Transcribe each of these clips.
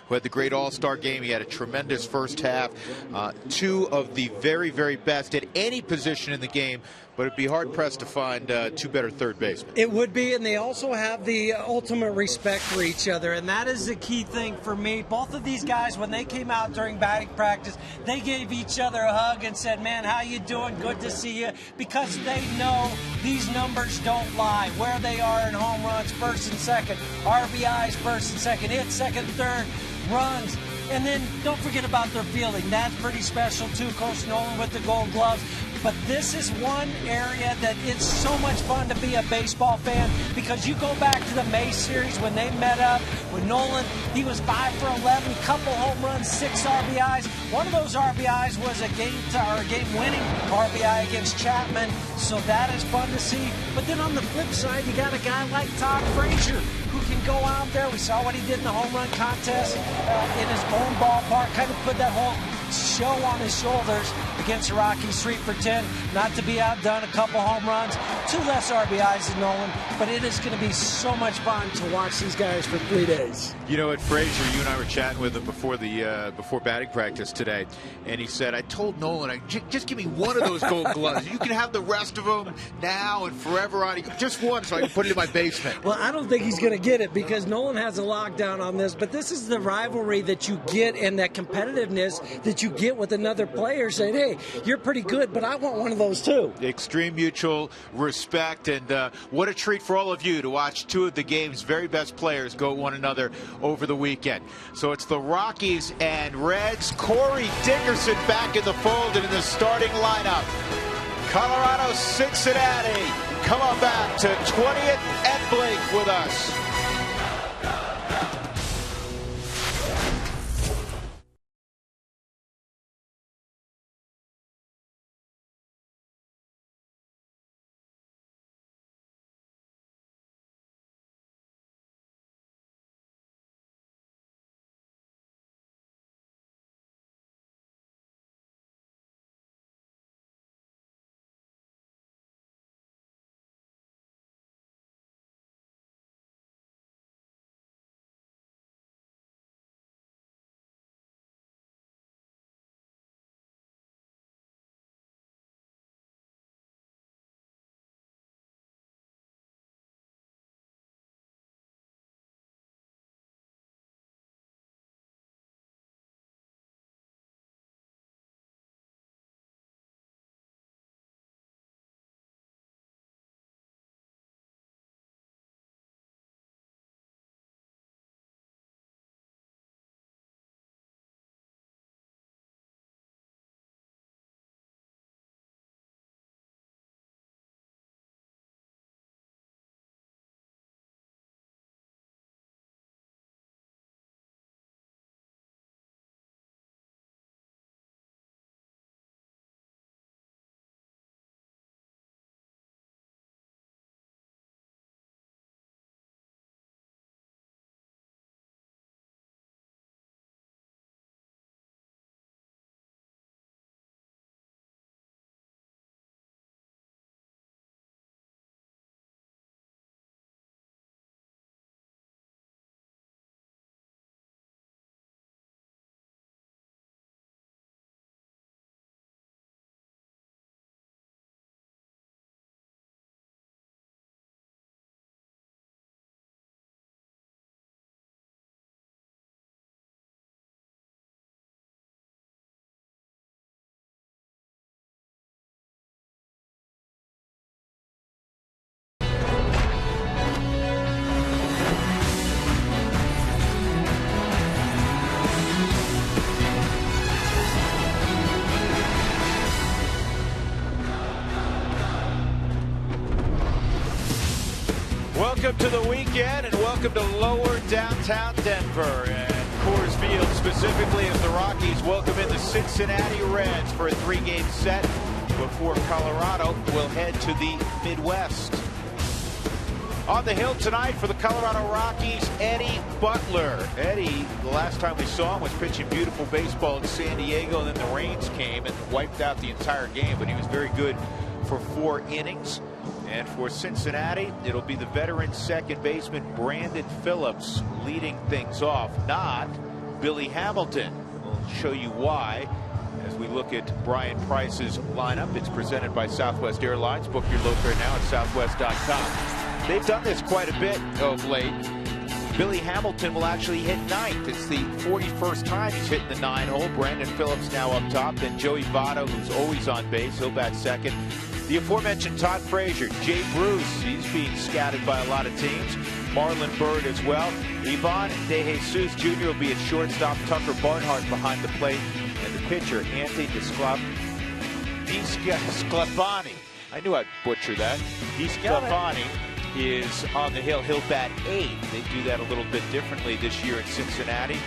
who had the great all-star game. He had a tremendous first half. Two of the very, very best at any position in the game, but it'd be hard-pressed to find two better third basemen. It would be, and they also have the ultimate respect for each other, and that is the key thing for me. Both of these guys, when they came out during batting practice, they gave each other a hug and said, man, how you doing? Good to see you, because they know these numbers don't lie. Where they are in home runs, first and second, RBIs, first and second, hits, second, third, runs. And then don't forget about their fielding. That's pretty special too. Coach Nolan with the Gold Gloves. But this is one area that it's so much fun to be a baseball fan, because you go back to the May series when they met up with Nolan. He was 5 for 11, couple home runs, 6 RBIs. One of those RBIs was a game-winning RBI against Chapman. So that is fun to see. But then on the flip side, you got a guy like Todd Frazier, who can go out there. We saw what he did in the home run contest in his own ballpark, kind of put that whole show on his shoulders against the Rockies. 3 for 10, not to be outdone, a couple home runs, 2 less RBIs than Nolan, but it is going to be so much fun to watch these guys for 3 days. You know, at Frazier, you and I were chatting with him before batting practice today, and he said, I told Nolan, just give me one of those Gold Gloves. You can have the rest of them now and forever on. Just one, so I can put it in my basement. Well, I don't think he's going to get it, because Nolan has a lockdown on this, but this is the rivalry that you get and that competitiveness that you get with another player saying, hey, you're pretty good, but I want one of those too. Extreme mutual respect, and what a treat for all of you to watch two of the game's very best players go at one another over the weekend. So it's the Rockies and Reds. Corey Dickerson back in the fold and in the starting lineup. Colorado, Cincinnati. Come on back to 20th and Blake with us. Welcome to the weekend, and welcome to lower downtown Denver and Coors Field specifically, as the Rockies welcome in the Cincinnati Reds for a 3-game set before Colorado will head to the Midwest. On the hill tonight for the Colorado Rockies, Eddie Butler. Eddie, the last time we saw him, was pitching beautiful baseball in San Diego, and then the rains came and wiped out the entire game, but he was very good for 4 innings. And for Cincinnati, it'll be the veteran second baseman Brandon Phillips leading things off. Not Billy Hamilton. We'll show you why as we look at Brian Price's lineup. It's presented by Southwest Airlines. Book your load right now at southwest.com. They've done this quite a bit of late. Billy Hamilton will actually hit ninth. It's the 41st time he's hitting the 9-hole. Brandon Phillips now up top. Then Joey Votto, who's always on base. He'll bat second. The aforementioned Todd Frazier, Jay Bruce, he's being scouted by a lot of teams. Marlon Byrd as well. Ivan De Jesus Jr. will be at shortstop. Tucker Barnhart behind the plate. And the pitcher, Anthony DeSclafani. I knew I'd butcher that. DeSclafani is on the hill. He'll bat 8th. They do that a little bit differently this year in Cincinnati.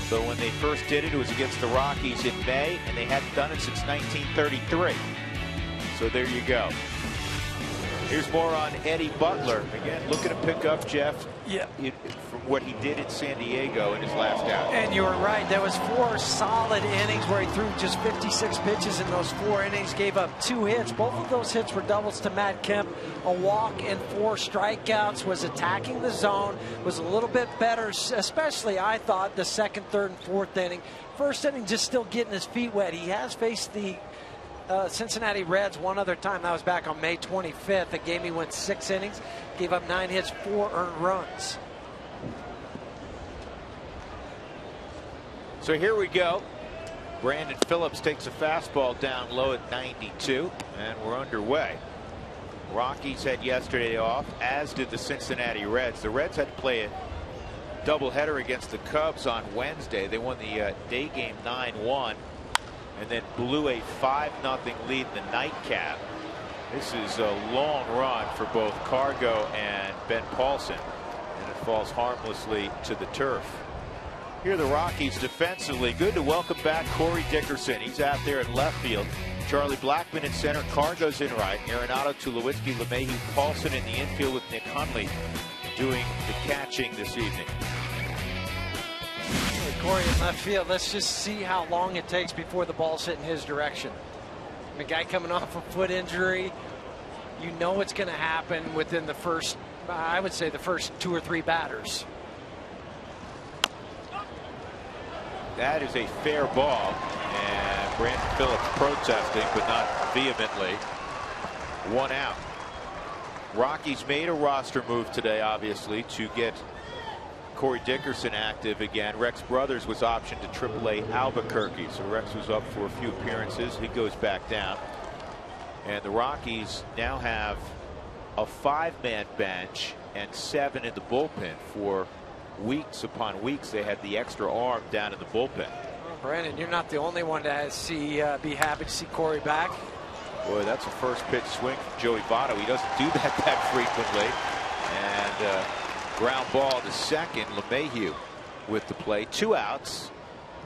So when they first did it, it was against the Rockies in May, and they hadn't done it since 1933. So there you go. Here's more on Eddie Butler. Again, looking to pick up, Jeff, from what he did in San Diego in his last out. And you were right. There was 4 solid innings where he threw just 56 pitches in those 4 innings, gave up 2 hits. Both of those hits were doubles to Matt Kemp. A walk and 4 strikeouts, was attacking the zone, was a little bit better, especially I thought the 2nd, 3rd, and 4th inning. First inning just still getting his feet wet. He has faced the Cincinnati Reds one other time. That was back on May 25th. A game he went 6 innings, gave up 9 hits, 4 earned runs. So here we go. Brandon Phillips takes a fastball down low at 92, and we're underway. Rockies had yesterday off, as did the Cincinnati Reds. The Reds had to play a doubleheader against the Cubs on Wednesday. They won the day game 9-1. And then blew a 5-0 lead in the nightcap. This is a long run for both Cargo and Ben Paulson, and it falls harmlessly to the turf. Here are the Rockies defensively. Good to welcome back Corey Dickerson. He's out there in left field. Charlie Blackmon in center. Cargo's in right. Arenado, Tulowitzki, LeMahieu, Paulson in the infield with Nick Hundley doing the catching this evening. Corey in left field. Let's just see how long it takes before the ball's hit in his direction. The guy coming off a foot injury, you know it's going to happen within the first, I would say, the first 2 or 3 batters. That is a fair ball, and Brandon Phillips protesting, but not vehemently. 1 out. Rockies made a roster move today, obviously, to get Corey Dickerson active again. Rex Brothers was optioned to AAA Albuquerque, so Rex was up for a few appearances. He goes back down, and the Rockies now have a 5-man bench and 7 in the bullpen. For weeks upon weeks, they had the extra arm down in the bullpen. Well, Brandon, you're not the only one to be happy to see Corey back. Boy, that's a first pitch swing from Joey Votto. He doesn't do that frequently, and ground ball to second. LeMahieu with the play. 2 outs,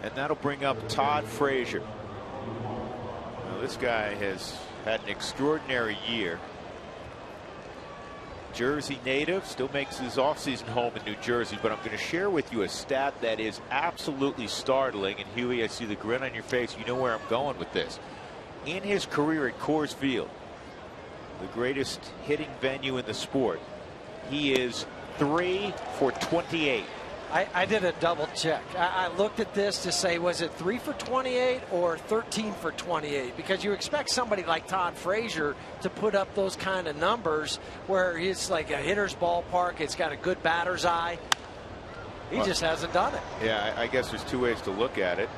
and that'll bring up Todd Frazier. Now, this guy has had an extraordinary year. Jersey native, still makes his offseason home in New Jersey, but I'm going to share with you a stat that is absolutely startling. And Huey, I see the grin on your face. You know where I'm going with this. In his career at Coors Field, the greatest hitting venue in the sport, he is 3 for 28. I did a double check. I looked at this to say, was it 3 for 28 or 13 for 28? Because you expect somebody like Todd Frazier to put up those kind of numbers where it's like a hitter's ballpark. It's got a good batter's eye. He just hasn't done it. Yeah, I guess there's 2 ways to look at it,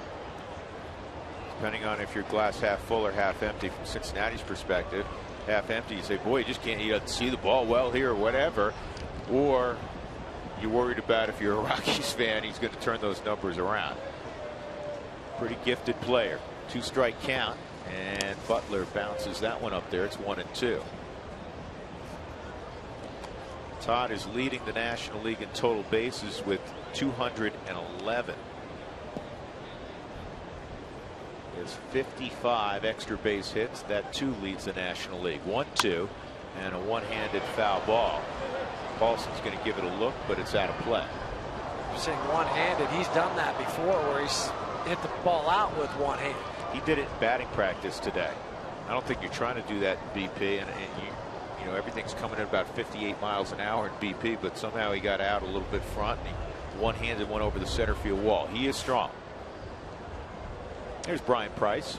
depending on if you're glass half full or half empty. From Cincinnati's perspective, half empty, you say, boy, he doesn't see the ball well here or whatever. Or you're worried about, if you're a Rockies fan, he's going to turn those numbers around. Pretty gifted player. 2-strike count, and Butler bounces that one up there. It's 1-2. Todd is leading the National League in total bases with 211. He has 55 extra base hits. That too leads the National League. 1-2, and a one-handed foul ball. Paulson's going to give it a look, but it's out of play. You're saying one-handed. He's done that before, where he's hit the ball out with one hand. He did it in batting practice today. I don't think you're trying to do that in BP, and you know, everything's coming at about 58 miles an hour in BP, but somehow he got out a little bit front, and he one-handed one over the center field wall. He is strong. Here's Brian Price.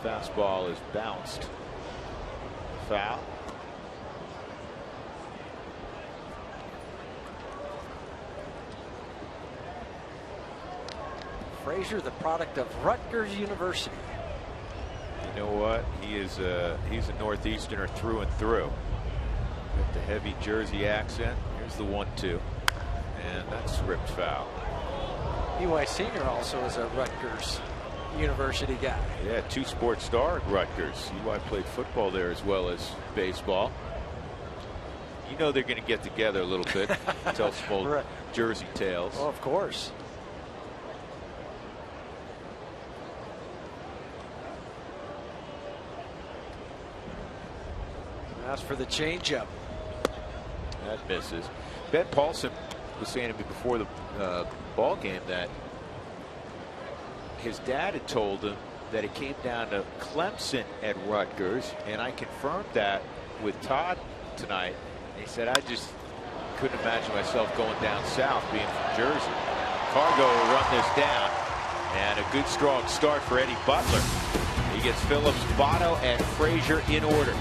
Fastball is bounced. Foul. Frazier, the product of Rutgers University. You know what? He's a Northeasterner through and through. With the heavy Jersey accent. Here's the 1-2. And that's ripped foul. Eli Sr. also is a Rutgers University guy. Yeah, 2-sport star at Rutgers. Eli played football there as well as baseball. You know they're going to get together a little bit. Tell some old Right. Jersey tales. Oh, of course. As for the changeup, that misses. Ben Paulson was saying to me before the ball game that his dad had told him that it came down to Clemson at Rutgers, and I confirmed that with Todd tonight. And he said, I just couldn't imagine myself going down south, being from Jersey. Cargo will run this down, and a good strong start for Eddie Butler. He gets Phillips, Votto, and Frazier in order.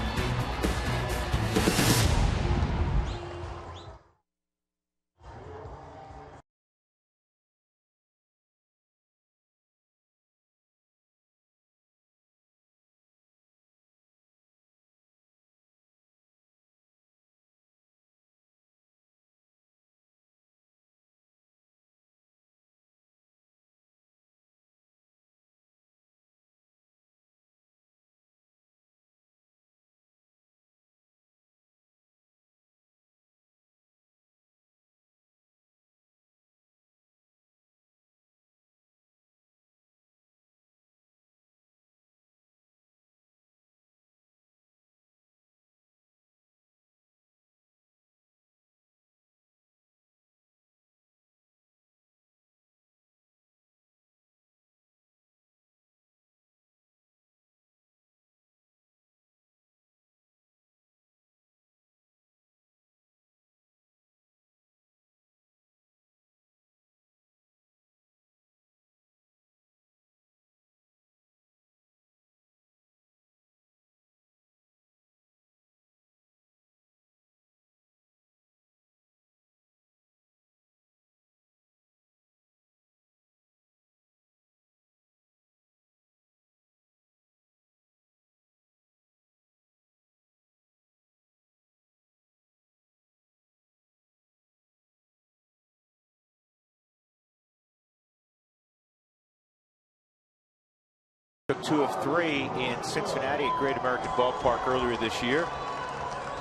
Took 2 of 3 in Cincinnati at Great American Ballpark earlier this year.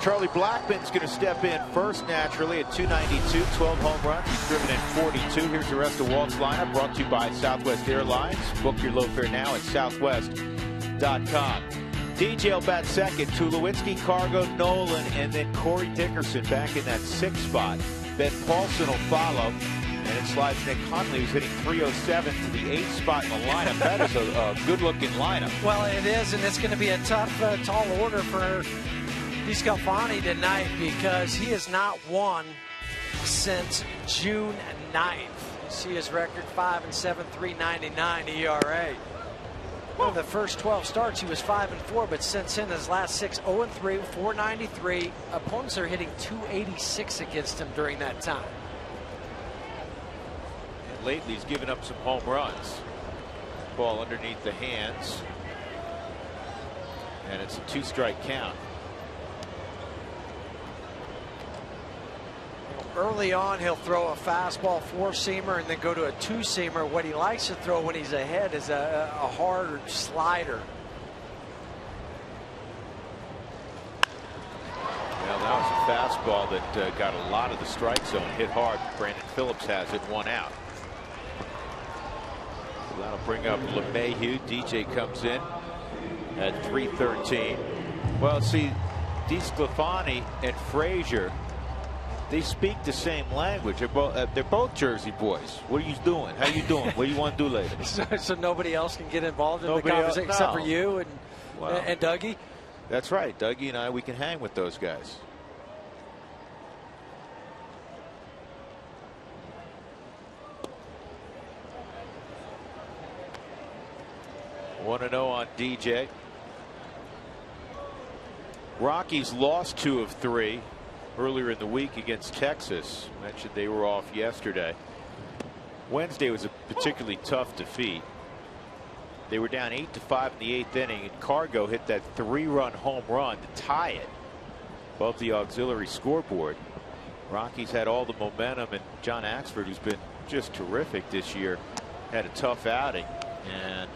Charlie Blackmon's going to step in first naturally at 292, 12 home runs. He's driven in 42. Here's the rest of Walt's lineup brought to you by Southwest Airlines. Book your low fare now at southwest.com. DJ will bat second. Tulowitzki, Cargo, Nolan, and then Corey Dickerson back in that 6th spot. Ben Paulson will follow. And it slides Nick Hundley, who's hitting 307 to the 8th spot in the lineup. That is a good-looking lineup. well, it is, and it's going to be a tough, tall order for DeSclafani tonight because he has not won since June 9th. You see his record 5-7, 3.99 ERA. Well, the first 12 starts, he was 5-4, but since then, his last 6, 0-3, 4.93. Opponents are hitting 286 against him during that time. Lately he's given up some home runs. Ball underneath the hands, and it's a 2-strike count. Early on, he'll throw a fastball 4-seamer and then go to a 2-seamer. What he likes to throw when he's ahead is a hard slider. Well, that was a fastball that got a lot of the strike zone, hit hard. Brandon Phillips has it, 1 out. That'll bring up LeMahieu. DJ comes in at 3:13. Well, see, DeSclafani and Frazier, they speak the same language. They're both Jersey boys. What are you doing? How you doing? What do you want to do later? So nobody else can get involved in Nobody the conversation except for you and Wow. And Dougie. That's right. Dougie and I, we can hang with those guys. Want to know on DJ. Rockies lost 2 of 3 earlier in the week against Texas. Mentioned they were off yesterday. Wednesday was a particularly tough defeat. They were down 8-5 in the 8th inning, and Cargo hit that 3-run home run to tie it above the auxiliary scoreboard. Rockies had all the momentum, and John Axford, who's been just terrific this year, had a tough outing. And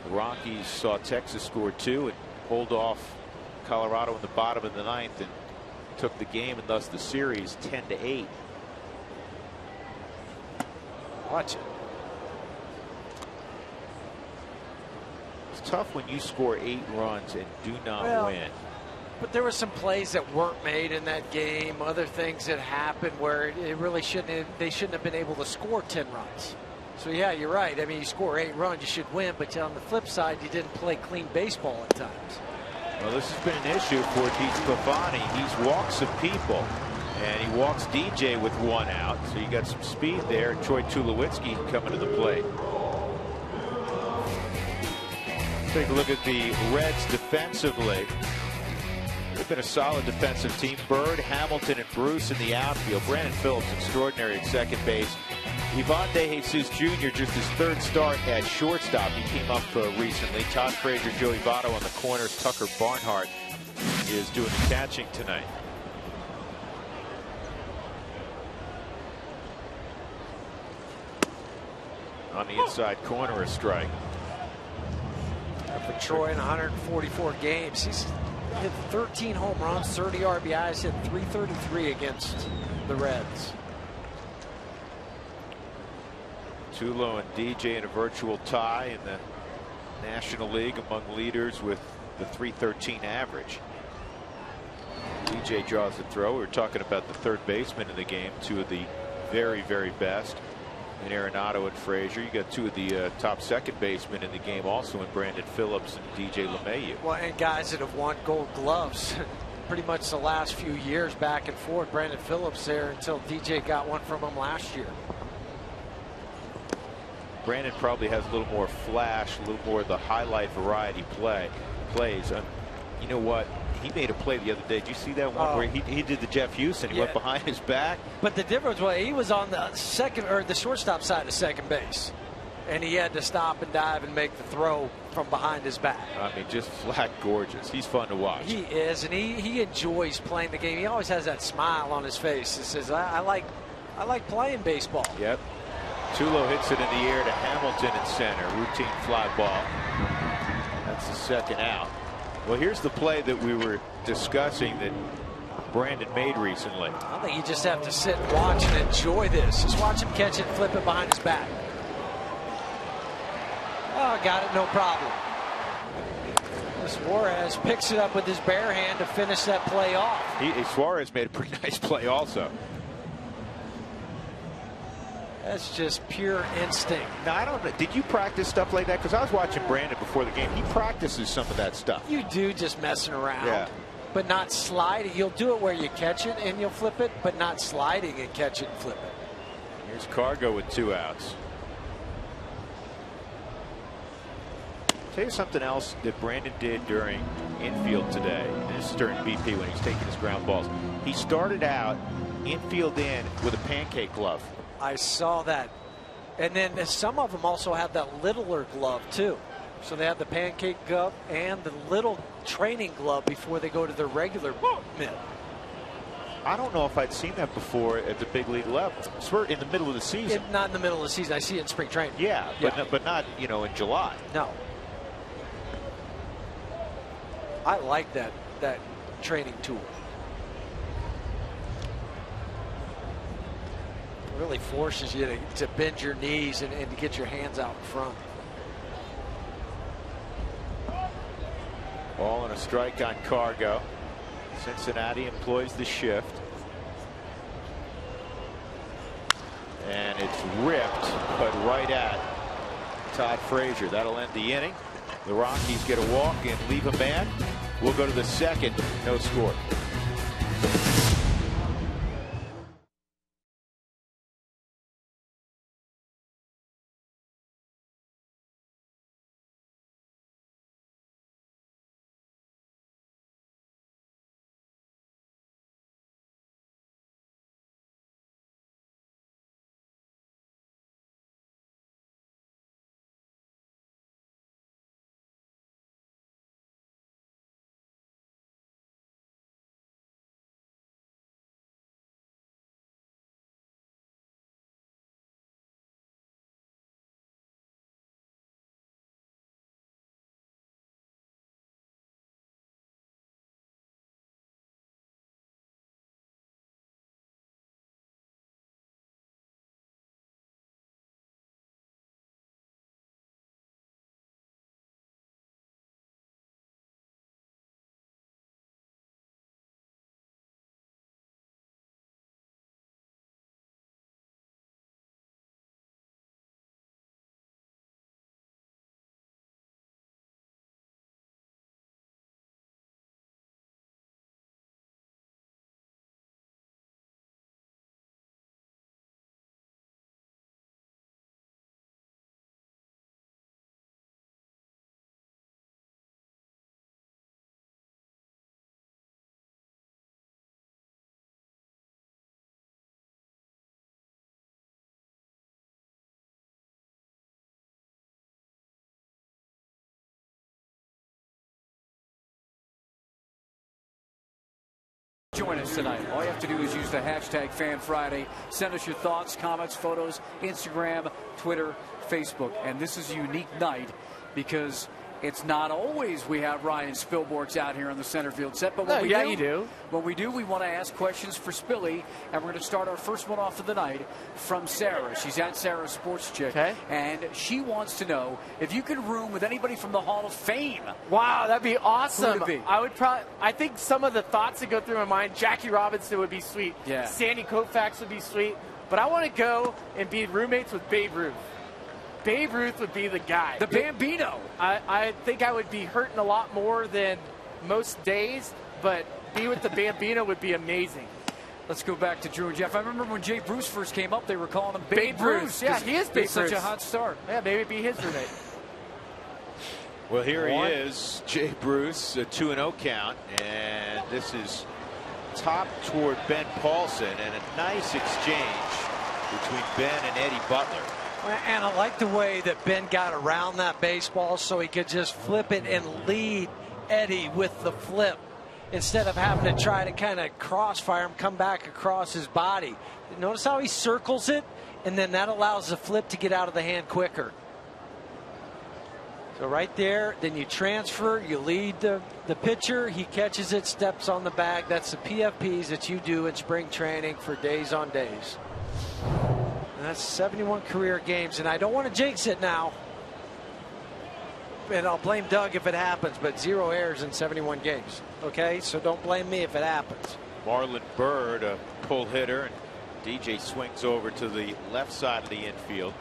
the Rockies saw Texas score 2 and hold off Colorado in the bottom of the 9th and took the game, and thus the series 10-8. Watch it. It's tough when you score 8 runs and do not win. But there were some plays that weren't made in that game, other things that happened where it really they shouldn't have been able to score 10 runs. So yeah, you're right. I mean, you score 8 runs, you should win, but on the flip side, you didn't play clean baseball at times. Well, this has been an issue for DeSclafani. He's walked some people, and he walks DJ with 1 out. So you got some speed there. Troy Tulowitzki coming to the plate. Take a look at the Reds defensively. They've been a solid defensive team. Bird, Hamilton, and Bruce in the outfield. Brandon Phillips extraordinary at second base. Ivan De Jesus Jr. just his 3rd start at shortstop. He came up recently. Todd Frazier, Joey Votto on the corners. Tucker Barnhart is doing the catching tonight. On the inside corner, a strike. For Troy in 144 games, he's hit 13 home runs, 30 RBIs, hit .333 against the Reds. Tulo and DJ in a virtual tie in the National League among leaders with the .313 average. DJ draws the throw. We were talking about the 3rd baseman in the game, 2 of the very, very best in Arenado and Frazier. You got 2 of the top second basemen in the game also in Brandon Phillips and DJ LeMahieu. Well, and guys that have won Gold Gloves pretty much the last few years back and forth. Brandon Phillips there until DJ got one from him last year. Brandon probably has a little more flash, a little more of the highlight variety plays. You know what? He made a play the other day. Did you see that one where he did the Jeff Houston? He went behind his back. But the difference was he was on the second or the shortstop side of second base, and he had to stop and dive and make the throw from behind his back. I mean, just flat gorgeous. He's fun to watch. He is, and he enjoys playing the game. He always has that smile on his face. He says, I like playing baseball. Yep. Tulo hits it in the air to Hamilton in center. Routine fly ball. That's the 2nd out. Well, here's the play that we were discussing that Brandon made recently. I think you just have to sit and watch and enjoy this. Just watch him catch it and flip it behind his back. Oh, got it, no problem. Suarez picks it up with his bare hand to finish that play off. Suarez made a pretty nice play also. That's just pure instinct. Now, I don't know. Did you practice stuff like that? Because I was watching Brandon before the game. He practices some of that stuff. You do, just messing around. Yeah. But not sliding. You'll do it where you catch it and you'll flip it, but not sliding and catch it and flip it. Here's Cargo with 2 outs. Tell you something else that Brandon did during infield today. This is during BP when he was taking his ground balls. He started out infield in with a pancake glove. I saw that. And then some of them also have that littler glove too. So they have the pancake glove and the little training glove before they go to their regular mitt. I don't know if I'd seen that before at the big league level. We're in the middle of the season. Not in the middle of the season. I see it in spring training. Yeah, but not in July. No. I like that training tool. It really forces you to bend your knees and to get your hands out in front. Ball and a strike on Cargo. Cincinnati employs the shift. And it's ripped, but right at Todd Frazier. That'll end the inning. The Rockies get a walk and leave a man. We'll go to the second, no score. Join us tonight. All you have to do is use the hashtag FanFriday. Send us your thoughts, comments, photos, Instagram, Twitter, Facebook. And this is a unique night because it's not always we have Ryan Spilborghs out here on the center field set. But when we do, we want to ask questions for Spilly. And we're going to start our first one off of the night from Sarah. She's at Sarah Sports Chick. Okay. And she wants to know if you could room with anybody from the Hall of Fame. Wow, that'd be awesome. Who would it be? I think some of the thoughts that go through my mind, Jackie Robinson would be sweet. Yeah. Sandy Koufax would be sweet. But I want to go and be roommates with Babe Ruth. Babe Ruth would be the guy. The Bambino. I think I would be hurting a lot more than most days, but be with the Bambino would be amazing. Let's go back to Drew and Jeff. I remember when Jay Bruce first came up, they were calling him Babe Bruce. Yeah, he is Babe Bruce. Such a hot start. Yeah, maybe be his roommate. Well, here he is, Jay Bruce, a 2-0 count, and this is top toward Ben Paulson, and a nice exchange between Ben and Eddie Butler. And I like the way that Ben got around that baseball so he could just flip it and lead Eddie with the flip instead of having to try to kind of crossfire him, come back across his body. Notice how he circles it, and then that allows the flip to get out of the hand quicker. So right there, then you transfer, you lead the pitcher, he catches it, steps on the bag. That's the PFPs that you do in spring training for days on days. And that's 71 career games, and I don't want to jinx it now. And I'll blame Doug if it happens, but 0 errors in 71 games. Okay, so don't blame me if it happens. Marlon Byrd, a pull hitter, and DJ swings over to the left side of the infield.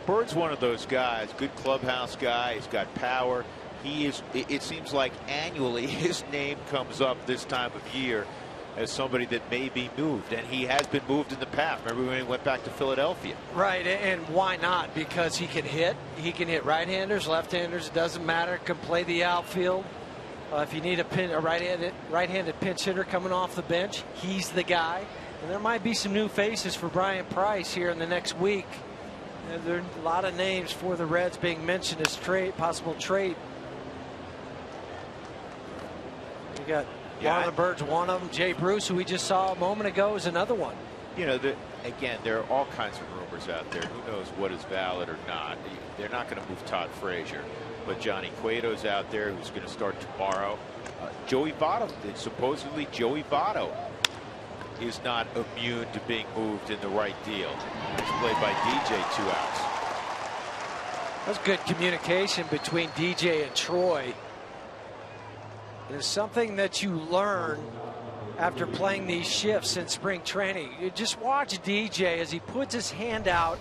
Bird's one of those guys, good clubhouse guy. He's got power. He is. It seems like annually his name comes up this time of year as somebody that may be moved, and he has been moved in the past. Remember when he went back to Philadelphia? Right, and why not? Because he can hit. He can hit right-handers, left-handers. It doesn't matter. Can play the outfield. If you need a right-handed pinch hitter coming off the bench, he's the guy. And there might be some new faces for Brian Price here in the next week. There are a lot of names for the Reds being mentioned as possible trade. You got Marlon Bird's one of them. Jay Bruce, who we just saw a moment ago, is another one. You know, again, there are all kinds of rumors out there. Who knows what is valid or not? They're not going to move Todd Frazier, but Johnny Cueto's out there, who's going to start tomorrow. Joey Votto, supposedly Joey Votto is not immune to being moved in the right deal. It's played by DJ 2 outs. That's good communication between DJ and Troy. It's something that you learn after playing these shifts in spring training. You just watch DJ as he puts his hand out.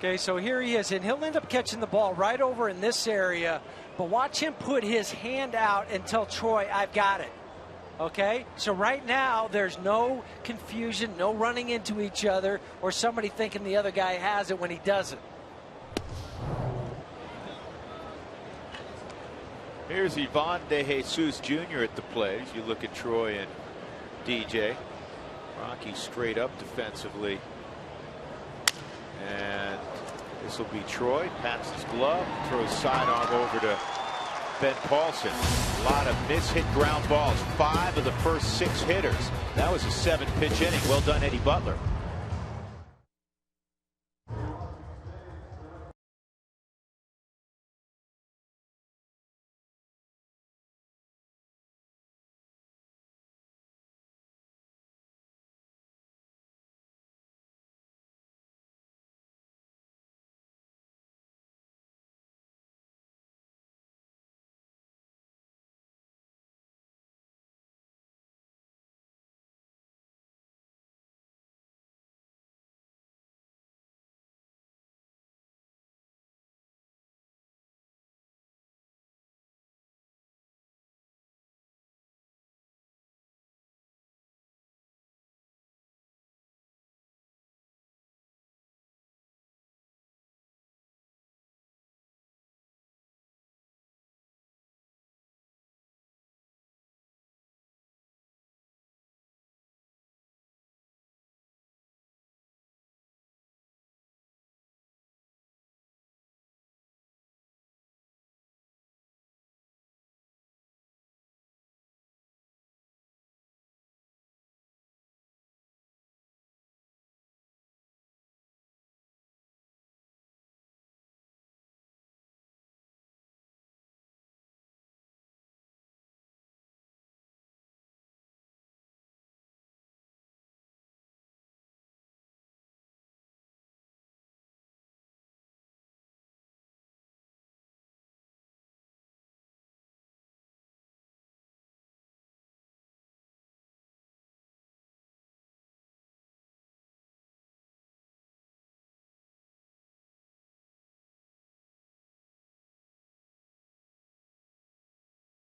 Okay, so here he is, and he'll end up catching the ball right over in this area, but watch him put his hand out and tell Troy, I've got it. Okay, so right now there's no confusion, no running into each other, or somebody thinking the other guy has it when he doesn't. Here's Ivan De Jesus Jr. at the plate. You look at Troy and DJ. Rocky straight up defensively. And this will be Troy. Pats his glove, throws sidearm over to Ben Paulson. A lot of mishit ground balls. 5 of the first 6 hitters. That was a 7-pitch inning. Well done, Eddie Butler.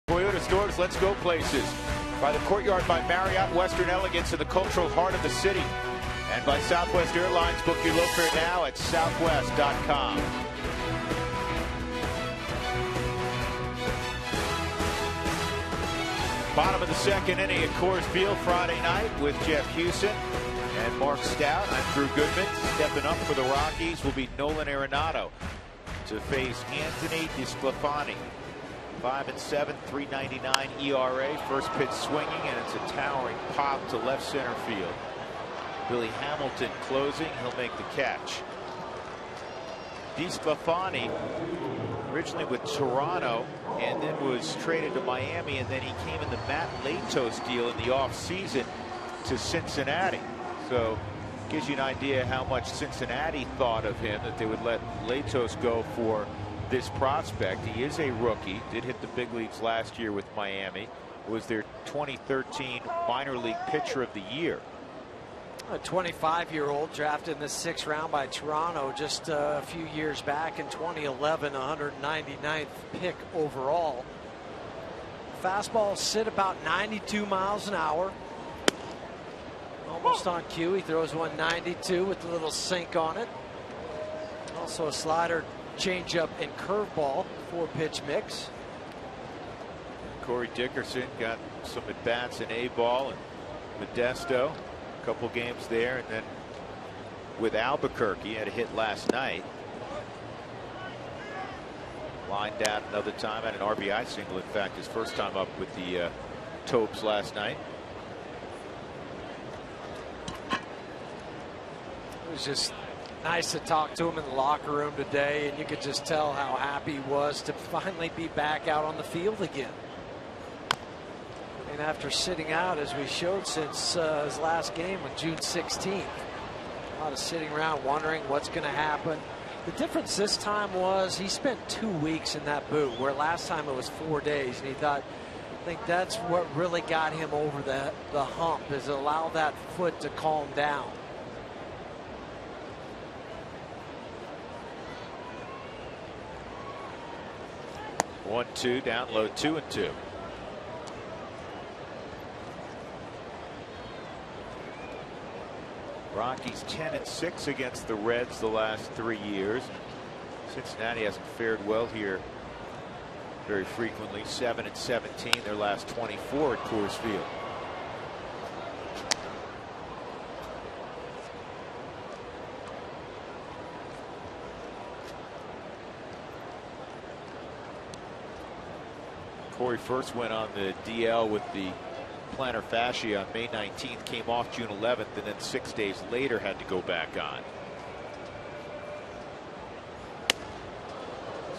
Toyota stores, let's go places. By the Courtyard by Marriott, Western Elegance in the cultural heart of the city. And by Southwest Airlines, book your low fare now at southwest.com. Bottom of the second inning at Coors Field Friday night with Jeff Hewson and Mark Stout. I'm Drew Goodman. Stepping up for the Rockies will be Nolan Arenado to face Anthony DeSclafani. 5-7, 3.99 ERA. First pitch swinging, and it's a towering pop to left center field. Billy Hamilton closing. He'll make the catch. DeSclafani originally with Toronto and then was traded to Miami, and then he came in the Matt Latos deal in the offseason to Cincinnati. So gives you an idea how much Cincinnati thought of him, that they would let Latos go for this prospect. He is a rookie, did hit the big leagues last year with Miami, was their 2013 minor league pitcher of the year. A 25-year-old drafted in the 6th round by Toronto just a few years back in 2011, 199th pick overall. Fastball sit about 92 miles an hour. Almost on cue. He throws 192 with a little sink on it. Also a slider, changeup, and curveball, 4-pitch mix. Corey Dickerson got some at bats in A-ball, and Modesto a couple games there, and then with Albuquerque had a hit last night. Lined out another time, had an RBI single, in fact his first time up with the Topes last night. It was just nice to talk to him in the locker room today, and you could just tell how happy he was to finally be back out on the field again. And after sitting out, as we showed, since his last game on June 16th, a lot of sitting around wondering what's going to happen. The difference this time was he spent 2 weeks in that boot, where last time it was 4 days, and he thought, I think that's what really got him over the hump, is allow that foot to calm down. 1-2, down low, 2-2. Rockies 10-6 against the Reds the last 3 years. Cincinnati hasn't fared well here very frequently. 7-17 their last 24 at Coors Field. Corey first went on the DL with the plantar fascia on May 19th, came off June 11th, and then 6 days later had to go back on.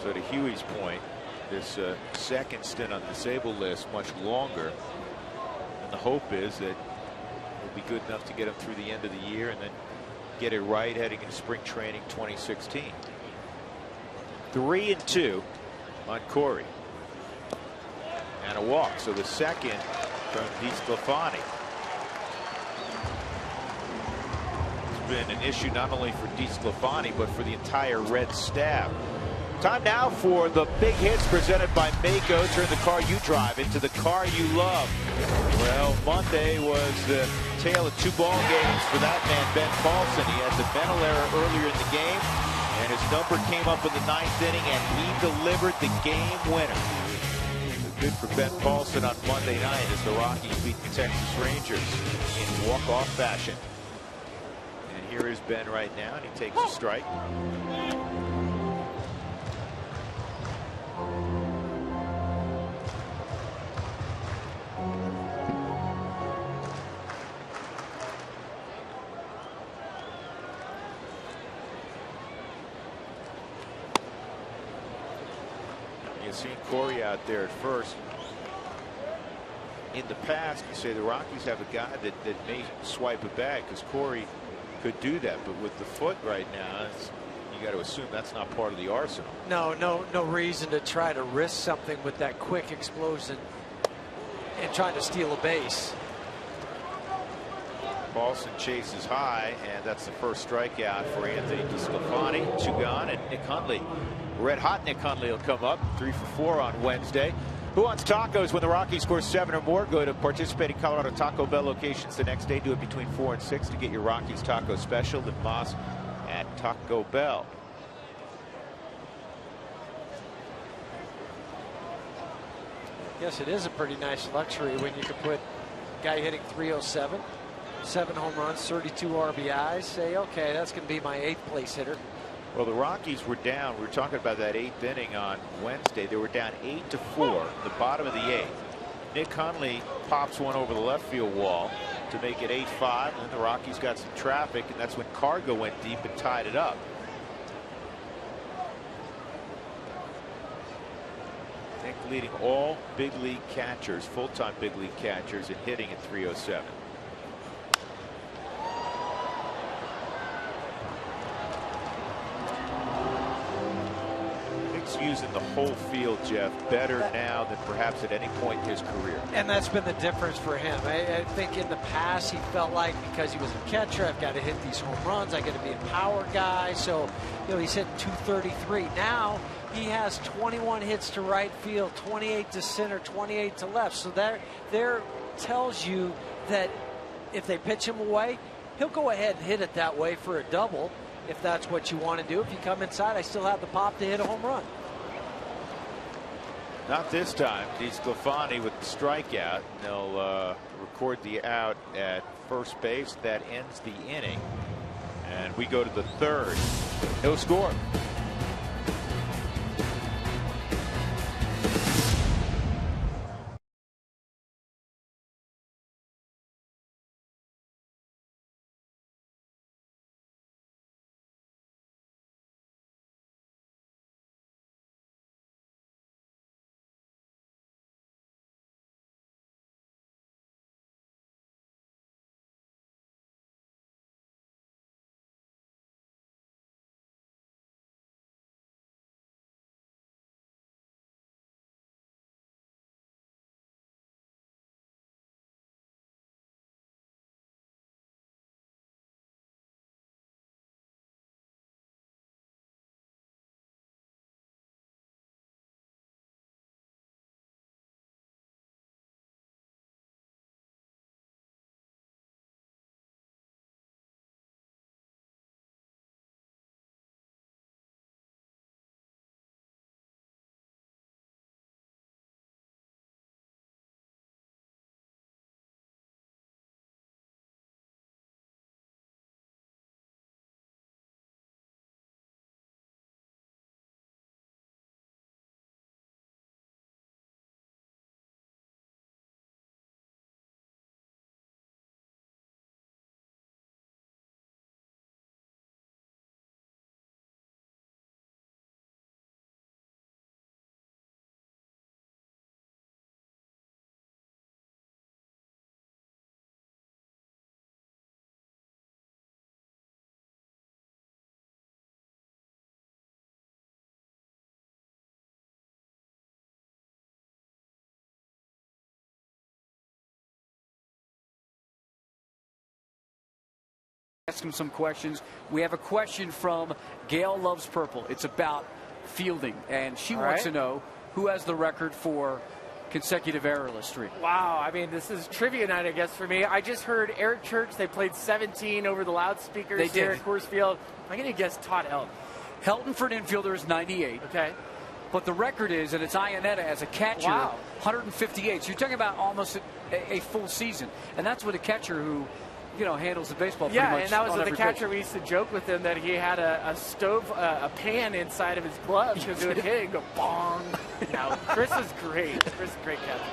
So to Huey's point, this second stint on the disabled list much longer, and the hope is that it'll be good enough to get him through the end of the year and then get it right heading into spring training 2016. 3-2 on Corey. And a walk. So the second from DeSclafani. It's been an issue not only for DeSclafani but for the entire Reds staff. Time now for the big hits presented by Mako. Turn the car you drive into the car you love. Well, Monday was the tale of 2 ball games for that man, Ben Paulson. He had the mental error earlier in the game, and his number came up in the 9th inning, and he delivered the game winner. Good for Ben Paulson on Monday night as the Rockies beat the Texas Rangers in walk-off fashion. And here is Ben right now, and he takes a strike. You see Corey out there at first. In the past, you say the Rockies have a guy that may swipe a bag because Corey could do that, but with the foot right now, you got to assume that's not part of the arsenal. No reason to try to risk something with that quick explosion and trying to steal a base. Paulson chases high, and that's the first strikeout for Anthony DeSclafani. 2 gone, and Nick Hundley, red hot Nick Hundley, will come up 3 for 4 on Wednesday. Who wants tacos when the Rockies score 7 or more? Go to participating Colorado Taco Bell locations the next day. Do it between 4 and 6 to get your Rockies taco special. The Moss at Taco Bell. Yes, it is a pretty nice luxury when you can put a guy hitting 307, 7 home runs, 32 RBIs. Say, okay, that's going to be my 8th place hitter. Well, the Rockies were down. We were talking about that 8th inning on Wednesday. They were down 8-4, the bottom of the 8th. Nick Hundley pops one over the left field wall to make it 8-5, and then the Rockies got some traffic, and that's when Cargo went deep and tied it up. Nick leading all big league catchers, full-time big league catchers, in hitting at 307. Using the whole field, Jeff, better now than perhaps at any point in his career. And that's been the difference for him. I think in the past he felt like because he was a catcher, I've got to hit these home runs, I got to be a power guy. So, he's hitting 233. Now he has 21 hits to right field, 28 to center, 28 to left. So that there tells you that if they pitch him away, he'll go ahead and hit it that way for a double if that's what you want to do. If you come inside, I still have the pop to hit a home run. Not this time. DeSclafani with the strikeout. They'll record the out at first base. That ends the inning. And we go to the 3rd. No score. Ask him some questions. We have a question from Gail Loves Purple. It's about fielding, and she wants to know who has the record for consecutive errorless streak. Wow, I mean, this is trivia night, I guess, for me. I just heard Eric Church, they played 17 over the loudspeakers here at Coors Field. I'm going to guess Todd Helton. Helton for an infielder is 98. Okay. But the record is, and it's Iannetta as a catcher, 158. So you're talking about almost a full season. And that's with a catcher who, handles the baseball pretty much. Yeah, and that was with the catcher. Pitch. We used to joke with him that he had a stove, a pan inside of his glove because it would hit and go bong. Now, Chris is great. Chris is a great catcher.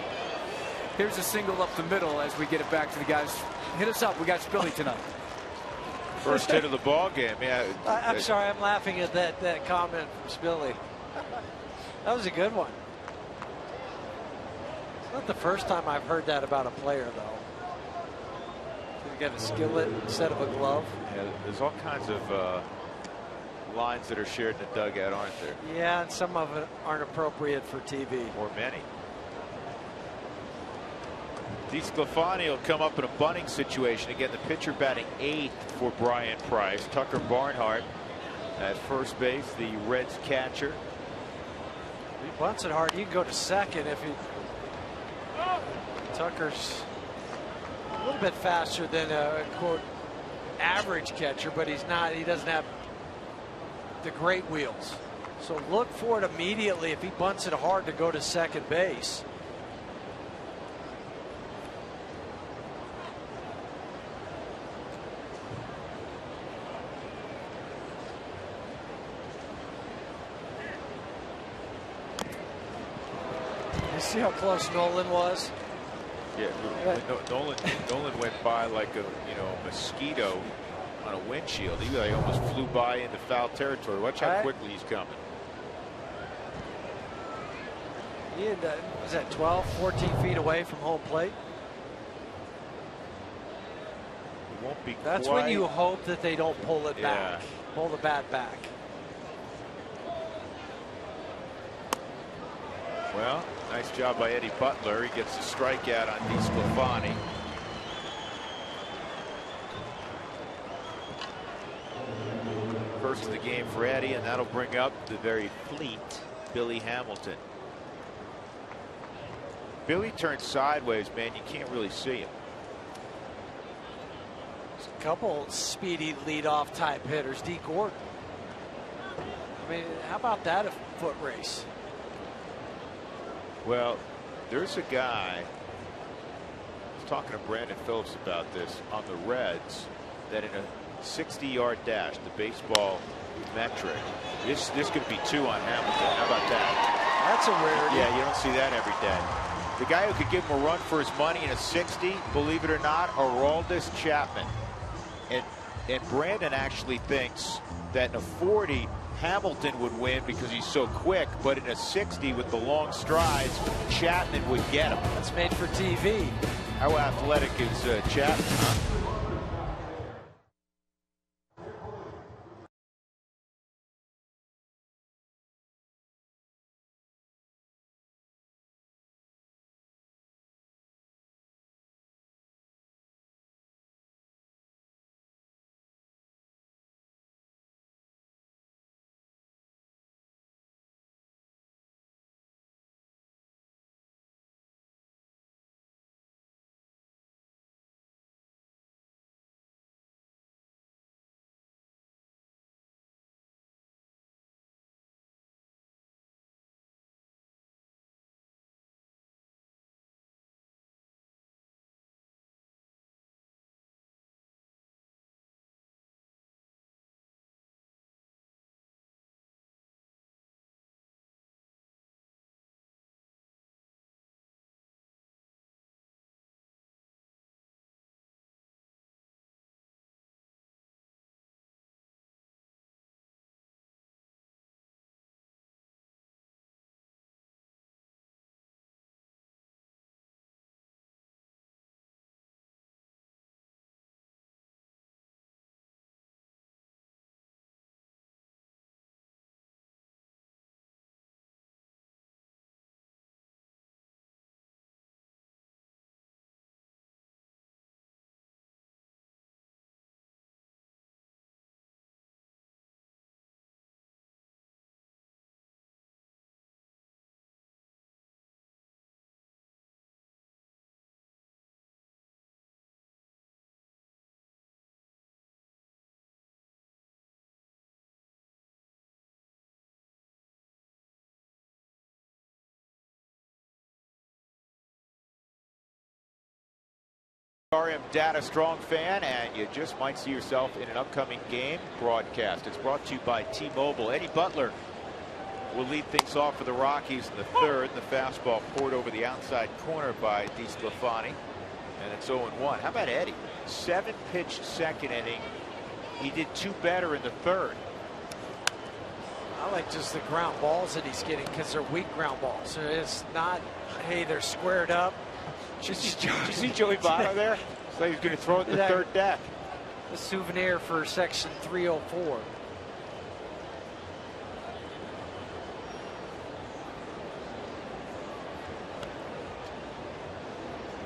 Here's a single up the middle as we get it back to the guys. Hit us up. We got Spilly tonight. First hit of the ball game. Yeah. I'm sorry. I'm laughing at that comment from Spilly. That was a good one. It's not the first time I've heard that about a player, though. You got a skillet instead of a glove. Yeah, there's all kinds of lines that are shared in the dugout, aren't there? Yeah, and some of it aren't appropriate for TV. Or many. DeSclafani will come up in a bunting situation. Again, the pitcher batting 8th for Brian Price. Tucker Barnhart at first base, the Reds catcher. He bunts it hard. You can go to second if he. Tucker's a little bit faster than a quote average catcher, but he's not. He doesn't have the great wheels. So look for it immediately if he bunts it hard to go to second base. You see how close Nolan was? Yeah, Nolan went by like a mosquito on a windshield. He almost flew by into foul territory. Watch how quickly he's coming. He had, was that 12, 14 feet away from home plate? It won't be. That's when you hope that they don't pull it back, pull the bat back. Well, nice job by Eddie Butler. He gets a strikeout on DeSclafani. First of the game for Eddie, and that'll bring up the very fleet Billy Hamilton. Billy turns sideways, man. You can't really see him. There's a couple speedy leadoff type hitters. D. Gordon. I mean, how about that, a foot race? Well, there's a guy, I was talking to Brandon Phillips about this, on the Reds, that in a 60-yard dash, the baseball metric, this could be 2 on Hamilton. How about that? That's a rarity. Yeah, you don't see that every day. The guy who could give him a run for his money in a 60, believe it or not, Aroldis Chapman. And Brandon actually thinks that in a 40, Hamilton would win because he's so quick, but in a 60 with the long strides, Chapman would get him. That's made for TV. How athletic is Chapman, huh? RM Data Strong fan, and you just might see yourself in an upcoming game broadcast. It's brought to you by T-Mobile. Eddie Butler will lead things off for the Rockies in the third. The fastball poured over the outside corner by DeSclafani, and it's 0-1. How about Eddie? 7-pitch second inning. He did 2 better in the third. I like just the ground balls that he's getting because they're weak ground balls. So it's not, hey, they're squared up. Did you see Joey Votto there? So he's going to throw it in the third deck. A souvenir for section 304.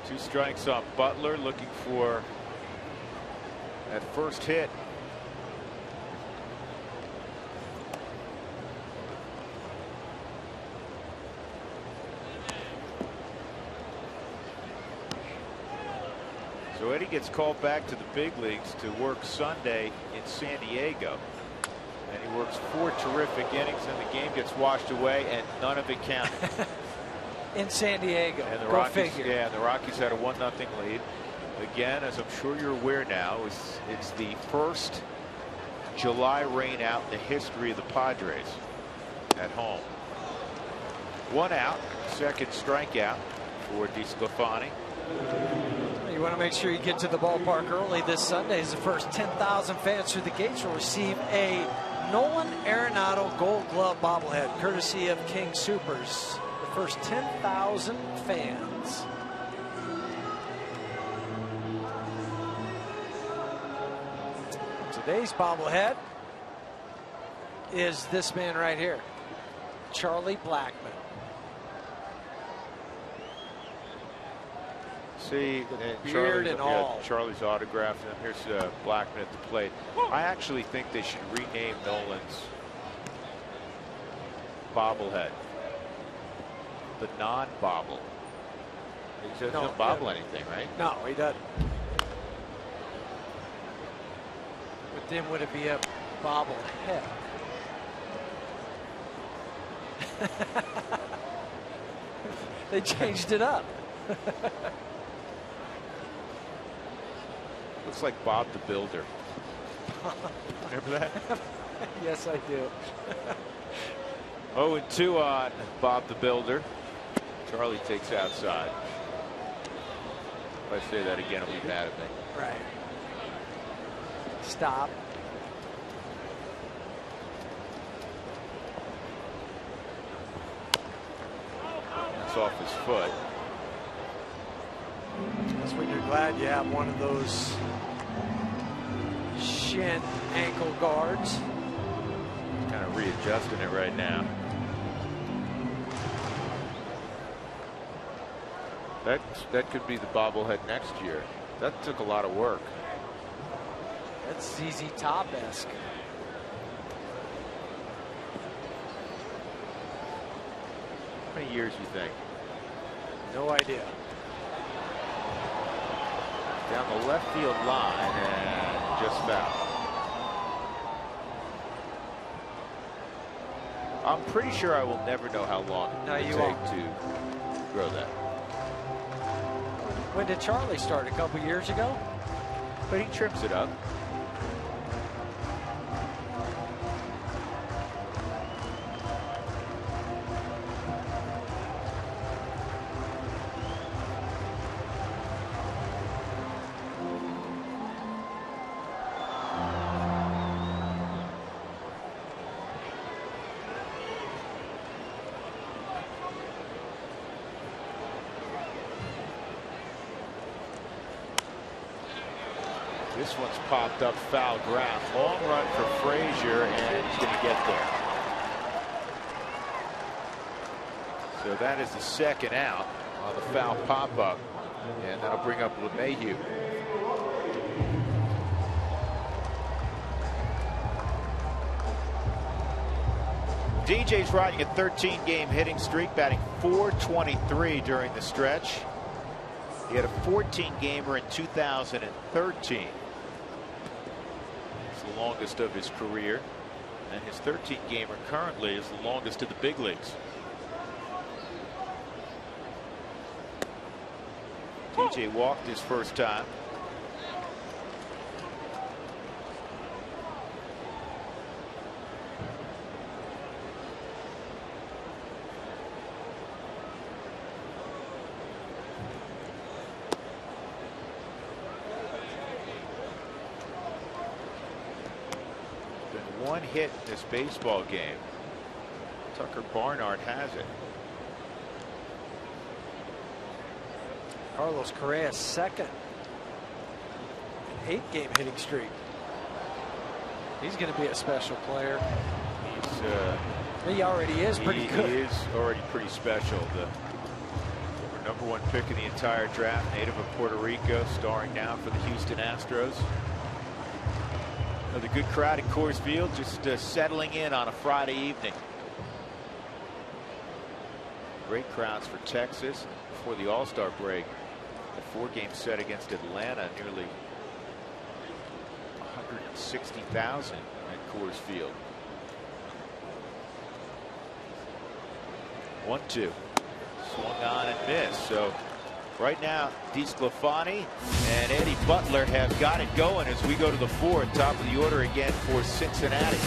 Two strikes on Butler, looking for that first hit. So Eddie gets called back to the big leagues to work Sunday in San Diego. And he works 4 terrific innings, and the game gets washed away, and none of it counted. In San Diego. And the Go Rockies, figure. yeah, the Rockies had a 1-0 lead. Again, as I'm sure you're aware now, it's the first July rain out in the history of the Padres at home. 1 out, second strikeout for DeSclafani. You want to make sure you get to the ballpark early this Sunday, as the first 10,000 fans through the gates will receive a Nolan Arenado Gold Glove bobblehead, courtesy of King Supers. The first 10,000 fans. Today's bobblehead is this man right here, Charlie Blackmon. See, beard and all. Charlie's autograph, and here's Blackmon at the plate. I actually think they should rename Nolan's bobblehead the non-bobble. He doesn't bobble anything, right? No, he doesn't. But then would it be a bobblehead? They changed it up. Looks like Bob the Builder. Remember that? Yes, I do. 0-2 on Bob the Builder. Charlie takes outside. If I say that again, he'll be mad at me. Right. Stop. That's off his foot. That's when you're glad you have one of those shin ankle guards. He's kind of readjusting it right now. That could be the bobblehead next year. That took a lot of work. That's ZZ Top-esque. How many years you think? No idea. Down the left field line and just foul. I'm pretty sure I will never know how long it will take to grow that. When did Charlie start? A couple years ago? But he trims it up. This one's popped up, foul ground. Long run for Frazier, and he's going to get there. So that is the second out on the foul pop-up, and that'll bring up LeMahieu. DJ's riding a 13-game hitting streak, batting .423 during the stretch. He had a 14-gamer in 2013. It's the longest of his career, and his 13-gamer currently is the longest of the big leagues. DJ walked his first time. Been one hit in this baseball game. Tucker Barnard has it. Carlos Correa's second 8-game hitting streak. He's going to be a special player. He already is pretty good. He is already pretty special. The #1 pick in the entire draft, native of Puerto Rico, starring now for the Houston Astros. Another good crowd in Coors Field, just settling in on a Friday evening. Great crowds for Texas before the All-Star break. A 4-game set against Atlanta, nearly 160,000 at Coors Field. 1-2. Swung on and missed. So right now, DeSclafani and Eddie Butler have got it going as we go to the 4th, top of the order again for Cincinnati.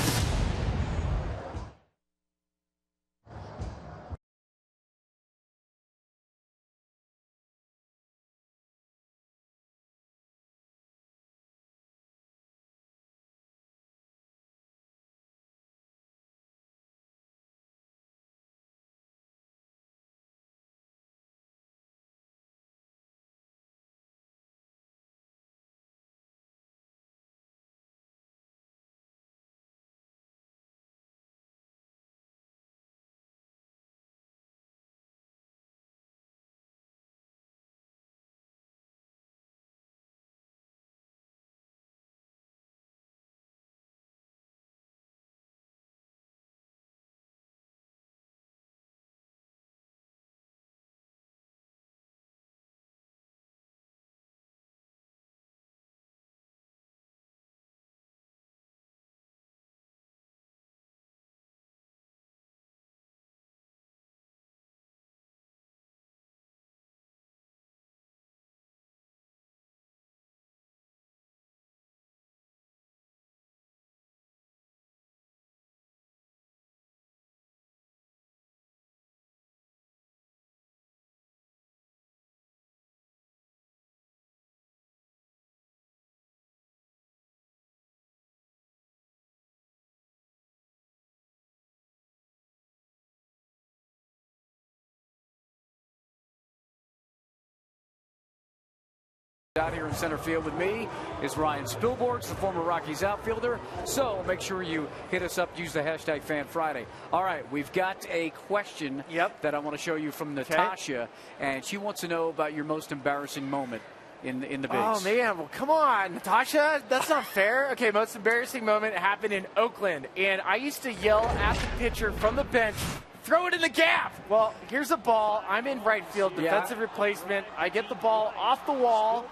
Out here in center field with me is Ryan Spilborghs, the former Rockies outfielder. So make sure you hit us up, use the hashtag FanFriday. All right, we've got a question that I want to show you from Natasha, and she wants to know about your most embarrassing moment in the bigs. Oh man, well come on, Natasha, that's not fair. Okay, most embarrassing moment happened in Oakland, and I used to yell at the pitcher from the bench, throw it in the gap. Well, here's a ball. I'm in right field, defensive replacement. I get the ball off the wall,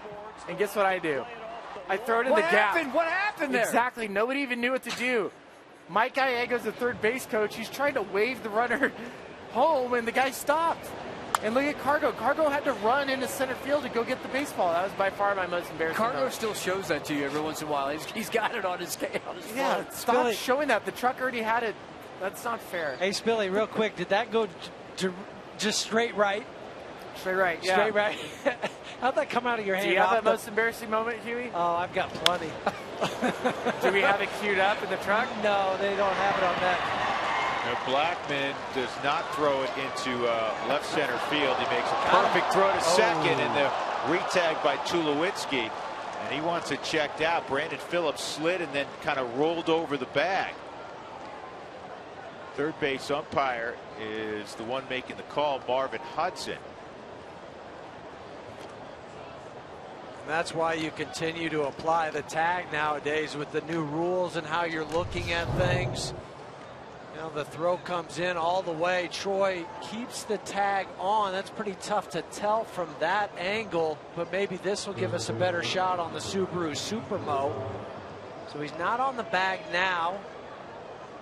and guess what I do? I throw it in the gap. What happened there? Exactly. Nobody even knew what to do. Mike Gallego's the third base coach. He's trying to wave the runner home, and the guy stopped. And look at Cargo. Cargo had to run into center field to go get the baseball. That was by far my most embarrassing Cargo moment. still shows that to you every once in a while. He's got it on his Yeah, stop showing that. The truck already had it. That's not fair. Hey, Spilly, real quick, did that go just straight right? Straight right, yeah. Straight right. How'd that come out of your hand? Do you have that most embarrassing moment, Huey? Oh, I've got plenty. Do we have it queued up in the truck? No, they don't have it on that. Now Blackman does not throw it into left center field. He makes a perfect throw to second, and the retag by Tulowitzki. And he wants it checked out. Brandon Phillips slid and then kind of rolled over the bag. Third base umpire is the one making the call, Marvin Hudson. And that's why you continue to apply the tag nowadays with the new rules and how you're looking at things. You know, the throw comes in all the way. Troy keeps the tag on. That's pretty tough to tell from that angle, but maybe this will give us a better shot on the Subaru Supermo. So he's not on the bag now.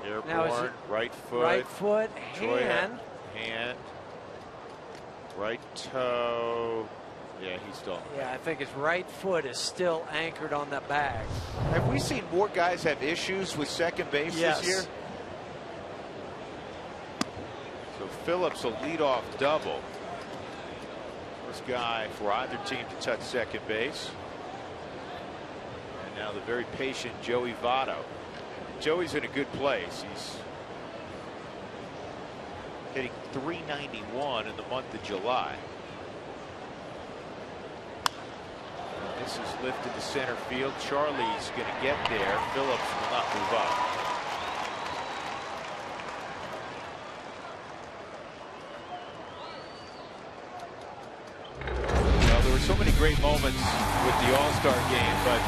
Airborne, right foot. Right foot, hand. Hand. Right toe. Yeah, he's still. Yeah, I think his right foot is still anchored on the bag. Have we seen more guys have issues with second base this year? So Phillips will lead off double. First guy for either team to touch second base. And now the very patient Joey Votto. Joey's in a good place. He's hitting .391 in the month of July. This is lifted to center field. Charlie's going to get there. Phillips will not move up. Well, there were so many great moments with the All-Star game, but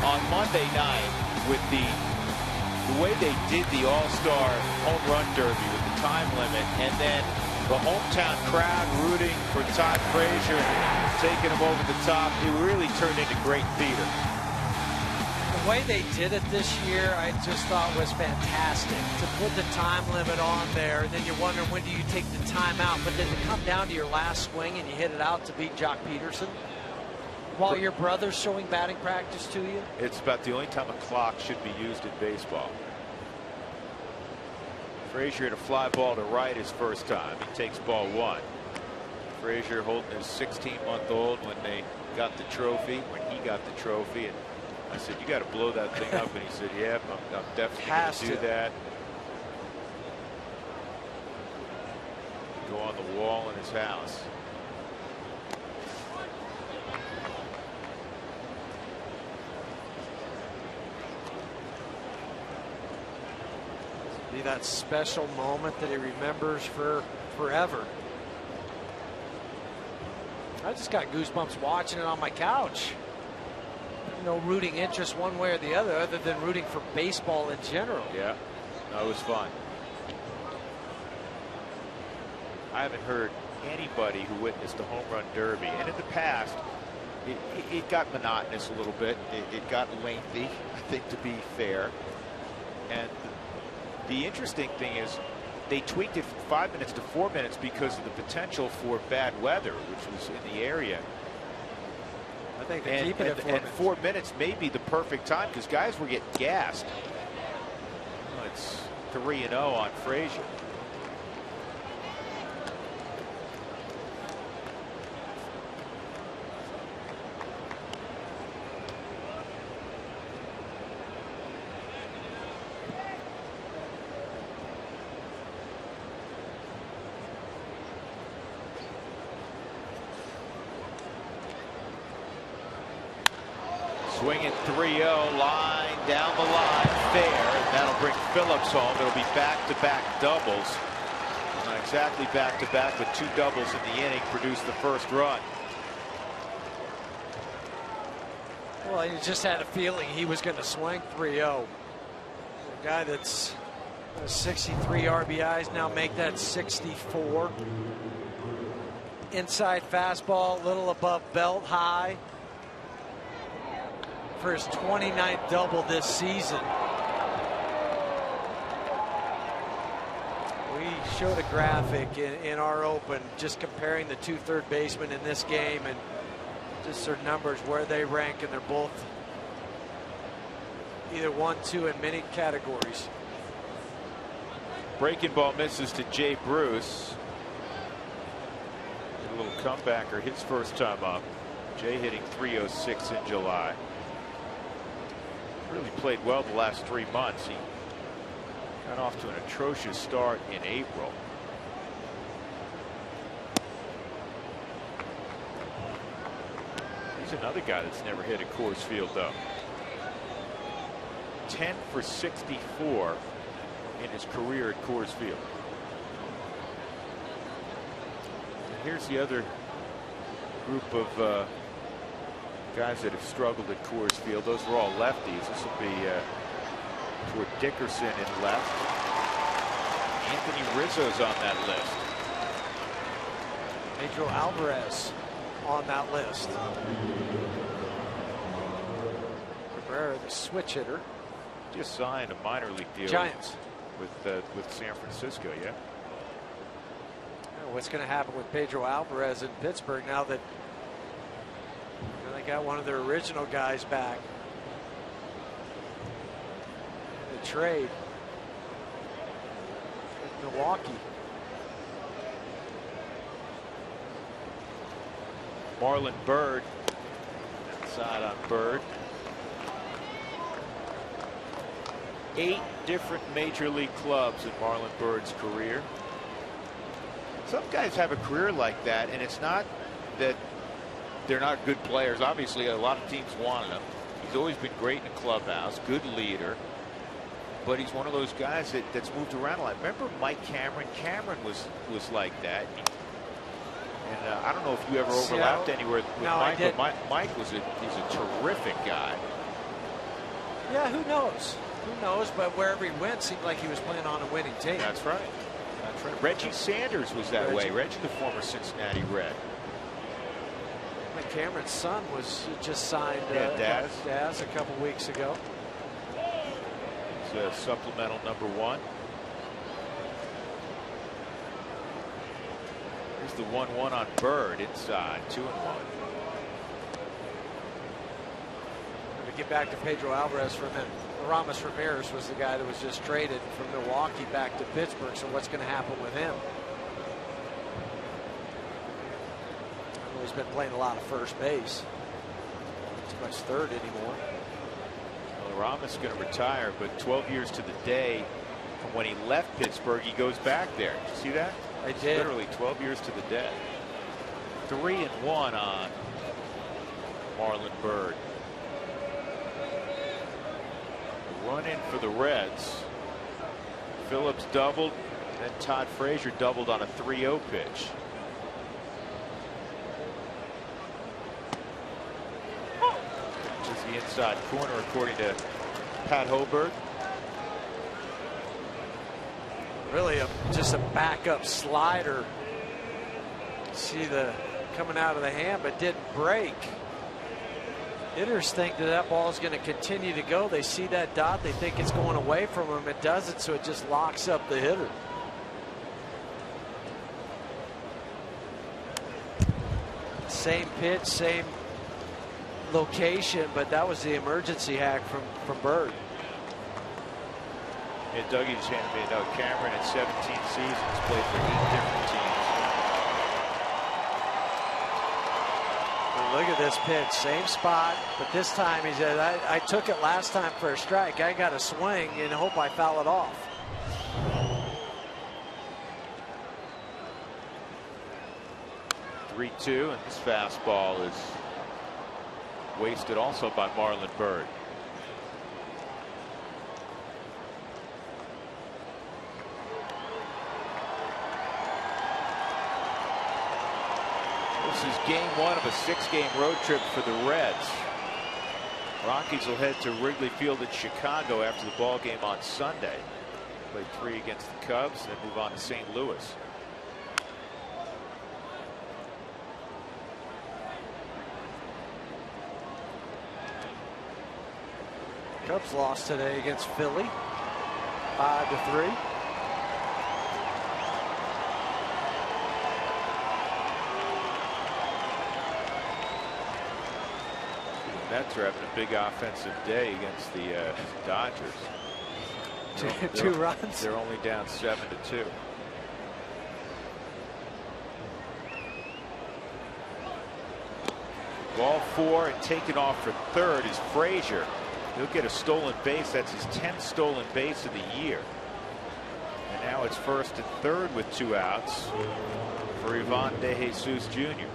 on Monday night, with the way they did the All-Star home run derby with the time limit, and then the hometown crowd rooting for Todd Frazier and taking him over the top, it really turned into great theater. The way they did it this year, I just thought was fantastic. To put the time limit on there, and then you're wondering when do you take the time out, but then to come down to your last swing and you hit it out to beat Jock Peterson while your brother's showing batting practice to you. It's about the only time a clock should be used in baseball. Frazier hit a fly ball to right his first time. He takes ball one. Frazier holding his 16-month-old when they got the trophy, when he got the trophy. And I said, you got to blow that thing up. And he said, yeah, I'm definitely going to do that. Go on the wall in his house. Be that special moment that he remembers for forever. I just got goosebumps watching it on my couch. No rooting interest one way or the other than rooting for baseball in general. Yeah, no, it was fun. I haven't heard anybody who witnessed a home run derby, and in the past it got monotonous a little bit. It got lengthy, I think, to be fair. And the interesting thing is they tweaked it from 5 minutes to 4 minutes because of the potential for bad weather, which was in the area. I think they keep it at 4 minutes. And 4 minutes may be the perfect time because guys were getting gassed. Well, it's 3-0 on Frazier. Swinging 3-0, line down the line, fair, and that'll bring Phillips home. It'll be back-to-back doubles. Not exactly back-to-back, but 2 doubles in the inning produced the first run. Well, he just had a feeling he was going to swing 3-0. A guy that's 63 RBIs now make that 64. Inside fastball, a little above belt high. For his 29th double this season. We showed a graphic in our open just comparing the 2 third basemen in this game and just their numbers where they rank, and they're both either 1, 2 in many categories. Breaking ball misses to Jay Bruce. A little comebacker his first time up. Jay hitting .306 in July. Really played well the last 3 months. He got off to an atrocious start in April. He's another guy that's never hit at Coors Field, though. 10 for 64 in his career at Coors Field. And here's the other group of guys that have struggled at Coors Field. Those were all lefties. This will be toward Dickerson in left. Anthony Rizzo's on that list. Pedro Alvarez on that list. Cabrera, the switch hitter. Just signed a minor league deal. Giants. With San Francisco, yeah. What's going to happen with Pedro Alvarez in Pittsburgh now that got one of their original guys back. The trade with Milwaukee. Marlon Byrd. Outside on Byrd. 8 different major league clubs in Marlon Byrd's career. Some guys have a career like that, and it's not that they're not good players. Obviously, a lot of teams wanted him. He's always been great in the clubhouse, good leader. But he's one of those guys that's moved around a lot. Remember Mike Cameron? Cameron was like that. And I don't know if you ever overlapped anywhere with Mike, but Mike was he's a terrific guy. Yeah, who knows? Who knows? But wherever he went, seemed like he was playing on a winning team. That's right. That's right. Reggie Sanders was that way. Reggie, the former Cincinnati Red. Mike Cameron's son was just signed. Daz a couple weeks ago. He's a supplemental #1. Here's the 1-1 on Byrd inside, 2-1. To get back to Pedro Alvarez for a minute. Ramos Ramirez was the guy that was just traded from Milwaukee back to Pittsburgh. So what's going to happen with him? I know he's been playing a lot of first base. Not too much third anymore. Well, Ramos is going to retire, but 12 years to the day from when he left Pittsburgh, he goes back there. Did you see that? I did. Literally 12 years to the day. 3-1 on Marlon Byrd. Run in for the Reds. Phillips doubled, and then Todd Frazier doubled on a 3-0 pitch. This is the inside corner, according to Pat Hoberg. Really just a backup slider. See the coming out of the hand, but didn't break. Hitters think that ball is going to continue to go. They see that dot. They think it's going away from them. It doesn't, so it just locks up the hitter. Same pitch, same location, but that was the emergency hack from Byrd. Yeah, Dougie just handed me a note. Cameron in 17 seasons played for 8 different teams. Look at this pitch, same spot, but this time he said, I took it last time for a strike. I got to swing and hope I foul it off. (3-2), and this fastball is wasted also by Marlon Byrd. This is game 1 of a 6-game road trip for the Reds. Rockies will head to Wrigley Field in Chicago after the ball game on Sunday. Play 3 against the Cubs, then move on to St. Louis. Cubs lost today against Philly, 5-3. Mets are having a big offensive day against the Dodgers. Two runs. They're only down 7-2. Ball 4 and taken off for third is Frazier. He'll get a stolen base. That's his 10th stolen base of the year. And now it's first and third with 2 outs for Ivan De Jesus Jr.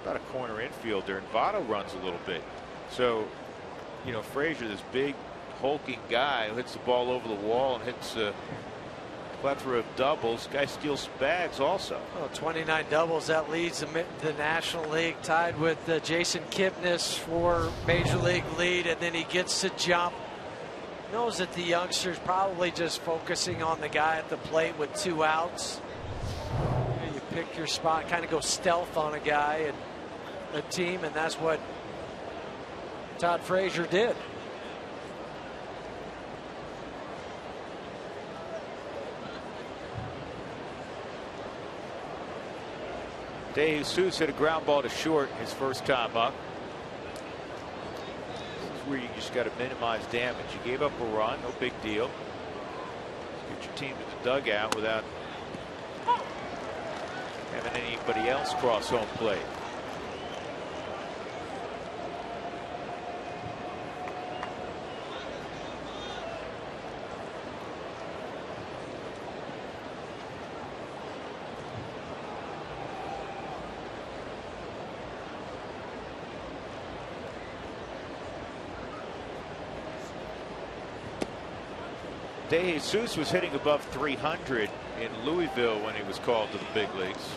About a corner infielder, and Votto runs a little bit. So, you know, Frazier, this big hulking guy who hits the ball over the wall and hits a plethora of doubles. Guy steals bags also. Oh, 29 doubles. That leads the National League, tied with Jason Kipnis for Major League lead, and then he gets to jump. Knows that the youngster's probably just focusing on the guy at the plate with 2 outs. You pick your spot, kind of go stealth on a guy and a team, and that's what Todd Frazier did. DeJesus hit a ground ball to short his first time up. This is where you just got to minimize damage. You gave up a run, no big deal. Get your team to the dugout without having anybody else cross home plate. DeJesus was hitting above 300 in Louisville when he was called to the big leagues.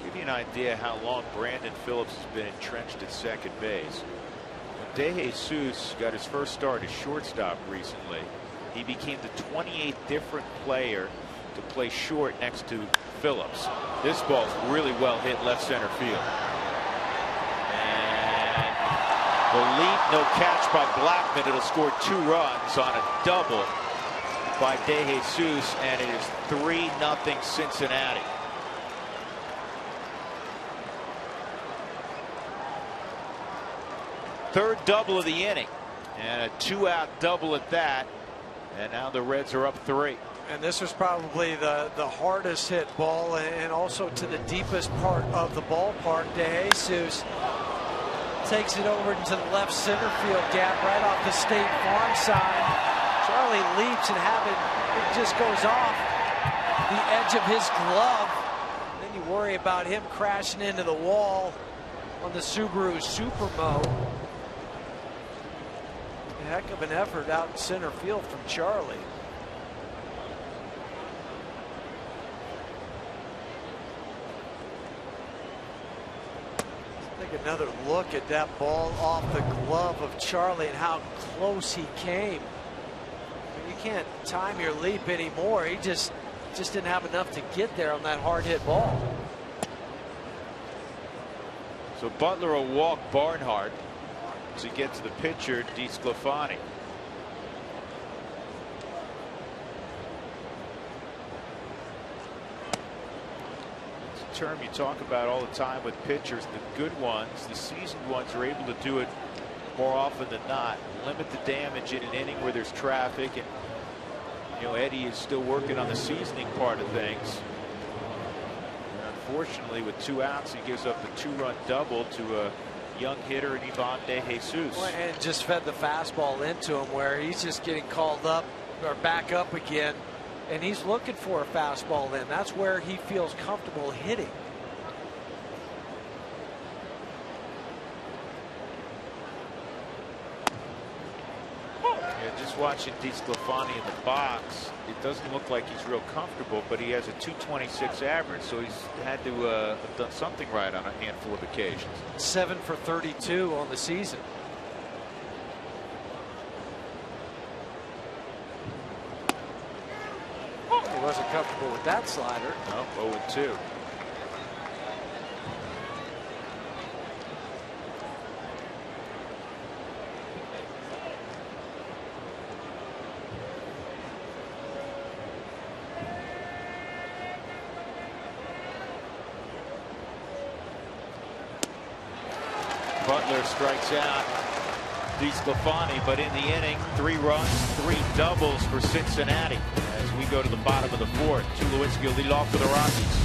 Give you an idea how long Brandon Phillips has been entrenched at second base. When DeJesus got his first start as shortstop recently, he became the 28th different player to play short next to Phillips. This ball's really well hit left center field. The lead, no catch by Blackman. It'll score 2 runs on a double by DeJesus, and it is 3-0 Cincinnati. Third double of the inning, and a 2-out double at that. And now the Reds are up 3. And this was probably the hardest hit ball, and also to the deepest part of the ballpark. DeJesus takes it over into the left center field gap right off the State Farm sign. Charlie leaps and it just goes off the edge of his glove. Then you worry about him crashing into the wall on the Subaru Supermo. A heck of an effort out in center field from Charlie. Another look at that ball off the glove of Charlie and how close he came. You can't time your leap anymore. He just didn't have enough to get there on that hard hit ball. So Butler will walk Barnhart to get to the pitcher, DeSclafani. Term you talk about all the time with pitchers. The good ones, the seasoned ones, are able to do it more often than not. Limit the damage in an inning where there's traffic, and Eddie is still working on the seasoning part of things. And unfortunately, with 2 outs, he gives up the 2-run double to a young hitter in Ivan DeJesus. And just fed the fastball into him, where he's just getting called up or back up again. And he's looking for a fastball in. That's where he feels comfortable hitting. Yeah, just watching DeSclafani in the box, it doesn't look like he's real comfortable, but he has a 226 average, so he's had to have done something right on a handful of occasions. 7 for 32 on the season. He wasn't comfortable with that slider. No, 0-2. Butler strikes out DeSclafani, but in the inning, 3 runs, 3 doubles for Cincinnati. As we go to the bottom of the 4th, Tulowitzki will lead off for the Rockies.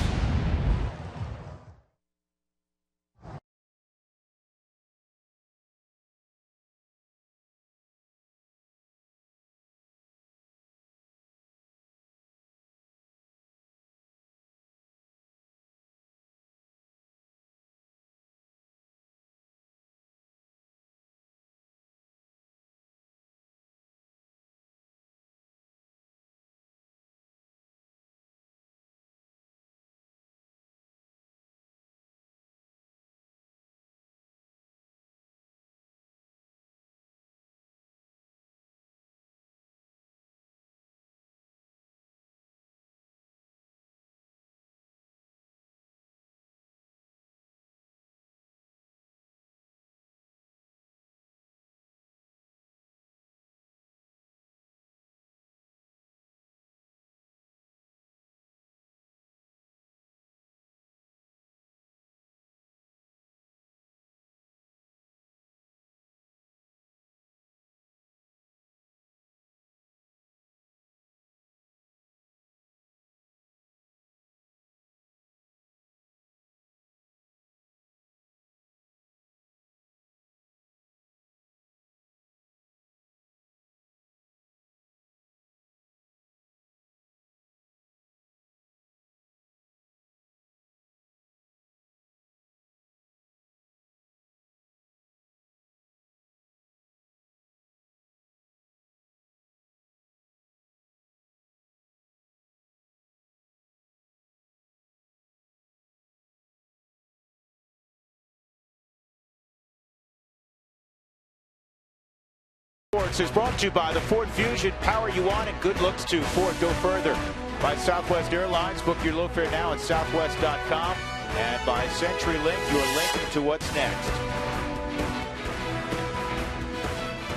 Sports is brought to you by the Ford Fusion. Power you want and good looks too. Ford, go further. By Southwest Airlines. Book your low fare now at southwest.com. And by CenturyLink, your link to what's next.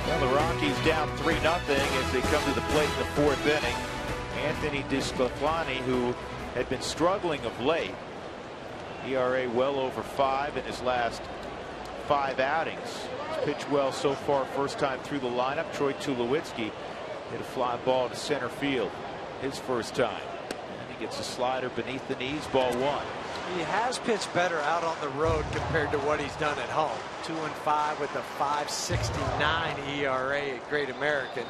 Well, the Rockies down 3-0 as they come to the plate in the fourth inning. Anthony DeSclafani, who had been struggling of late. ERA well over 5 in his last 5 outings. He's pitched well so far, first time through the lineup. Troy Tulowitzki hit a fly ball to center field his first time. And he gets a slider beneath the knees, ball 1. He has pitched better out on the road compared to what he's done at home. 2-5 with a 5.69 ERA at Great American.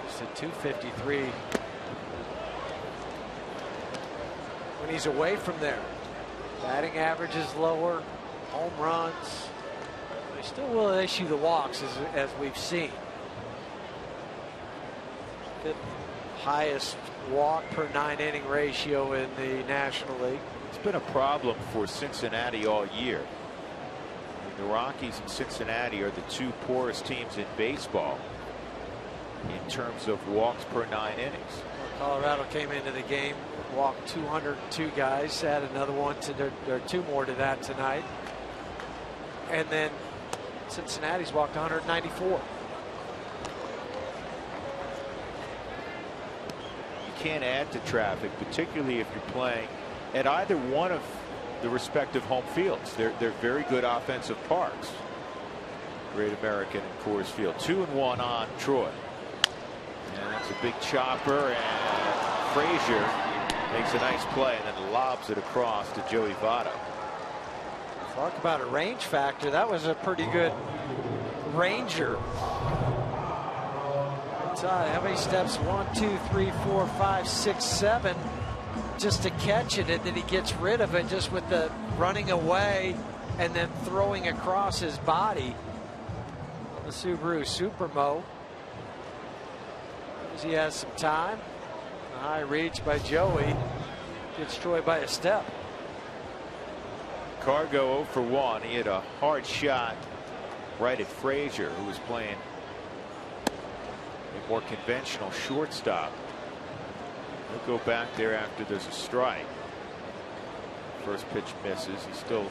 Just a 2.53 when he's away from there. Batting average is lower, home runs. They still will issue the walks as we've seen. Fifth highest walk per 9-inning ratio in the National League. It's been a problem for Cincinnati all year. The Rockies and Cincinnati are the 2 poorest teams in baseball in terms of walks per 9 innings. Colorado came into the game, walked 202 guys, add another one to their 2 more to that tonight. And then Cincinnati's walked 194. Can't add to traffic, particularly if you're playing at either one of the respective home fields. They're very good offensive parks. Great American and Coors Field. 2-1 on Troy. And that's a big chopper, and Frazier makes a nice play and then lobs it across to Joey Votto. Talk about a range factor. That was a pretty good ranger. How many steps? 1, 2, 3, 4, 5, 6, 7 just to catch it, and then he gets rid of it just with the running away and then throwing across his body. The Subaru Supermo, as he has some time. A high reach by Joey gets Troy by a step. Cargo 0 for 1. He had a hard shot right at Frazier, who was playing a more conventional shortstop. He'll go back there after there's a strike. First pitch misses. He's still,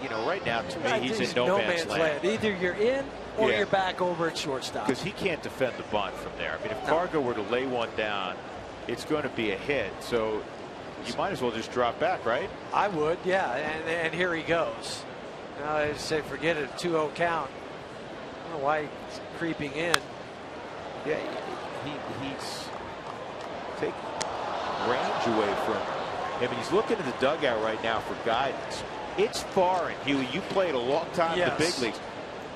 you know, right now to me he's in no man's land. Either you're in or you're back over at shortstop. Because he can't defend the bunt from there. I mean, if Cargo were to lay one down, it's going to be a hit. So you might as well just drop back, right? I would, yeah. And here he goes. Now I say forget it. 2-0 count. I don't know why he's creeping in. Yeah, he's taking range away from him. I mean, he's looking at the dugout right now for guidance. It's foreign, Huey. You played a long time in the big leagues.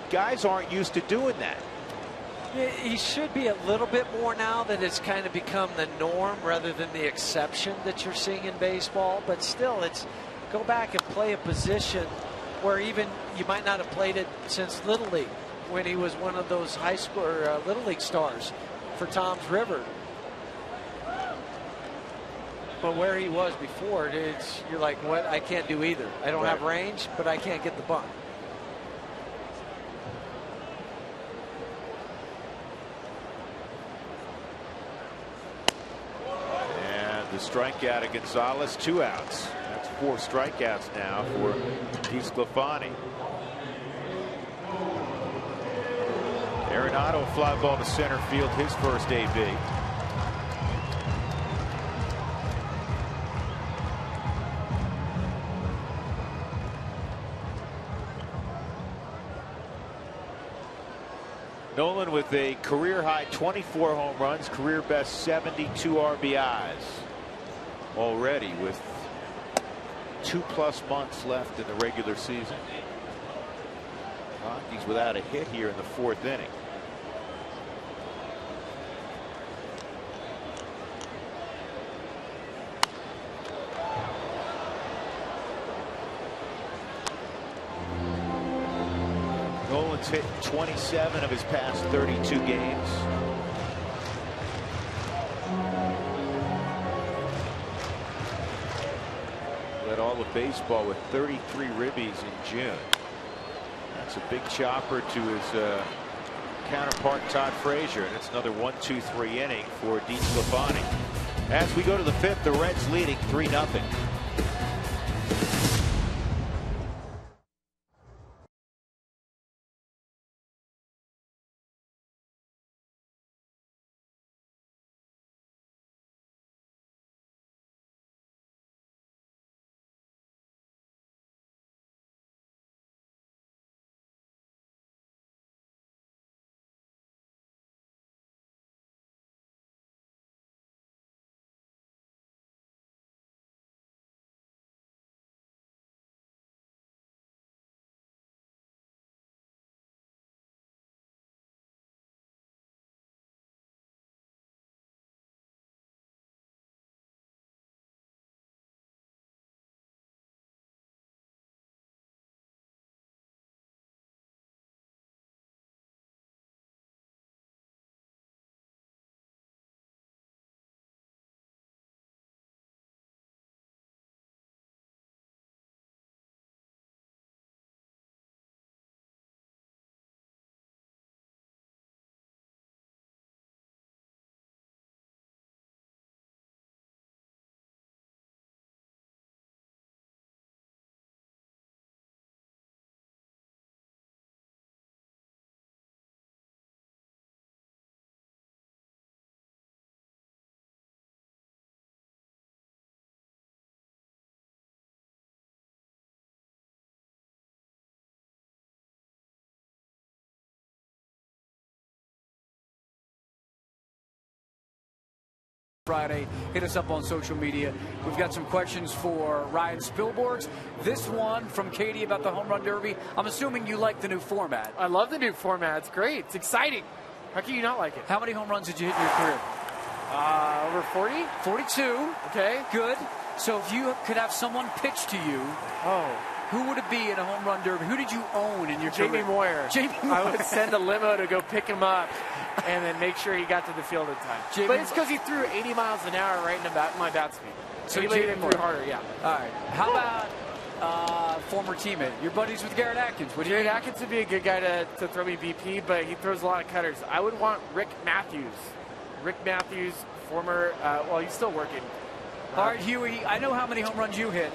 Guys aren't used to doing that. He should be a little bit more now that it's kind of become the norm rather than the exception that you're seeing in baseball. But still, it's go back and play a position where even you might not have played it since Little League, when he was one of those high school or Little League stars for Tom's River. But where he was before, you're like, what? I can't do either. I don't have range, but I can't get the bunt. And the strikeout of Gonzalez, 2 outs. That's 4 strikeouts now for DeSclafani. Arenado, fly ball to center field, his first AB. Nolan with a career high 24 home runs, career best 72 RBIs already, with 2+ months left in the regular season. Rockies without a hit here in the 4th inning. Nolan's hit 27 of his past 32 games. Led all of baseball with 33 ribbies in June. That's a big chopper to his counterpart Todd Frazier, and it's another 1-2-3 inning for DeSclafani. As we go to the fifth, the Reds leading 3-0. Friday. Hit us up on social media. We've got some questions for Ryan Spilborghs. This one from Katie about the home run derby. I'm assuming you like the new format. I love the new format. It's great. It's exciting. How can you not like it? How many home runs did you hit in your career? Over 40? 42. Okay. Good. So if you could have someone pitch to you, who would it be in a home run derby? Who did you own in your career? Jamie Moyer. Jamie Moyer. I would send a limo to go pick him up and then make sure he got to the field in time. But it's because he threw 80 miles an hour right in my bat speed. So he laid it through harder, yeah. All right. How about former teammate? You're buddies with Garrett Atkins. Garrett Atkins would be a good guy to throw me BP, but he throws a lot of cutters. I would want Rick Matthews. Rick Matthews, former, well, he's still working. All right, Huey, I know how many home runs you hit.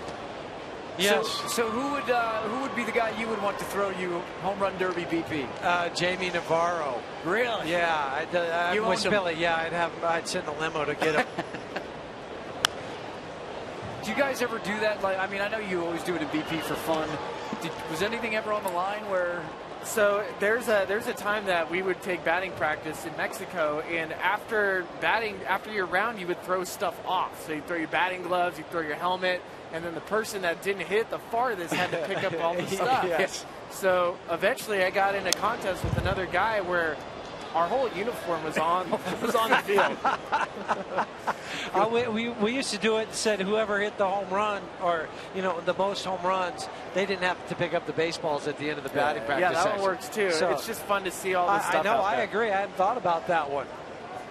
Yes. So who would be the guy you would want to throw you home run derby BP? Jamie Navarro. Really? Yeah, I'm with Billy. Yeah, I'd send a limo to get him. Do you guys ever do that? Like, I mean, I know you always do it in BP for fun. Was anything ever on the line where? So there's a time that we would take batting practice in Mexico, and after your round, you would throw stuff off. So you throw your batting gloves, you throw your helmet, and then the person that didn't hit the farthest had to pick up all the stuff. Yes. So eventually, I got in a contest with another guy where our whole uniform was on the field. We used to do it and said whoever hit the home run or the most home runs, they didn't have to pick up the baseballs at the end of the batting practice. Yeah, that session. one works too. So, it's just fun to see all this stuff. I know. I agree. I hadn't thought about that one.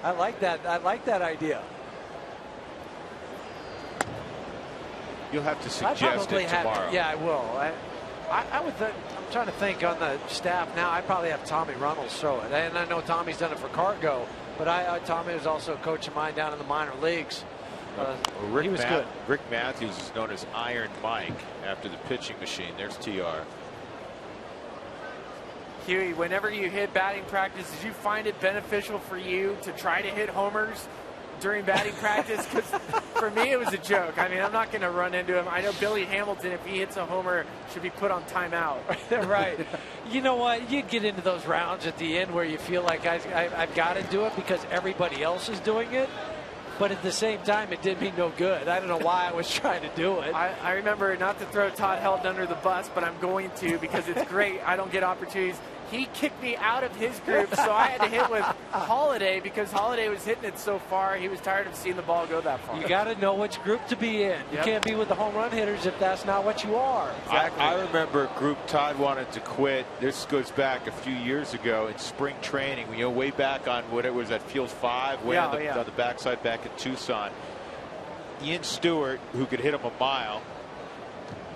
I like that. I like that idea. You'll have to suggest it tomorrow. Yeah, I will. I would think. I'm trying to think on the staff now. I'd probably have Tommy Runnels throw it, and I know Tommy's done it for Cargo, but Tommy was also a coach of mine down in the minor leagues. He was good. Rick Matthews is known as Iron Mike after the pitching machine. There's TR. Huey, whenever you hit batting practice, did you find it beneficial for you to try to hit homers during batting practice? Because for me, it was a joke. I mean, I'm not going to run into him. I know Billy Hamilton, if he hits a homer, should be put on timeout. Right. You know what? You'd get into those rounds at the end where you feel like I've got to do it because everybody else is doing it. But at the same time, it did me no good. I don't know why I was trying to do it. I remember not to throw Todd Helton under the bus, but I'm going to because it's great. I don't get opportunities. He kicked me out of his group, so I had to hit with Holiday because Holiday was hitting it so far. He was tired of seeing the ball go that far. You got to know which group to be in. You can't be with the home run hitters if that's not what you are. Exactly. I remember a group Todd wanted to quit. This goes back a few years ago in spring training. Way back on what it was at Field 5, way on the backside back in Tucson. Ian Stewart, who could hit him a mile.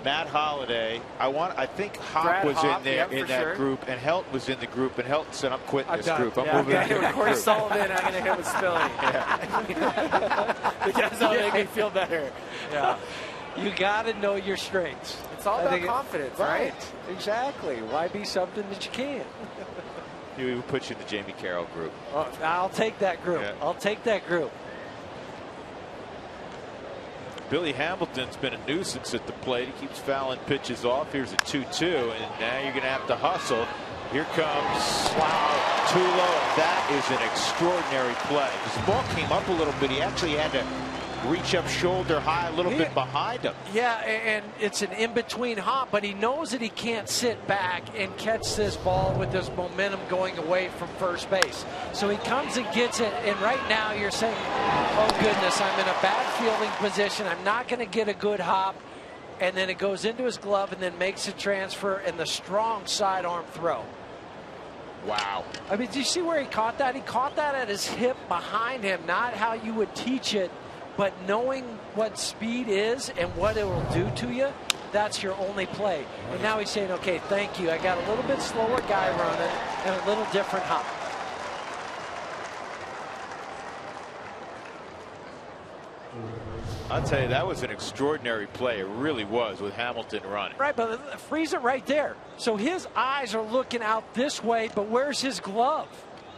Matt Holliday. I think Hop Brad was Hop, in there yep, in for that sure. group, and Helt was in the group, and Helt said, "I'm quitting this group. I'm yeah, moving I'm into gonna the Corey group." Sullivan. I'm gonna hit with Spilly. Because that'll make me feel better. Yeah. You got to know your strengths. It's all about confidence, right? Exactly. Why be something that you can't? He would put you in the Jamie Carroll group. Oh, I'll take that group. Yeah. I'll take that group. Billy Hamilton's been a nuisance at the plate. He keeps fouling pitches off. Here's a 2-2, and now you're going to have to hustle. Here comes too low. That is an extraordinary play. The ball came up a little bit. He actually had to reach up shoulder high a little bit behind him. Yeah, and it's an in-between hop, but he knows that he can't sit back and catch this ball with this momentum going away from first base. So he comes and gets it, and right now you're saying, oh goodness, I'm in a bad fielding position. I'm not going to get a good hop. And then it goes into his glove and then makes a transfer and the strong sidearm throw. Wow. I mean, do you see where he caught that? He caught that at his hip behind him, not how you would teach it. But knowing what speed is and what it will do to you, that's your only play. And now he's saying, okay, thank you. I got a little bit slower guy running and a little different hop. I'll tell you, that was an extraordinary play. It really was, with Hamilton running. Right, but freeze it right there. So his eyes are looking out this way, but where's his glove?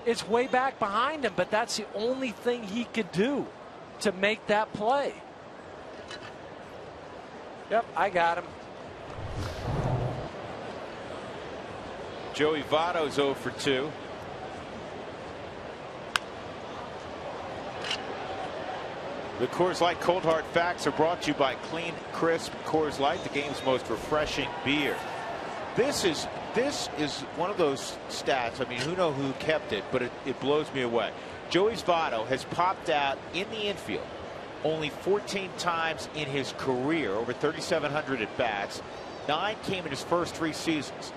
It's way back behind him, but that's the only thing he could do to make that play. Yep, I got him. Joey Votto's 0 for 2. The Coors Light Cold Hard Facts are brought to you by Clean, Crisp Coors Light, the game's most refreshing beer. This is one of those stats. I mean, who knows who kept it, but it blows me away. Joey Votto has popped out in the infield only 14 times in his career, over 3,700 at bats. 9 came in his first 3 seasons.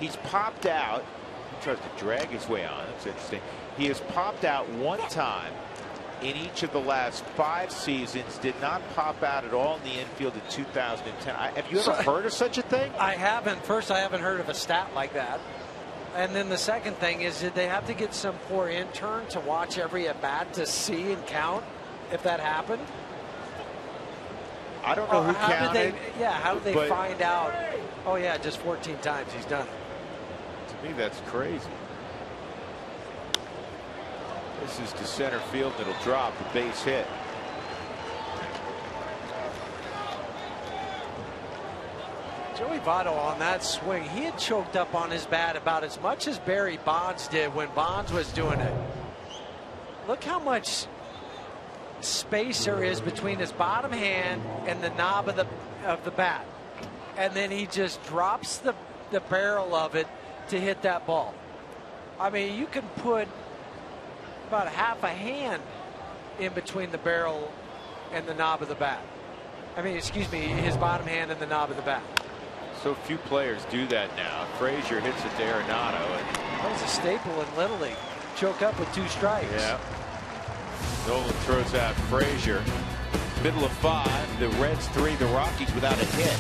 He's popped out. He tries to drag his way on. That's interesting. He has popped out 1 time in each of the last 5 seasons. Did not pop out at all in the infield in 2010. Have you ever heard of such a thing? I haven't. First, I haven't heard of a stat like that. And then the second thing is, did they have to get some poor intern to watch every at bat to see and count if that happened? I don't know who counted. How did they find out? Oh yeah, just 14 times he's done it. To me, that's crazy. This is to center field. It'll drop a base hit. Joey Votto on that swing, he had choked up on his bat about as much as Barry Bonds did when Bonds was doing it. Look how much space there is between his bottom hand and the knob of the bat. And then he just drops the barrel of it to hit that ball. I mean, you can put about a half a hand in between the barrel and the knob of the bat. I mean, excuse me, his bottom hand and the knob of the bat. So few players do that now. Frazier hits it to Arenado. That was a staple in Little League. Choke up with 2 strikes. Yeah. Nolan throws out Frazier. Middle of 5. The Reds 3. The Rockies without a hit.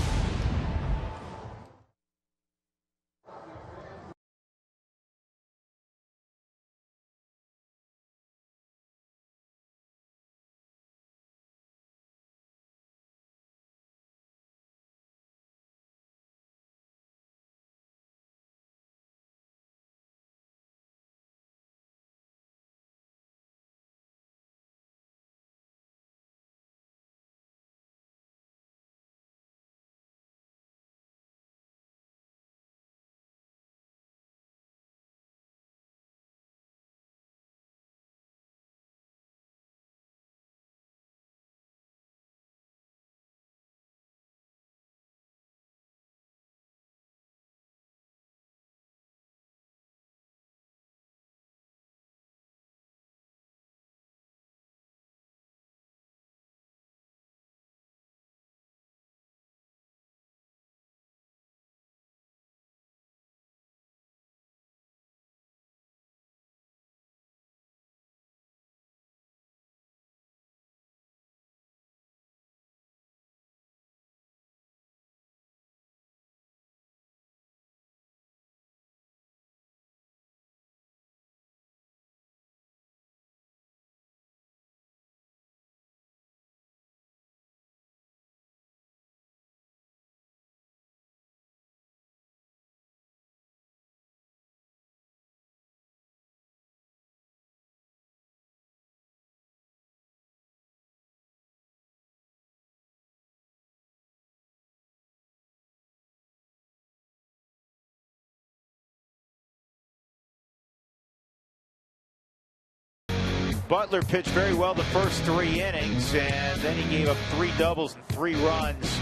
Butler pitched very well the first 3 innings, and then he gave up 3 doubles and 3 runs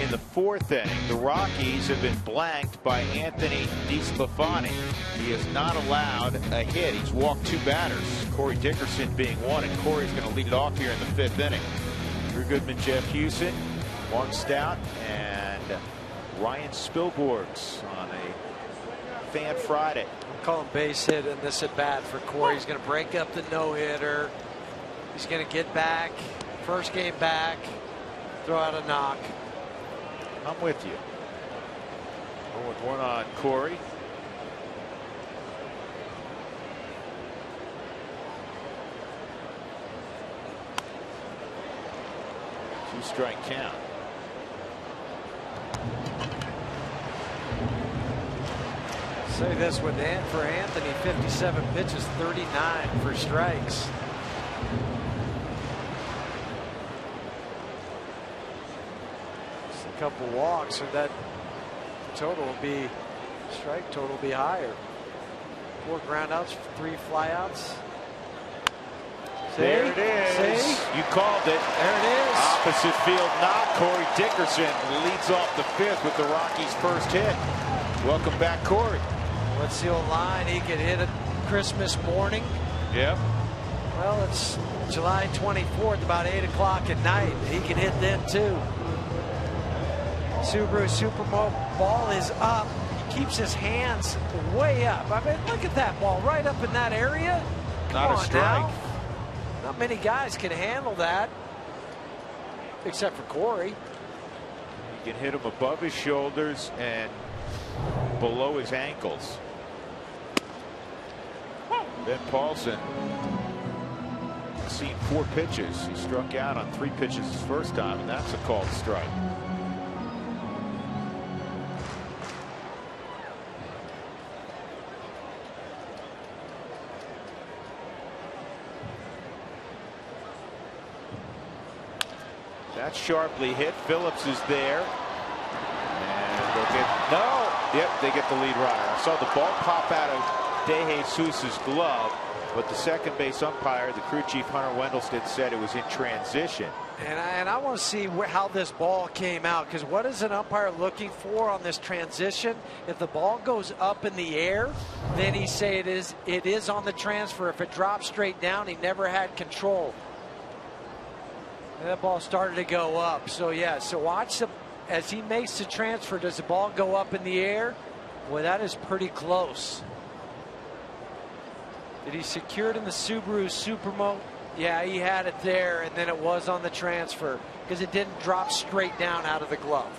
in the 4th inning. The Rockies have been blanked by Anthony DeSclafani. He has not allowed a hit. He's walked 2 batters, Corey Dickerson being one, and Corey's going to lead it off here in the 5th inning. Drew Goodman, Jeff Hewson, Mark Stout, and Ryan Spilborghs on a Fan Friday. I'm calling base hit in this at bat for Corey. He's going to break up the no-hitter. He's going to get back, first game back, throw out a knock. I'm with you. 0-1 on Corey. Two-strike count. Say this with for Anthony, 57 pitches, 39 for strikes. Just a couple walks, or that total will be, strike total will be higher. 4 groundouts, 3 flyouts. There it is. See? You called it. There it is. Opposite field knock. Corey Dickerson leads off the 5th with the Rockies' first hit. Welcome back, Corey. What's the old line? He could hit it Christmas morning. Yep. Well, it's July 24th, about 8 o'clock at night. He can hit then too. Subaru Supermo ball is up. He keeps his hands way up. I mean, look at that ball right up in that area. Not a strike. Now. Not many guys can handle that, except for Corey. You can hit him above his shoulders and below his ankles. Ben Paulson has seen 4 pitches. He struck out on 3 pitches his first time, and that's a called strike. That's sharply hit. Phillips is there. And they'll get, no. Yep, they get the lead runner. I saw the ball pop out of De Jesus's glove, but the second base umpire, the crew chief Hunter Wendelstedt, said it was in transition. And I want to see how this ball came out, because what is an umpire looking for on this transition? If the ball goes up in the air, then he say it is on the transfer. If it drops straight down, he never had control. And that ball started to go up. So yeah, so watch as he makes the transfer. Does the ball go up in the air? Boy, that is pretty close. Did he secure it in the Subaru Supermo? Yeah, he had it there, and then it was on the transfer because it didn't drop straight down out of the glove.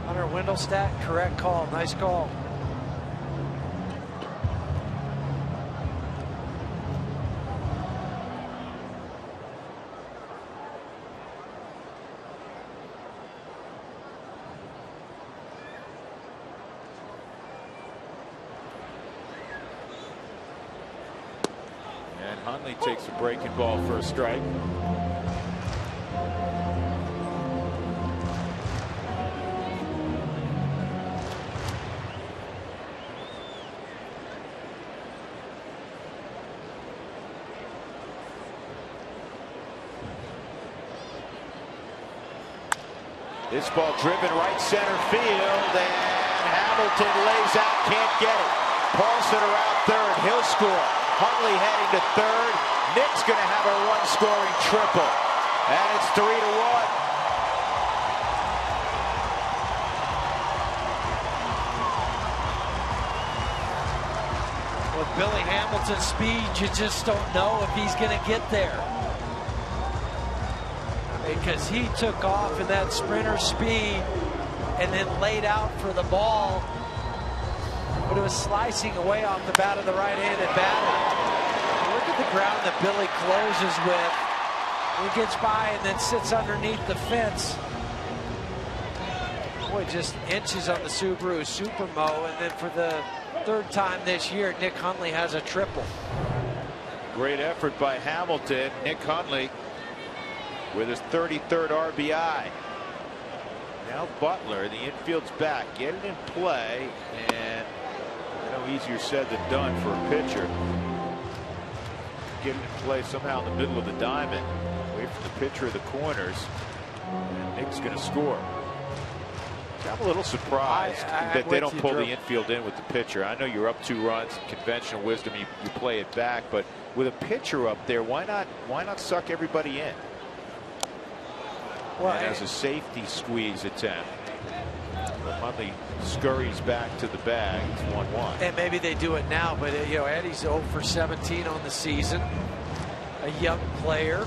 Hunter Wendelstedt, correct call. Nice call. Hundley takes a breaking ball for a strike. This ball driven right center field, and Hamilton lays out, can't get it. Paulson around third, he'll score. Hundley heading to third. Nick's going to have a run-scoring triple, and it's 3-1. With Billy Hamilton's speed, you just don't know if he's going to get there, because he took off in that sprinter speed and then laid out for the ball. But it was slicing away off the bat of the right-handed batter. Look at the ground that Billy closes with. He gets by and then sits underneath the fence. Boy, just inches on the Subaru Supermo. And then for the 3rd time this year, Nick Hundley has a triple. Great effort by Hamilton. Nick Hundley with his 33rd RBI. Now Butler, the infield's back, get it in play, and I know easier said than done for a pitcher. Get it in play somehow in the middle of the diamond, away from the pitcher of the corners, and Nick's going to score. I'm a little surprised that they don't pull the infield in with the pitcher. I know you're up 2 runs. Conventional wisdom, you play it back, but with a pitcher up there, why not suck everybody in? Well, and as a safety squeeze attempt, Mudley scurries back to the bag. It's 1-1. And maybe they do it now, but you know, Eddie's 0 for 17 on the season. A young player.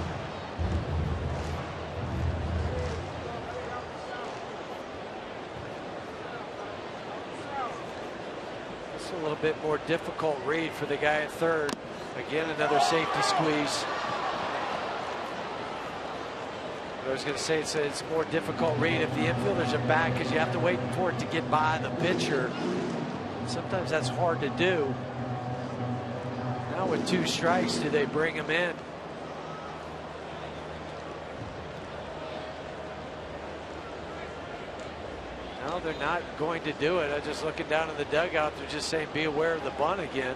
It's a little bit more difficult read for the guy at third. Again, another safety squeeze. I was going to say it's a more difficult read if the infielders are back because you have to wait for it to get by the pitcher. Sometimes that's hard to do. Now with 2 strikes, do they bring him in? No, they're not going to do it. I'm just looking down in the dugout. They're just saying be aware of the bunt again.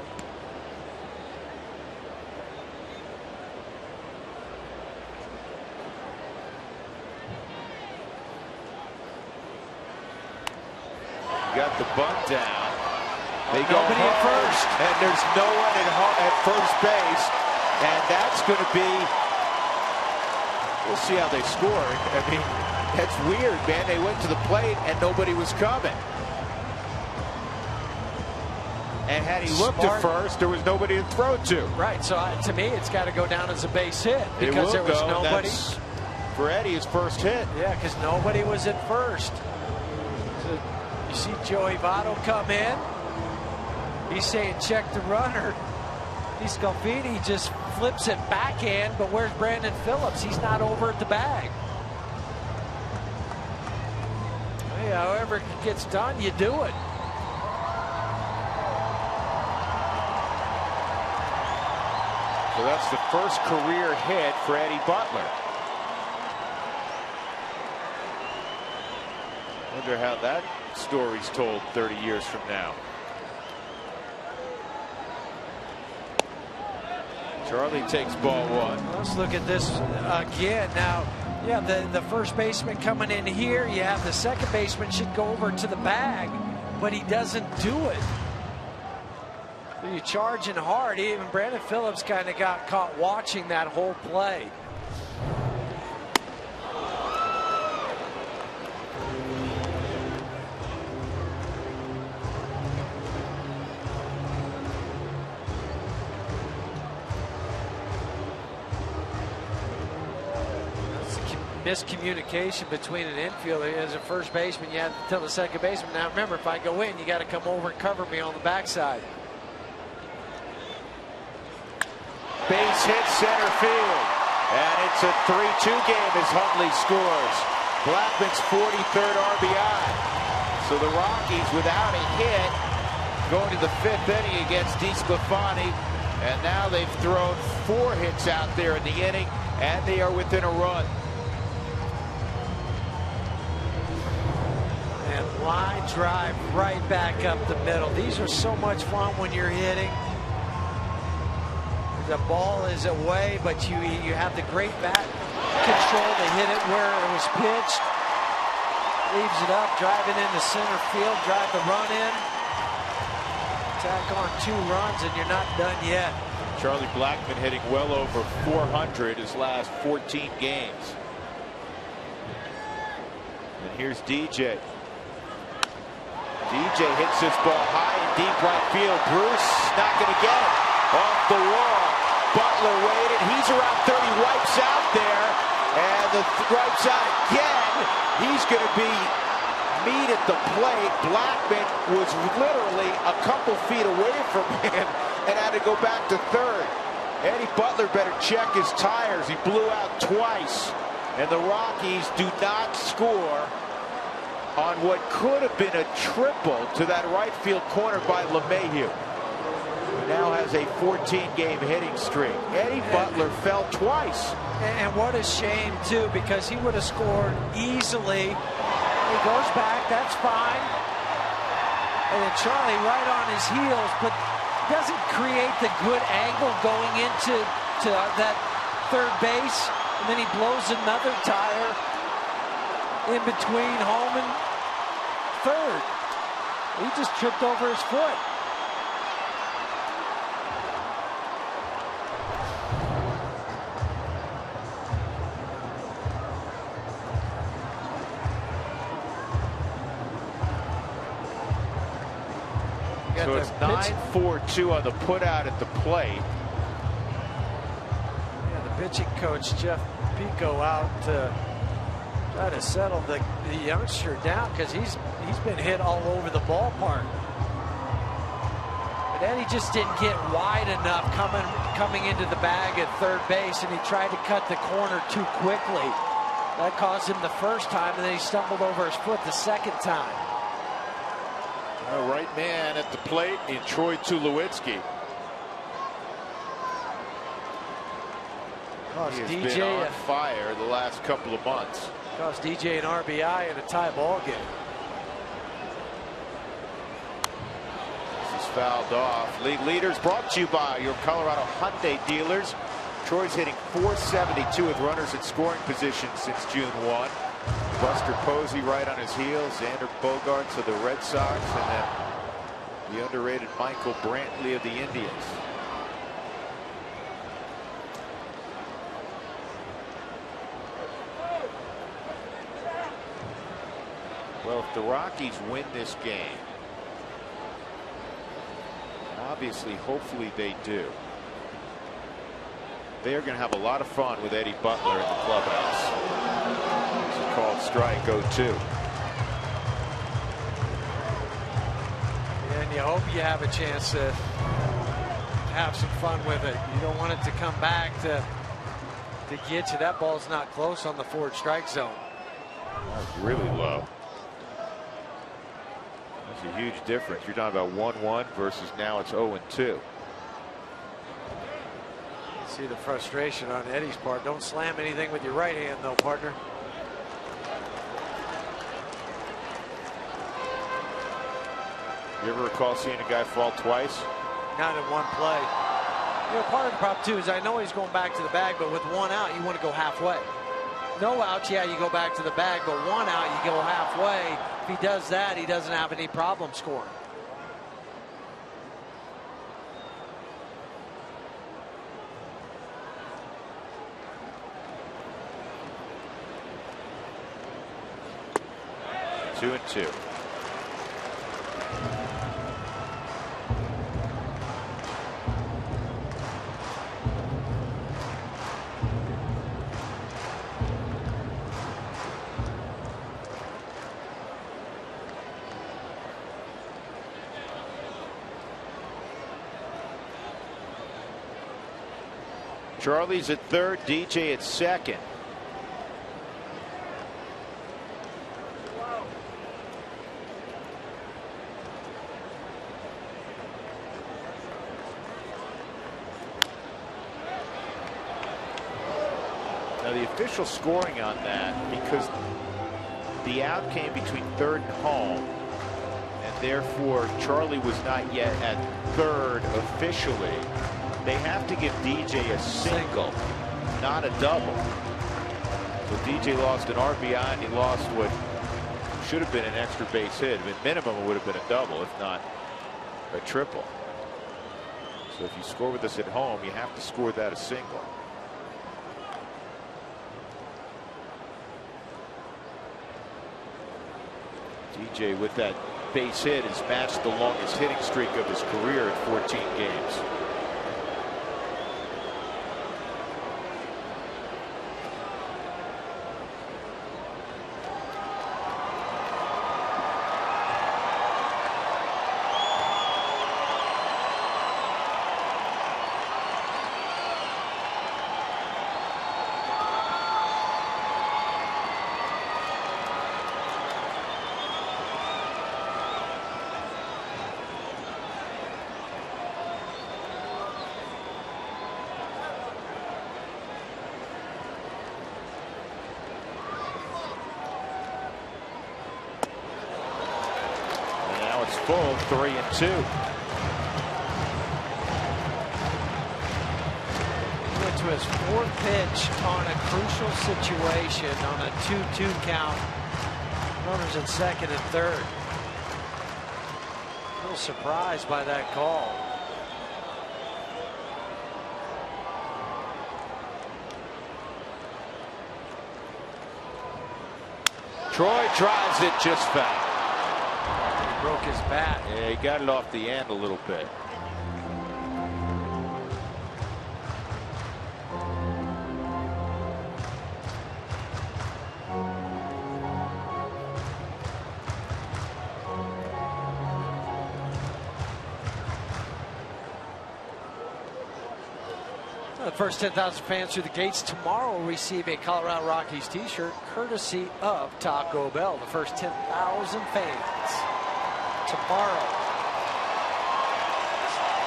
Got the bunt down. They go nobody at first, and there's no one at first base, and that's going to be. We'll see how they score. I mean, that's weird, man. They went to the plate and nobody was coming. And had he looked at first, there was nobody to throw to. Right. So to me, it's got to go down as a base hit because there was nobody. That's for Eddie, his first hit. Yeah, because nobody was at first. So you see Joey Votto come in. He's saying check the runner. Scalfini just flips it backhand, but where's Brandon Phillips? He's not over at the bag. Hey, however it gets done, you do it. So that's the first career hit for Eddie Butler. Wonder how that story's told 30 years from now. Charlie takes ball one. Let's look at this again. Now, yeah, the first baseman coming in here. You have the second baseman should go over to the bag, but he doesn't do it. So you're charging hard. Even Brandon Phillips kind of got caught watching that whole play. Miscommunication between an infielder as a first baseman. You have to tell the second baseman, now remember, if I go in, you got to come over and cover me on the backside. Base hit center field, and it's a 3-2 game as Huntley scores. Blackman's 43rd RBI. So the Rockies without a hit going to the 5th inning against DeSclafani, and now they've thrown 4 hits out there in the inning, and they are within a run. And line drive right back up the middle. These are so much fun when you're hitting. The ball is away, but you have the great bat control to hit it where it was pitched. Leaves it up, driving into center field, drive the run in. Tack on 2 runs, and you're not done yet. Charlie Blackman hitting well over 400 his last 14 games. And here's DJ. DJ hits this ball high in deep right field. Bruce not going to get it. Off the wall. Butler waited. He's around 30. Wipes out there. And the wipes out again. He's going to be meet at the plate. Blackman was literally a couple feet away from him and had to go back to third. Eddie Butler better check his tires. He blew out twice. And the Rockies do not score on what could have been a triple to that right field corner by LeMahieu. Now has a 14-game hitting streak. Eddie Butler fell twice. And what a shame, too, because he would have scored easily He goes back, that's fine. And then Charlie right on his heels, but doesn't create the good angle going into that third base. And then he blows another tire in between home and third. He just tripped over his foot. So it's 9-4-2 on the putout at the plate. Yeah, the pitching coach, Jeff Pico, out to try to settle the youngster down because he's been hit all over the ballpark. But Eddie just didn't get wide enough coming into the bag at third base, and he tried to cut the corner too quickly. That caused him the first time, and then he stumbled over his foot the second time. Right man at the plate in Troy Tulowitzki. He has been on fire the last couple of months. Cost DJ an RBI in a tie ball game. This is fouled off. League leaders brought to you by your Colorado Hyundai dealers. Troy's hitting .472 with runners in scoring position since June 1. Buster Posey right on his heels. Xander Bogaerts of the Red Sox, and then the underrated Michael Brantley of the Indians. Well, if the Rockies win this game, obviously, hopefully they do, they are going to have a lot of fun with Eddie Butler in the clubhouse. Called strike 0-2. And you hope you have a chance to have some fun with it. You don't want it to come back to get you. That ball's not close on the forward strike zone. That's really low. That's a huge difference. You're talking about 1-1 versus now it's 0-2. See the frustration on Eddie's part. Don't slam anything with your right hand, though, partner. You ever recall seeing a guy fall twice? Not in one play. You know, part of the problem too is I know he's going back to the bag, but with one out, you want to go halfway. No outs, yeah, you go back to the bag, but one out, you go halfway. If he does that, he doesn't have any problem scoring. Two and two. Charlie's at third, DJ at second. Now the official scoring on that, because the out came between third and home, and therefore Charlie was not yet at third officially. They have to give DJ a single, not a double. So DJ lost an RBI, and he lost what should have been an extra base hit. At minimum, it would have been a double, if not a triple. So if you score with us at home, you have to score that a single. DJ with that base hit has matched the longest hitting streak of his career at 14 games. bases full, 3-2. Went to his fourth pitch on a crucial situation on a 2-2 count. Runners in second and third. A little surprised by that call. Troy drives it just foul. He broke his bat. Yeah, he got it off the end a little bit. The first 10,000 fans through the gates tomorrow will receive a Colorado Rockies t-shirt courtesy of Taco Bell. The first 10,000 fans tomorrow.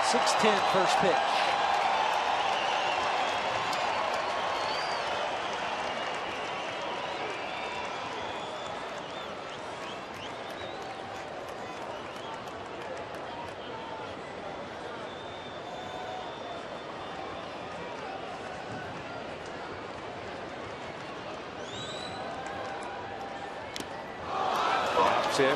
6:10 first pitch. It.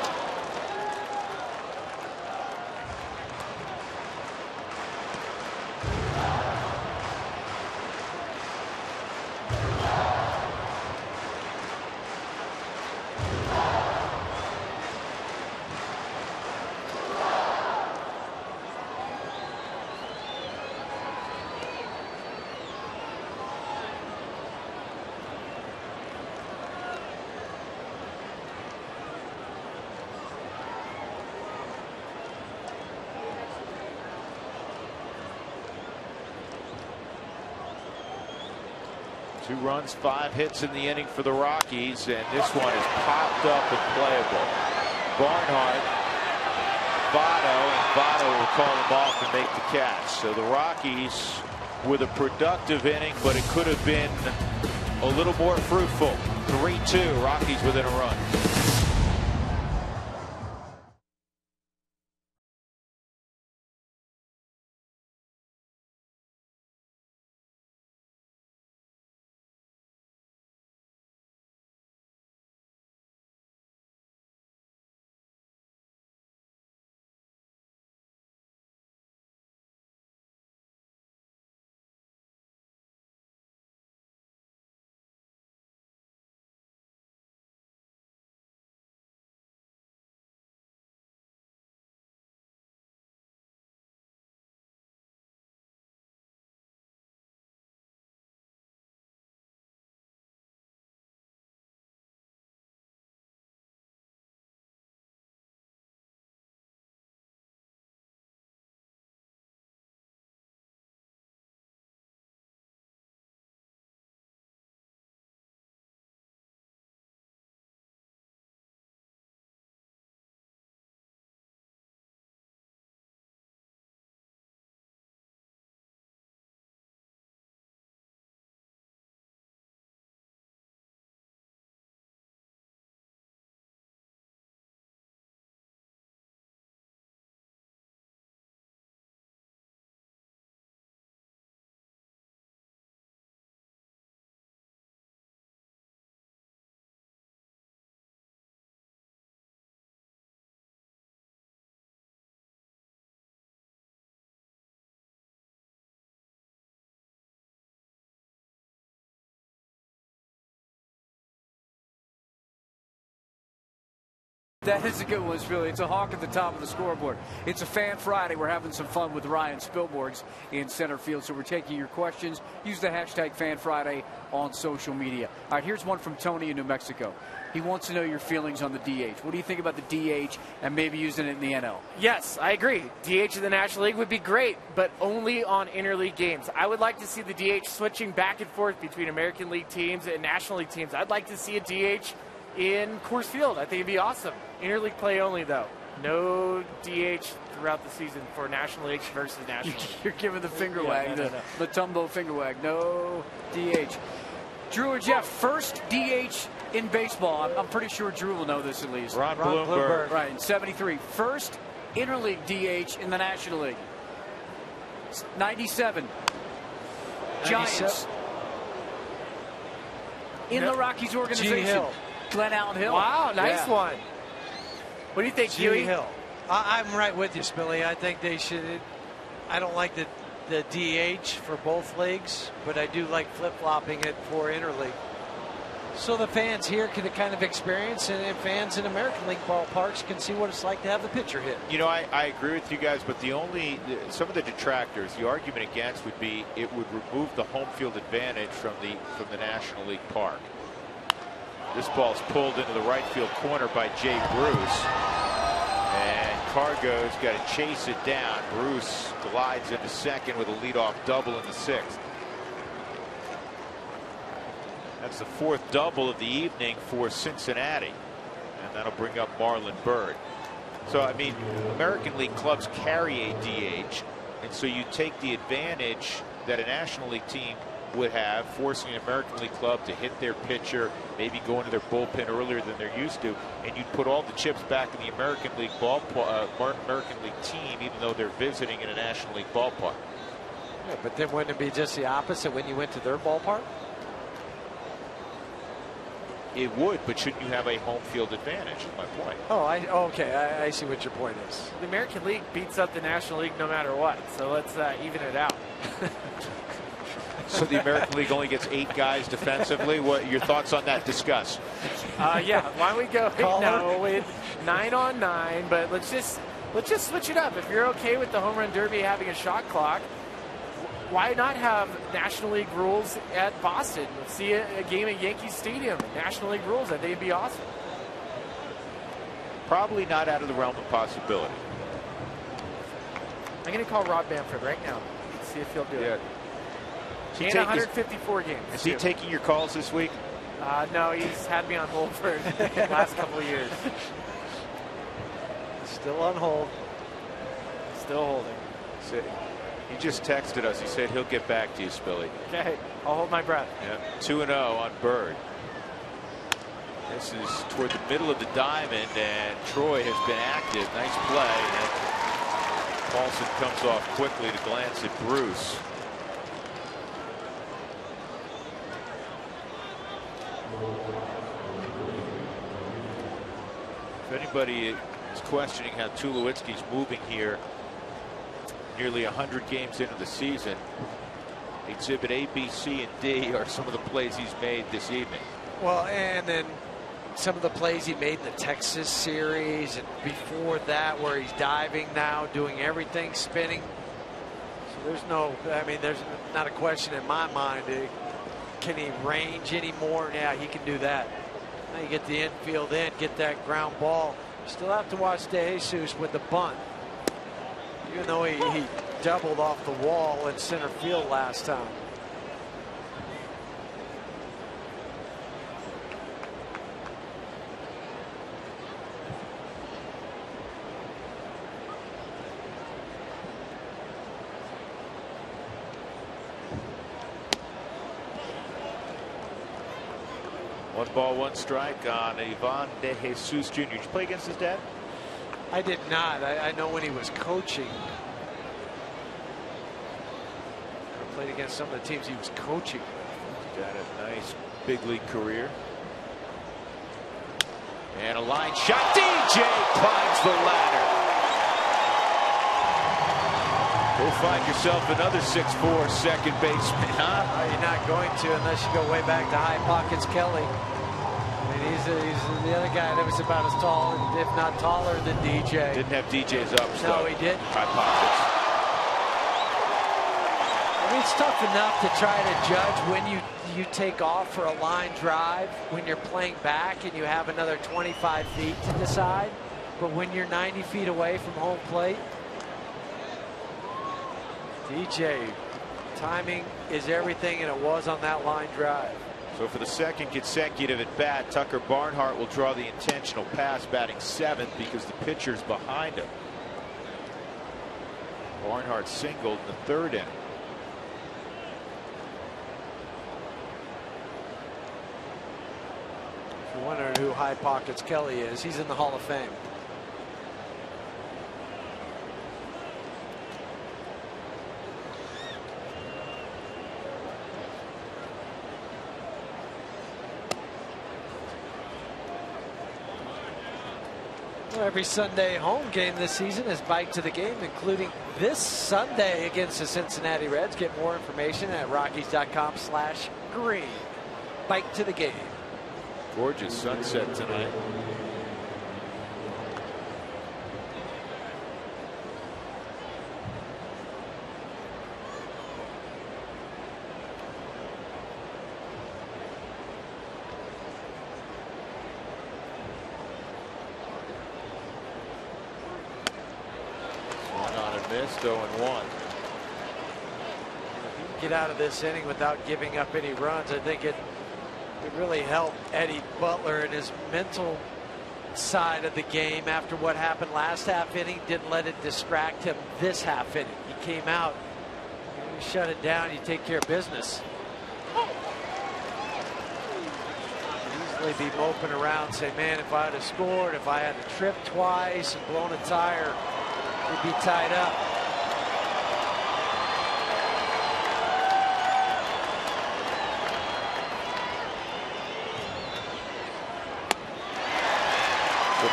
Two runs, 5 hits in the inning for the Rockies, and this one is popped up and playable. Barnhart, Votto will call him off and make the catch. So the Rockies with a productive inning, but it could have been a little more fruitful. 3-2, Rockies within a run. That is a good one, really. It's a hawk at the top of the scoreboard. It's a Fan Friday. We're having some fun with Ryan Spilborghs in center field. So we're taking your questions. Use the hashtag Fan Friday on social media. All right, here's one from Tony in New Mexico. He wants to know your feelings on the DH. What do you think about the DH and maybe using it in the NL? Yes, I agree. DH in the National League would be great, but only on interleague games. I would like to see the DH switching back and forth between American League teams and National League teams. I'd like to see a DH in Coors Field. I think it'd be awesome. Interleague play only, though. No DH throughout the season for National League versus National League. You're giving the finger wag, the Tumbo finger wag. No DH. Drew or Jeff, first DH in baseball. I'm pretty sure Drew will know this at least. Ron Bloomberg. Right, in 73. First interleague DH in the National League. 97. Giants. In the Rockies organization. Hill. Glenn Allen Hill. Wow, nice one. What do you think, Huey? Hill. I'm right with you, Spilly. I think they should. I don't like the DH for both leagues, but I do like flip-flopping it for interleague. So the fans here can kind of experience, and fans in American League ballparks can see what it's like to have the pitcher hit. You know, I agree with you guys, but some of the detractors, the argument against would be it would remove the home field advantage from the National League park. This ball's pulled into the right field corner by Jay Bruce, and Cargo's got to chase it down. Bruce glides into second with a leadoff double in the 6th. That's the 4th double of the evening for Cincinnati, and that'll bring up Marlon Byrd. So, I mean, American League clubs carry a DH, and so you take the advantage that a National League team would have, forcing an American League club to hit their pitcher, maybe go into their bullpen earlier than they're used to, and you'd put all the chips back in the American League American League team, even though they're visiting in a National League ballpark. Yeah, but then wouldn't it be just the opposite when you went to their ballpark? It would, but shouldn't you have a home field advantage, is my point. Okay, I see what your point is. The American League beats up the National League no matter what, so let's even it out. So the American League only gets 8 guys defensively. What your thoughts on that? Discuss. Yeah, why don't we go with 9 on 9, but let's just switch it up. If you're okay with the home run derby having a shot clock, why not have National League rules at Boston? Let's see a game at Yankee Stadium. National League rules. I think it'd be awesome. Probably not out of the realm of possibility. I'm going to call Rob Bamford right now. See if he'll do it. And 154 games. Is he taking your calls this week? No, he's had me on hold for the last couple of years. Still on hold. Still holding. He just texted us. He said he'll get back to you, Spilly. Okay, I'll hold my breath. Yeah, 2-0 on Byrd. This is toward the middle of the diamond, and Troy has been active. Nice play. And Paulson comes off quickly to glance at Bruce. If anybody is questioning how Tulowitzki's moving here, nearly 100 games into the season, Exhibit A, B, C, and D are some of the plays he's made this evening. Well, and then some of the plays he made in the Texas series, and before that, where he's diving now, doing everything, spinning. So there's not a question in my mind. Can he range anymore? Yeah, he can do that. Now you get the infield in, get that ground ball. Still have to watch De Jesus with the bunt. Even though he doubled off the wall in center field last time. One ball, one strike on Ivan De Jesus Jr. Did you play against his dad? I did not. I know when he was coaching. I played against some of the teams he was coaching with. He's got a nice big league career. And a line shot. DJ climbs the ladder. Go find yourself another 6'4" second baseman, huh? You're not going to unless you go way back to High Pockets Kelly. I mean, he's the other guy that was about as tall, if not taller, than DJ. Didn't have DJ's ups, No, he didn't. High Pockets. I mean, it's tough enough to try to judge when you take off for a line drive, when you're playing back and you have another 25 feet to decide. But when you're 90 feet away from home plate, DJ, timing is everything, and it was on that line drive. So for the second consecutive at bat, Tucker Barnhart will draw the intentional pass, batting 7th because the pitcher's behind him. Barnhart singled in the 3rd inning. high pockets Kelly is. He's in the Hall of Fame. Every Sunday home game this season is Bike to the Game, including this Sunday against the Cincinnati Reds. Get more information at Rockies.com/green. Bike to the Game. Gorgeous sunset tonight. Missed 0-1. Get out of this inning without giving up any runs. I think it really helped Eddie Butler in his mental side of the game after what happened last half inning. Didn't let it distract him this half inning. He came out, you shut it down, you take care of business. Easily be moping around, say, man, if I had have scored, if I had tripped twice and blown a tire, we'd be tied up.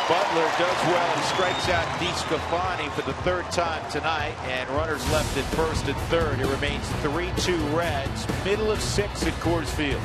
Butler does well. He strikes out DeSclafani for the third time tonight, and runners left at first and third. It remains 3-2 Reds, middle of 6 at Coors Field.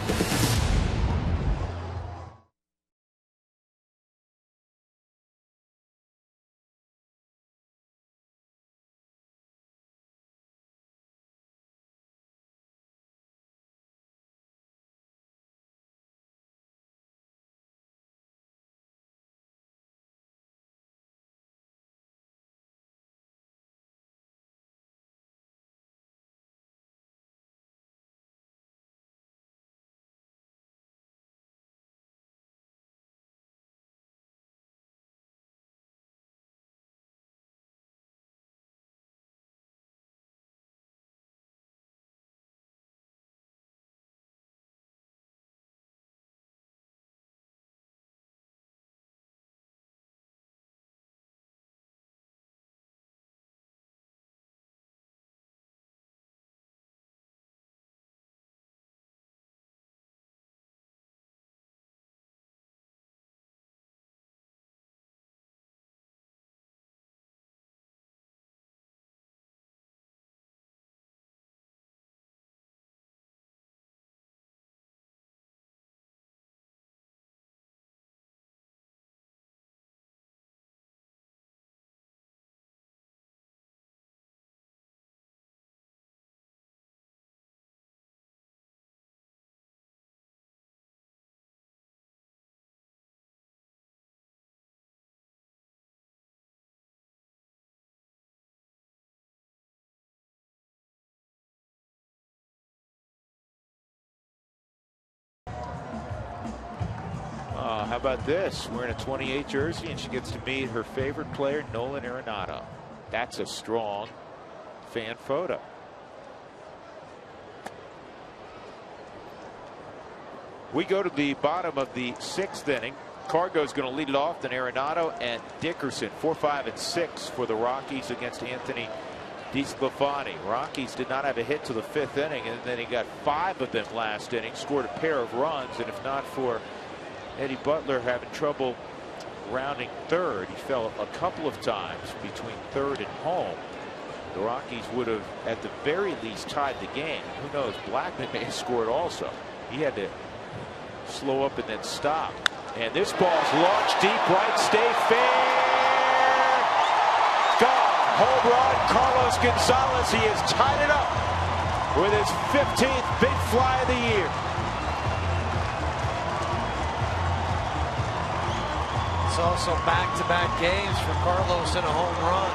How about this? Wearing a 28 jersey, and she gets to meet her favorite player, Nolan Arenado. That's a strong fan photo. We go to the bottom of the 6th inning. Cargo's going to lead it off, then Arenado and Dickerson. 4, 5, and 6 for the Rockies against Anthony DeSclafani. Rockies did not have a hit to the 5th inning, and then he got 5 of them last inning, scored a pair of runs, and if not for Eddie Butler having trouble rounding third, he fell a couple of times between third and home, the Rockies would have at the very least tied the game. Who knows, Blackman may have scored also. He had to slow up and then stop. And this ball's launched deep right, stay fair. Gone. Home run, Carlos Gonzalez. He has tied it up with his 15th big fly of the year. It's also back-to-back games for Carlos in a home run.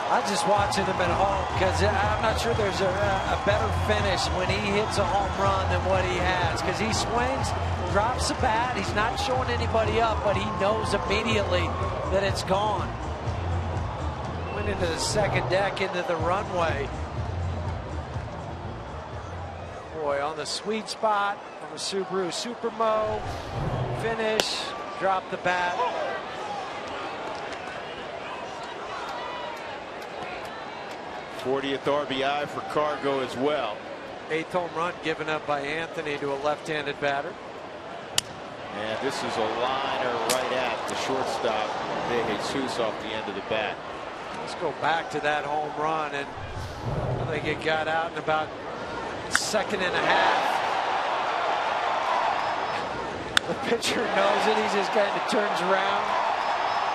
I'm just watching him at home because I'm not sure there's a better finish when he hits a home run than what he has, because he swings, drops the bat, he's not showing anybody up, but he knows immediately that it's gone. Went into the second deck, into the runway. Boy, on the sweet spot, on the Subaru Supermo, finish. Drop the bat. 40th RBI for Cargo as well. 8th home run given up by Anthony to a left-handed batter. And this is a liner right at the shortstop, De Jesus, off the end of the bat. Let's go back to that home run, and I think it got out in about a second and a half. The pitcher knows it. He just kind of turns around.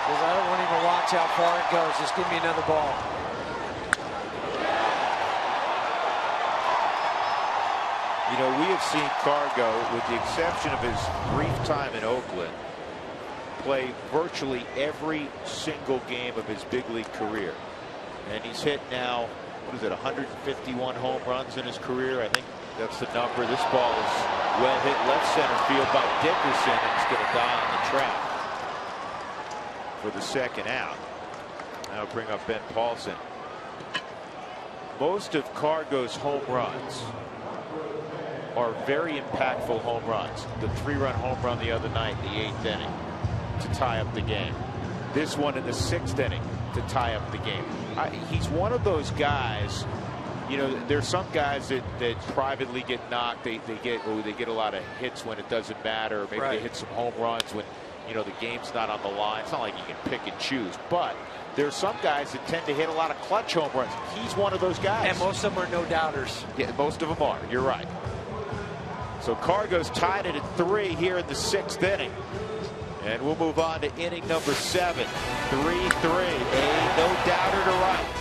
Says, I don't want to even watch how far it goes. Just give me another ball. You know, we have seen Cargo, with the exception of his brief time in Oakland, play virtually every single game of his big league career. And he's hit now, what is it, 151 home runs in his career? I think that's the number. This ball is well hit left center field by Dickerson, and it's going to die on the track for the second out. Now bring up Ben Paulson. Most of Cargo's home runs are very impactful home runs. The 3-run home run the other night in the 8th inning to tie up the game. This one in the 6th inning to tie up the game. He's one of those guys, you know, there's some guys that privately get knocked. They get a lot of hits when it doesn't matter. Maybe they hit some home runs when, you know, the game's not on the line. It's not like you can pick and choose. But there's some guys that tend to hit a lot of clutch home runs. He's one of those guys. And most of them are no doubters. Yeah, most of them are. You're right. So Cargo's tied it at 3 here in the 6th inning. And we'll move on to inning number 7. 3-3. A no-doubter to right.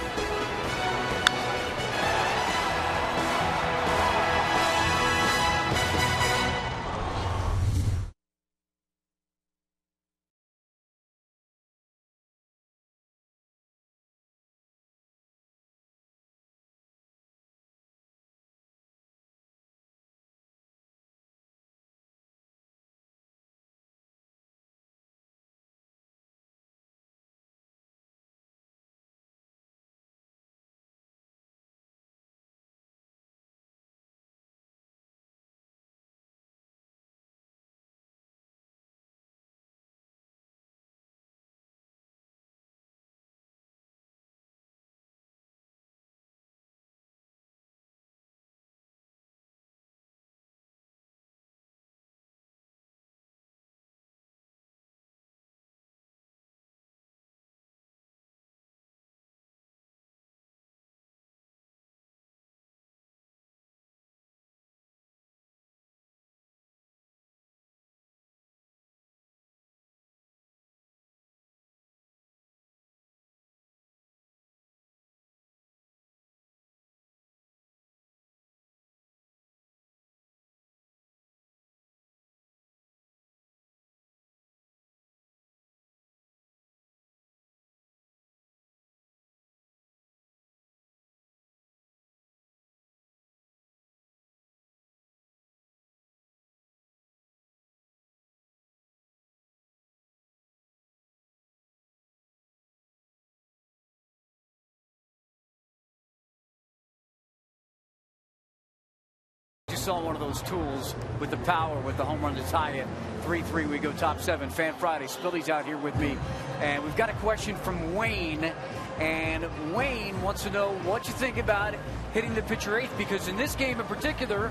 You saw one of those tools with the power, with the home run to tie it. 3-3, we go top 7. Fan Friday. Spilly's out here with me. And we've got a question from Wayne. And Wayne wants to know what you think about hitting the pitcher 8th, because in this game in particular,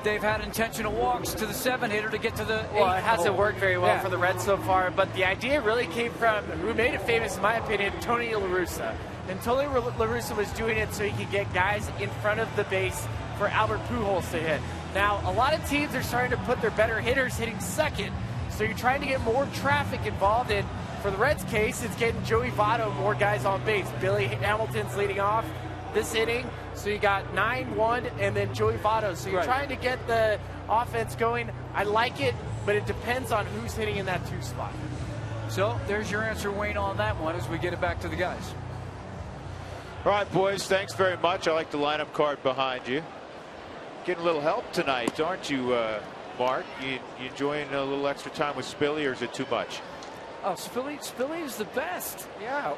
they've had intentional walks to the 7-hitter to get to the 8th. Well, it hasn't worked very well for the Reds so far, but the idea really came from who made it famous, in my opinion, Tony La Russa. And Tony La Russa was doing it so he could get guys in front of the base for Albert Pujols to hit. Now, a lot of teams are starting to put their better hitters hitting second, so you're trying to get more traffic involved in. For the Reds' case, it's getting Joey Votto more guys on base. Billy Hamilton's leading off this inning, so you got 9-1 and then Joey Votto. So you're trying to get the offense going. I like it, but it depends on who's hitting in that 2 spot. So there's your answer, Wayne, on that one as we get it back to the guys. All right, boys, thanks very much. I like the lineup card behind you. Getting a little help tonight, aren't you, Mark? You enjoying a little extra time with Spilly, or is it too much? Oh, Spilly is the best. Yeah,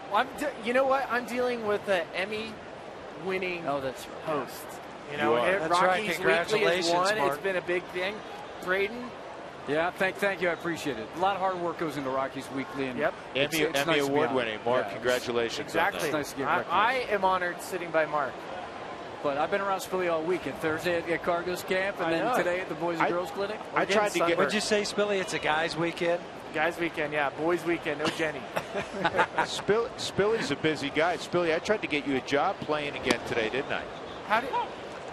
you know what? I'm dealing with an Emmy-winning host. You know, That's Rockies right. Congratulations, Weekly is one. Mark. It's been a big thing. Braden, Yeah, thank you. I appreciate it. A lot of hard work goes into Rockies Weekly. And yep. Emmy nice Award winning. Mark, yeah, congratulations. Exactly. It's nice to get I am honored sitting by Mark. But I've been around Spilly all weekend. Thursday at Cargo's camp, and then today at the Boys and Girls Clinic. I tried to get. What'd you say, Spilly? It's a guys' weekend? Guys' weekend, yeah. Boys' weekend, no Jenny. Spilly's a busy guy. Spilly, I tried to get you a job playing again today, didn't I? How did?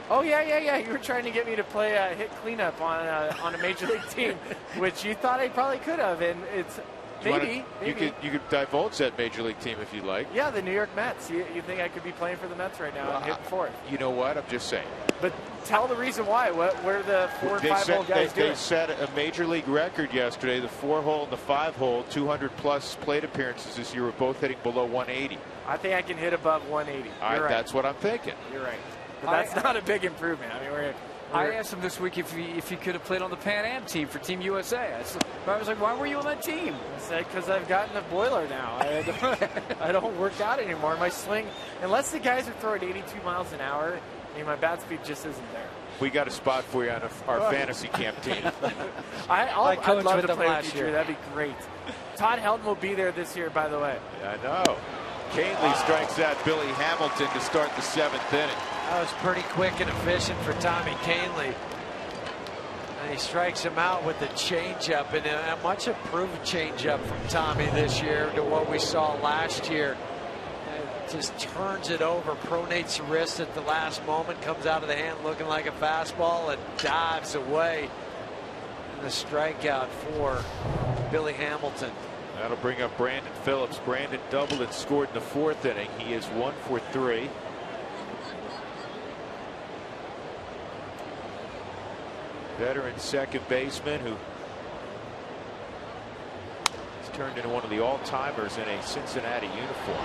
Oh yeah. You were trying to get me to play hit cleanup on a major league team, which you thought I probably could have, and it's maybe. You could divulge that major league team if you'd like. Yeah, the New York Mets. You think I could be playing for the Mets right now and hitting fourth? You know what? I'm just saying. But tell the reason why. What are the 4 and 5 hole guys doing? They set a major league record yesterday. The 4-hole and the 5-hole, 200+ plate appearances this year, were both hitting below 180. I think I can hit above 180. You're right. That's what I'm thinking. You're right. But that's not a big improvement. I mean, I asked him this week if he could have played on the Pan Am team for Team USA. I was like, why were you on that team? I said, because I've gotten a boiler now. I don't work out anymore. My swing, unless the guys are throwing 82 miles an hour, I mean, my bat speed just isn't there. We got a spot for you on our fantasy camp team. I'd love to play with you, Drew. That'd be great. Todd Helton will be there this year, by the way. Yeah, I know. Canely strikes out Billy Hamilton to start the 7th inning. That was pretty quick and efficient for Tommy Canely. And he strikes him out with the changeup, and a much improved changeup from Tommy this year to what we saw last year. Just turns it over, pronates the wrist at the last moment, comes out of the hand looking like a fastball and dives away. And the strikeout for Billy Hamilton. That'll bring up Brandon Phillips. Brandon doubled and scored in the 4th inning. He is 1 for 3. Veteran second baseman who has turned into one of the all-timers in a Cincinnati uniform.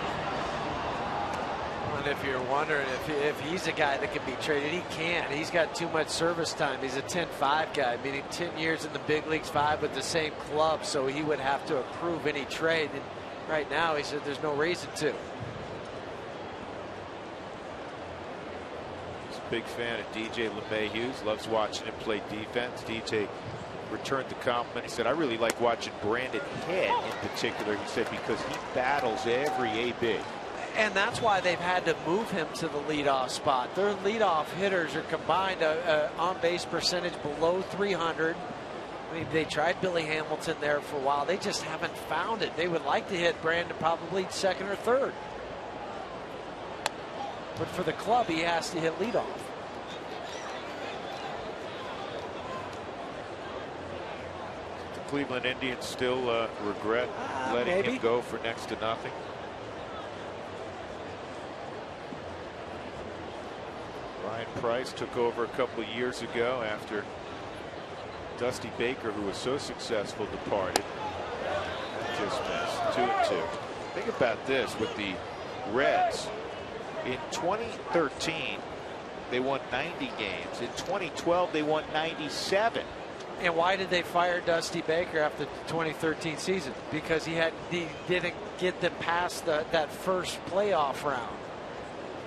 And if you're wondering if he's a guy that can be traded, he can't. He's got too much service time. He's a 10-5 guy, meaning 10 years in the big leagues, 5 with the same club, so he would have to approve any trade. And right now, he said there's no reason to. He's a big fan of DJ LeMahieu. Loves watching him play defense. DJ returned the compliment. He said, I really like watching Brandon hit in particular, he said, because he battles every AB. And that's why they've had to move him to the leadoff spot. Their leadoff hitters are combined on-base percentage below 300. I mean, they tried Billy Hamilton there for a while. They just haven't found it. They would like to hit Brandon probably 2nd or 3rd. But for the club, he has to hit leadoff. The Cleveland Indians still regret letting him go for next to nothing. Ryan Price took over a couple of years ago after Dusty Baker, who was so successful, departed. Just missed. 2-2. Think about this with the Reds. In 2013, they won 90 games. In 2012, they won 97. And why did they fire Dusty Baker after the 2013 season? Because he didn't get them past that first playoff round.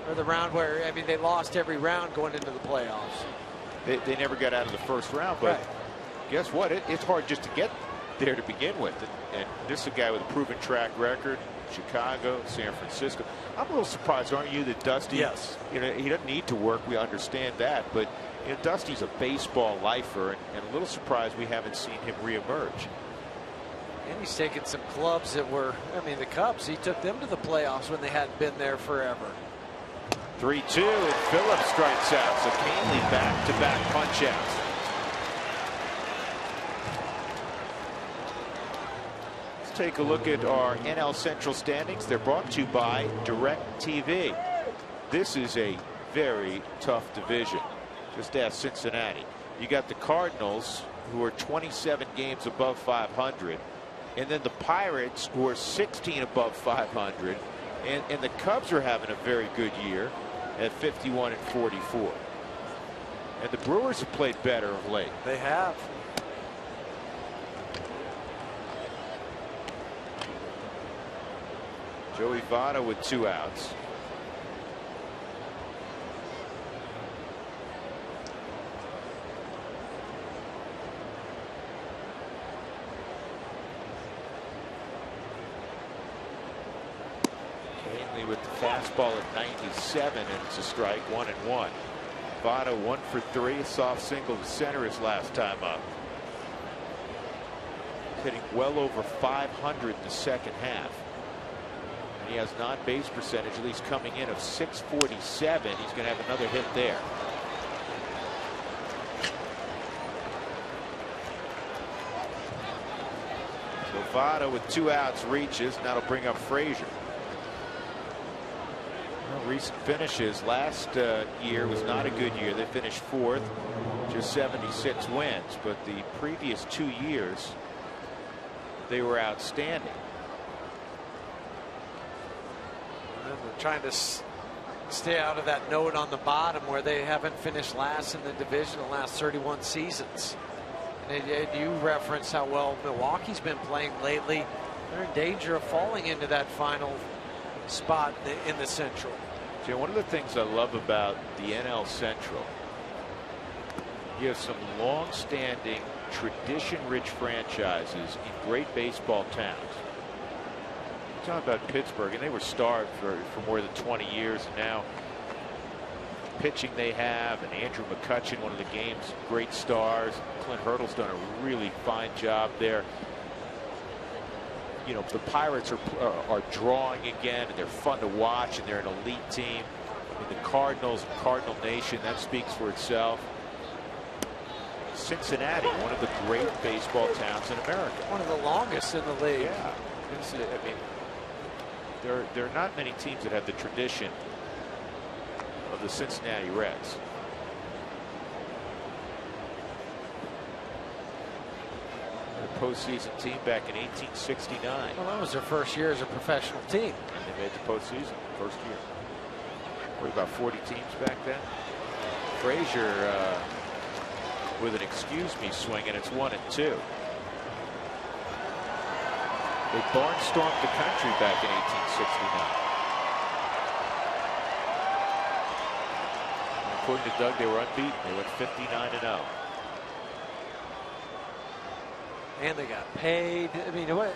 Or the round where, I mean, they lost every round going into the playoffs. They never got out of the first round, but guess what? It's hard just to get there to begin with. And this is a guy with a proven track record. Chicago, San Francisco. I'm a little surprised, aren't you, that Dusty, yes, you know, he doesn't need to work. We understand that. But, you know, Dusty's a baseball lifer, and a little surprised we haven't seen him reemerge. And he's taken some clubs that were, I mean, the Cubs, he took them to the playoffs when they hadn't been there forever. 3-2, and Phillips strikes out. So Canely back-to-back punch-outs. Let's take a look at our NL Central standings. They're brought to you by DirecTV. This is a very tough division. Just ask Cincinnati. You got the Cardinals, who are 27 games above 500, and then the Pirates, who are 16 above 500. And the Cubs are having a very good year at 51-44. And the Brewers have played better of late. They have. Joey Votto with 2 outs. Mainly with the fastball at 97, and it's a strike, 1-1. Votto 1 for 3, a soft single to center his last time up. Hitting well over 500 in the second half. And he has non-base percentage, at least coming in, of .647. He's going to have another hit there. So Votto with 2 outs reaches, and that'll bring up Frazier. Well, recent finishes last year was not a good year. They finished 4th, just 76 wins, but the previous 2 years they were outstanding. And they're trying to stay out of that note on the bottom where they haven't finished last in the division the last 31 seasons. And you referenced how well Milwaukee's been playing lately. They're in danger of falling into that final spot in the Central. Jim, one of the things I love about the NL Central, you have some long-standing, tradition-rich franchises in great baseball towns. You're talking about Pittsburgh, and they were starved for more than 20 years, and now pitching they have, and Andrew McCutchen, one of the game's great stars. Clint Hurdle's done a really fine job there. You know, the Pirates are drawing again, and they're fun to watch, and they're an elite team. I mean, the Cardinals, Cardinal Nation, that speaks for itself. Cincinnati, one of the great baseball towns in America. One of the longest in the league. Yeah. I mean, there are not many teams that have the tradition of the Cincinnati Reds. The postseason team back in 1869. Well, that was their first year as a professional team. And they made the postseason first year. What, about 40 teams back then? Frazier with an excuse me swing, and it's 1-2. They barnstormed the country back in 1869. According to Doug, they were unbeaten. They went 59-0. And they got paid. I mean, what?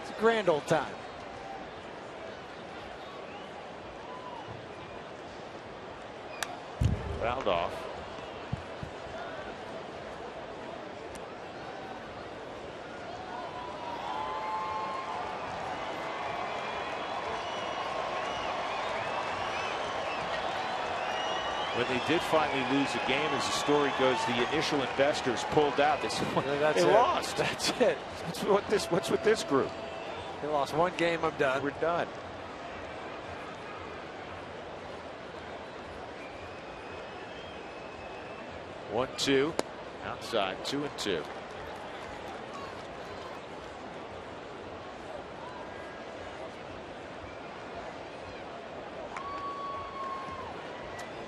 It's a grand old time. Fouled off. When they did finally lose a game, as the story goes, the initial investors pulled out. They said, they lost. That's it. What's with this group? They lost one game. I'm done. We're done. One, two, outside, 2-2.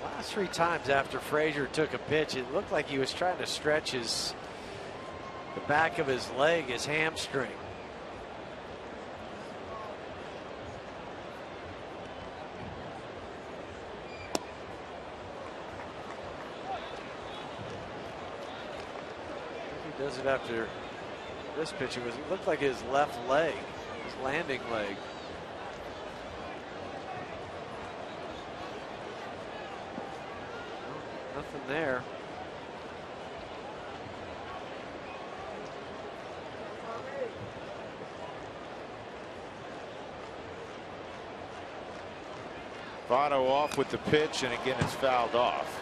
Last 3 times after Frazier took a pitch, it looked like he was trying to stretch the back of his leg, his hamstring. He does it after this pitch. It looked like his left leg, his landing leg. Nothing there. Votto off with the pitch, and again it's fouled off.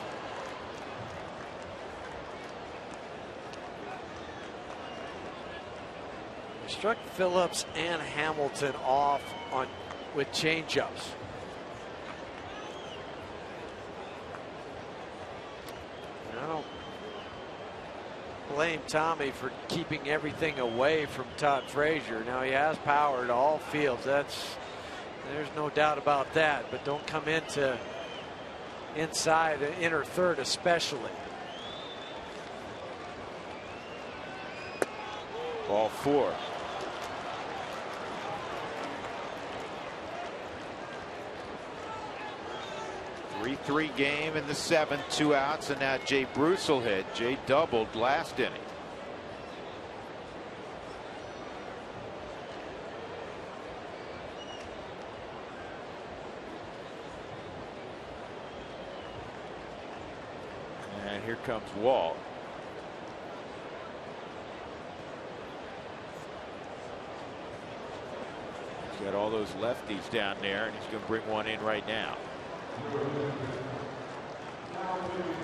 He struck Phillips and Hamilton off with changeups. I don't blame Tommy for keeping everything away from Todd Frazier. Now he has power to all fields. There's no doubt about that. But don't come into inside the inner third, especially. Ball 4. Three game in the 7th, 2 outs, and now Jay Bruce will hit. Jay doubled last inning. here comes Walt. He's got all those lefties down there, and he's going to bring one in right now.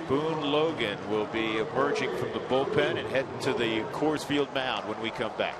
Boone Logan will be emerging from the bullpen and heading to the Coors Field mound when we come back.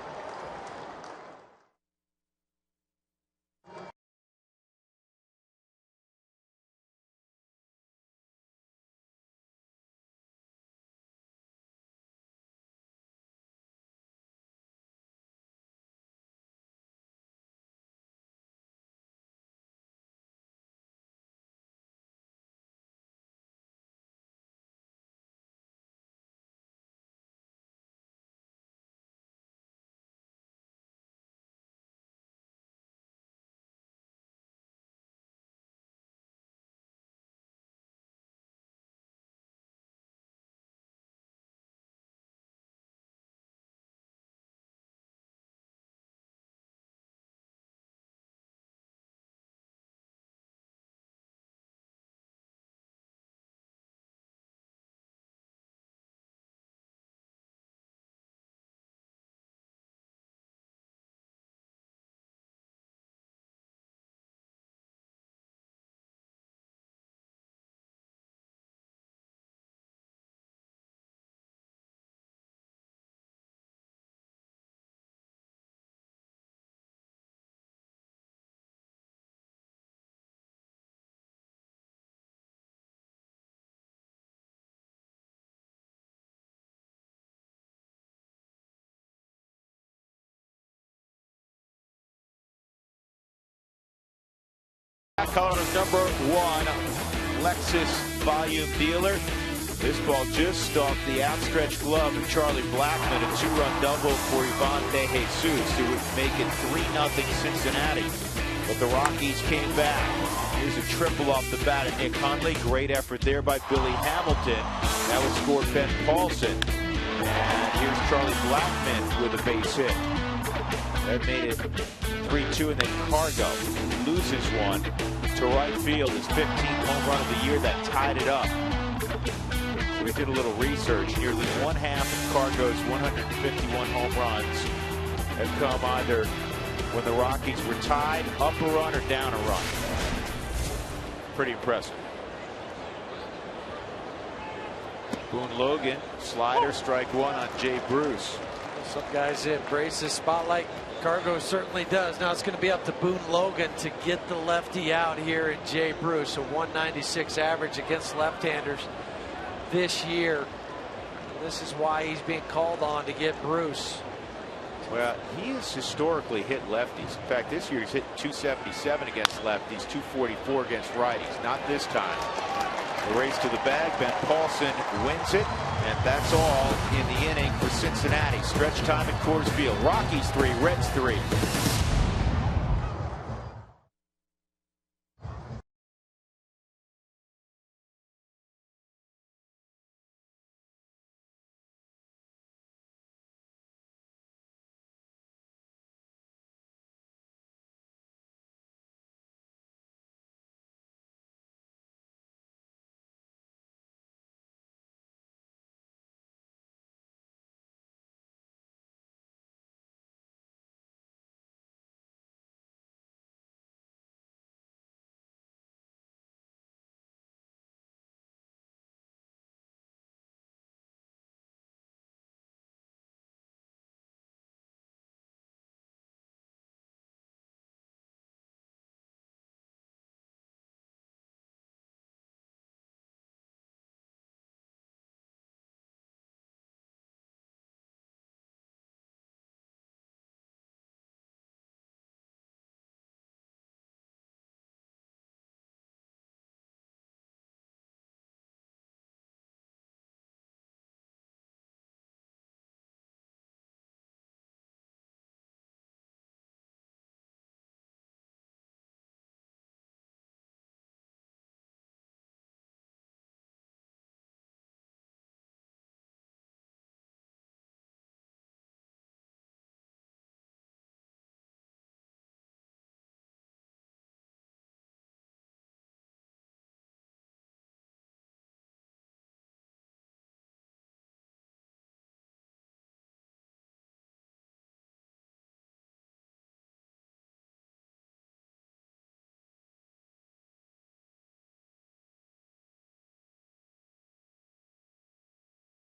Colorado's #1 Lexus volume dealer. This ball just stalked the outstretched glove of Charlie Blackmon. A 2-run double for Ivan De Jesus, who would make it 3-0 Cincinnati. But the Rockies came back. Here's a triple off the bat of Nick Hundley. Great effort there by Billy Hamilton. That would score Ben Paulson. And here's Charlie Blackmon with a base hit. That made it 3-2, and then Cargo loses one to right field. His 15th home run of the year. That tied it up. So we did a little research. Nearly one half of Cargo's 151 home runs have come either when the Rockies were tied, up a run, or down a run. Pretty impressive. Boone Logan, slider, strike one on Jay Bruce. Some guys embrace the spotlight. Cargo certainly does. Now it's going to be up to Boone Logan to get the lefty out here in Jay Bruce. A 196 average against left-handers this year. This is why he's being called on to get Bruce. Well, he has historically hit lefties. In fact, this year he's hit 277 against lefties, 244 against righties. Not this time. The race to the bag. Ben Paulson wins it, and that's all in the inning for Cincinnati. Stretch time at Coors Field. Rockies 3, Reds 3.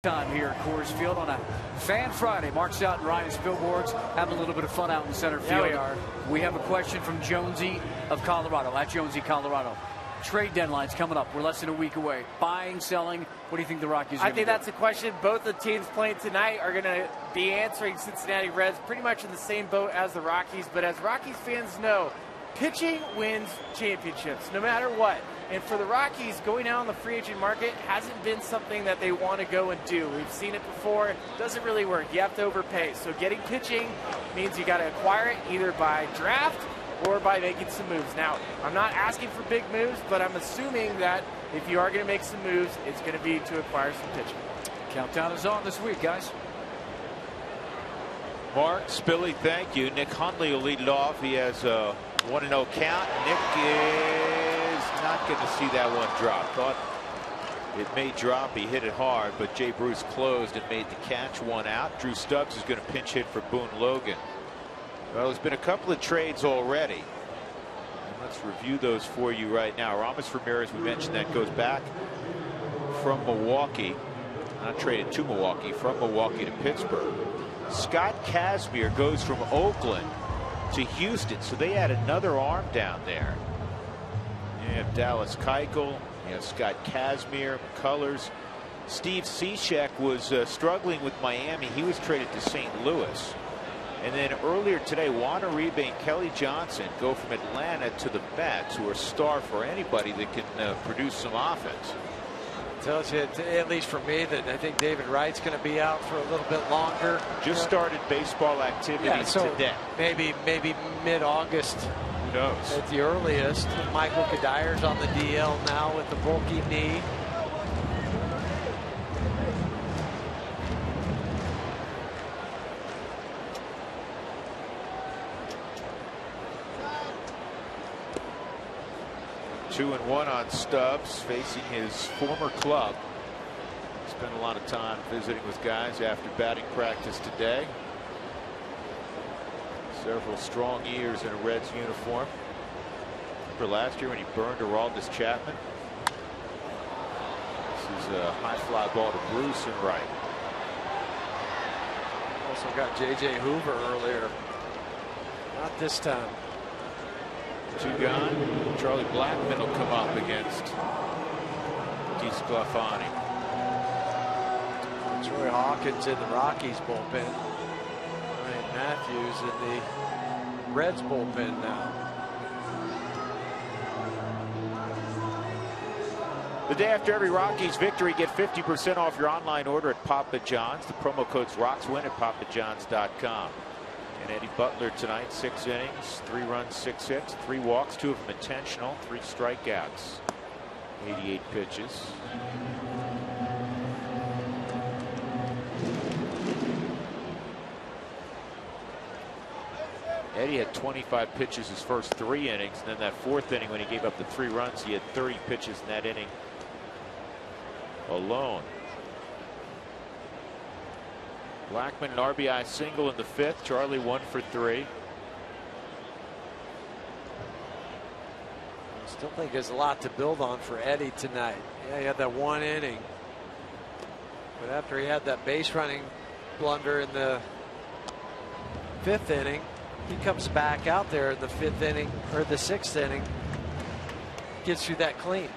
Time here at Coors Field on a Fan Friday. Mark Stout and Ryan's billboards having a little bit of fun out in center field. Yeah, we are. We have a question from Jonesy of Colorado, at Jonesy, Colorado. Trade deadline's coming up. We're less than a week away. Buying, selling. What do you think the Rockies are I going to think do? that's a question both the teams playing tonight are going to be answering. Cincinnati Reds pretty much in the same boat as the Rockies. But as Rockies fans know, pitching wins championships, no matter what. And for the Rockies, going out on the free agent market hasn't been something that they want to go and do. We've seen it before. It doesn't really work. You have to overpay. So getting pitching means you got to acquire it either by draft or by making some moves. Now, I'm not asking for big moves, but I'm assuming that if you are going to make some moves, it's going to be to acquire some pitching. Countdown is on this week, guys. Mark, Spilly, thank you. Nick Hundley will lead it off. He has a 1-0 count. Nick is not going to see that one drop. Thought it may drop. He hit it hard, but Jay Bruce closed and made the catch, 1 out. Drew Stubbs is going to pinch hit for Boone Logan. Well, there's been a couple of trades already. And let's review those for you right now. Ramos Ramirez, we mentioned that, goes back from Milwaukee. Not traded to Milwaukee, from Milwaukee to Pittsburgh. Scott Kazmir goes from Oakland to Houston, so they add another arm down there. You have Dallas Keuchel, you have Scott Kazmir, McCullers. Steve Cishek was struggling with Miami. He was traded to St. Louis. And then earlier today, Juan Uribe and Kelly Johnson go from Atlanta to the Mets, who are star for anybody that can produce some offense. Tells you, at least for me, that I think David Wright's going to be out for a little bit longer. Just started baseball activities today. Maybe mid-August. Who knows? At the earliest. Michael Kadyr's on the DL now with the bulky knee. Two and one on Stubbs, facing his former club. Spent a lot of time visiting with guys after batting practice today. Several strong years in a Reds uniform. Remember last year when he burned Aroldis Chapman? This is a high fly ball to Bruce and right. Also got J.J. Hoover earlier. Not this time. 2 gone. Charlie Blackmon will come up against DeSclafani. Troy Hawkins in the Rockies bullpen. Ryan Matthews in the Reds bullpen now. The day after every Rockies victory, get 50% off your online order at Papa John's. The promo code's ROCKSWIN at papajohns.com. And Eddie Butler tonight, 6 innings, 3 runs, 6 hits, 3 walks, 2 of them intentional, 3 strikeouts, 88 pitches. Eddie had 25 pitches his first 3 innings, and then that 4th inning when he gave up the 3 runs, he had 30 pitches in that inning alone. Blackmon, an RBI single in the 5th. Charlie 1 for 3. I still think there's a lot to build on for Eddie tonight. Yeah, he had that 1 inning. But after he had that base running blunder in the 5th inning, he comes back out there in the 5th inning or the 6th inning, gets through that clean.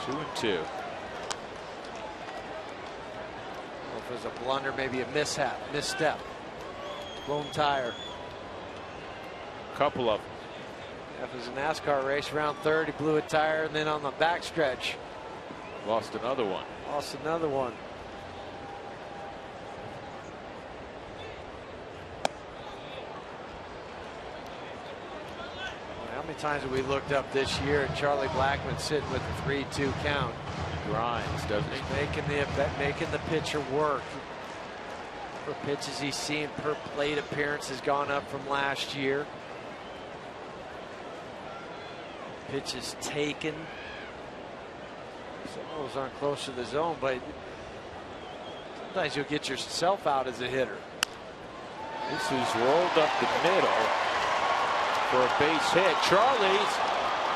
Two and two. Well, if it was a blunder, maybe a misstep, blown tire. Couple of them. If it was a NASCAR race, around third, he blew a tire, and then on the backstretch, lost another one. Lost another one. How many times have we looked up this year and Charlie Blackmon sitting with a 3-2 count? Grinds, doesn't he? Making the pitcher work. For pitches he's seen per plate appearance has gone up from last year. Pitches taken. Some of those aren't close to the zone, but sometimes you'll get yourself out as a hitter. This is rolled up the middle for a base hit. Charlie's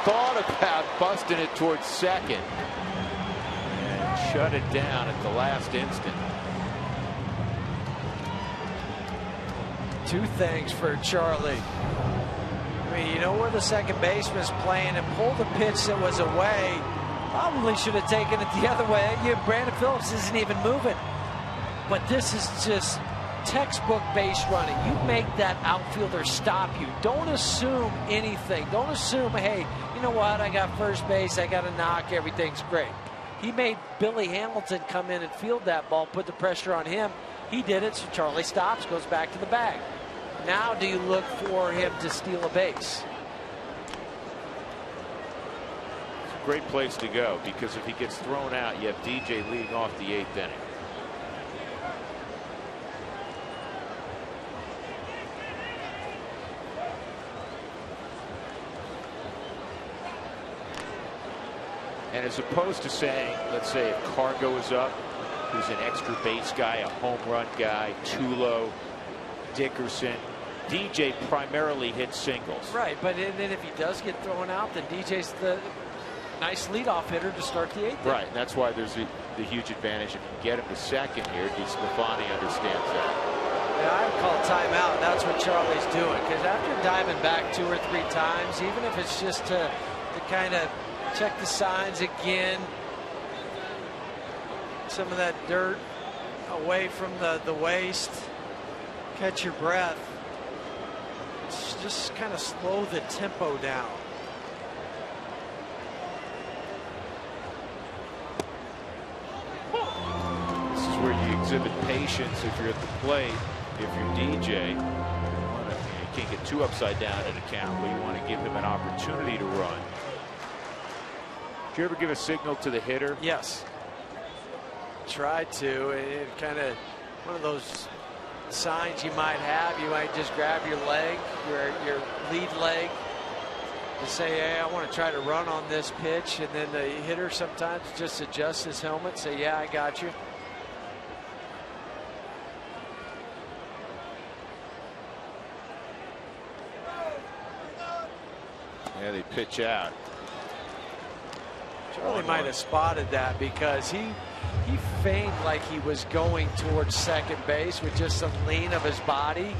thought about busting it towards second and shut it down at the last instant. Two things for Charlie. I mean, you know where the second baseman's playing and pulled the pitch that was away. Probably should have taken it the other way. Brandon Phillips isn't even moving. But this is just textbook base running. You make that outfielder stop you. Don't assume anything. Don't assume, hey, you know what? I got first base. I got a knock. Everything's great. He made Billy Hamilton come in and field that ball, put the pressure on him. He did it, so Charlie stops, goes back to the bag. Now do you look for him to steal a base? It's a great place to go, because if he gets thrown out, you have DJ leading off the 8th inning. And as opposed to saying, let's say if Cargo is up, who's an extra base guy, a home run guy, Tulo, Dickerson, DJ primarily hits singles. Right, but then if he does get thrown out, then DJ's the nice leadoff hitter to start the 8th. Right, and that's why there's the huge advantage if you get him to second here. DeSclafani understands that. Yeah, I would call timeout. That's what Charlie's doing, because after diving back 2 or 3 times, even if it's just to kind of check the signs again, some of that dirt away from the waist, catch your breath, just kind of slow the tempo down. This is where you exhibit patience if you're at the plate. If you're DJ, you can't get too upside down at a count, but you want to give him an opportunity to run. Do you ever give a signal to the hitter? Yes. Try to. It kind of one of those signs you might have. You might just grab your leg, your lead leg, to say, hey, I want to try to run on this pitch, and then the hitter sometimes just adjusts his helmet, say, yeah, I got you. Yeah, they pitch out. Charlie might have spotted that, because he feigned like he was going towards second base with just some lean of his body.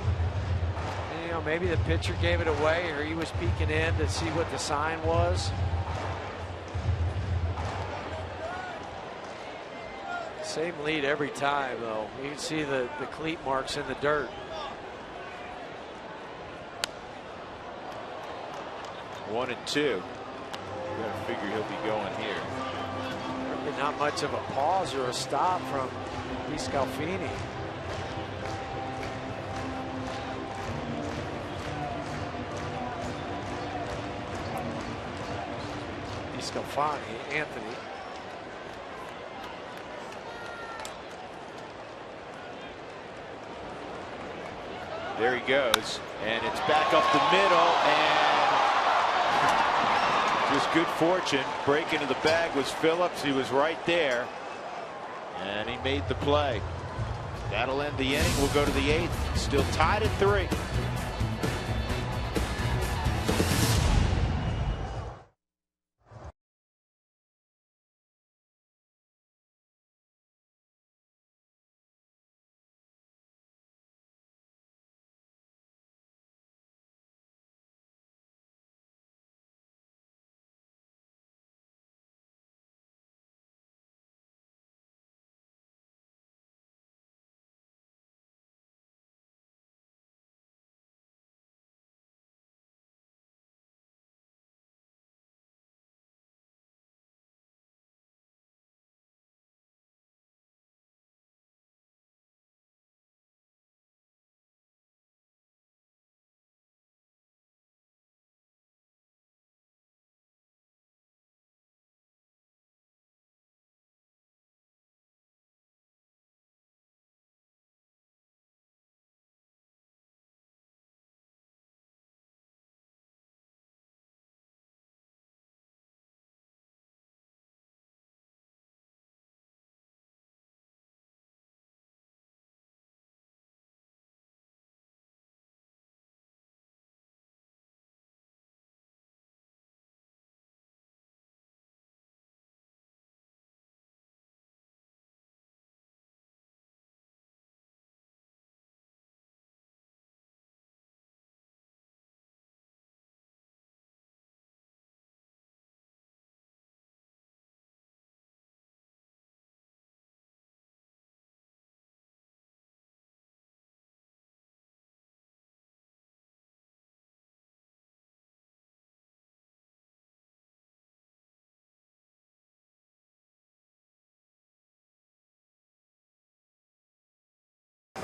And, you know, maybe the pitcher gave it away, or he was peeking in to see what the sign was. Same lead every time, though. You can see the cleat marks in the dirt. One and two. You gotta figure he'll be going here. Really not much of a pause or a stop from DeSclafani. DeSclafani, Anthony. There he goes, and it's back up the middle, and just good fortune. Break into the bag was Phillips. He was right there, and he made the play. That'll end the inning. We'll go to the 8th. Still tied at 3.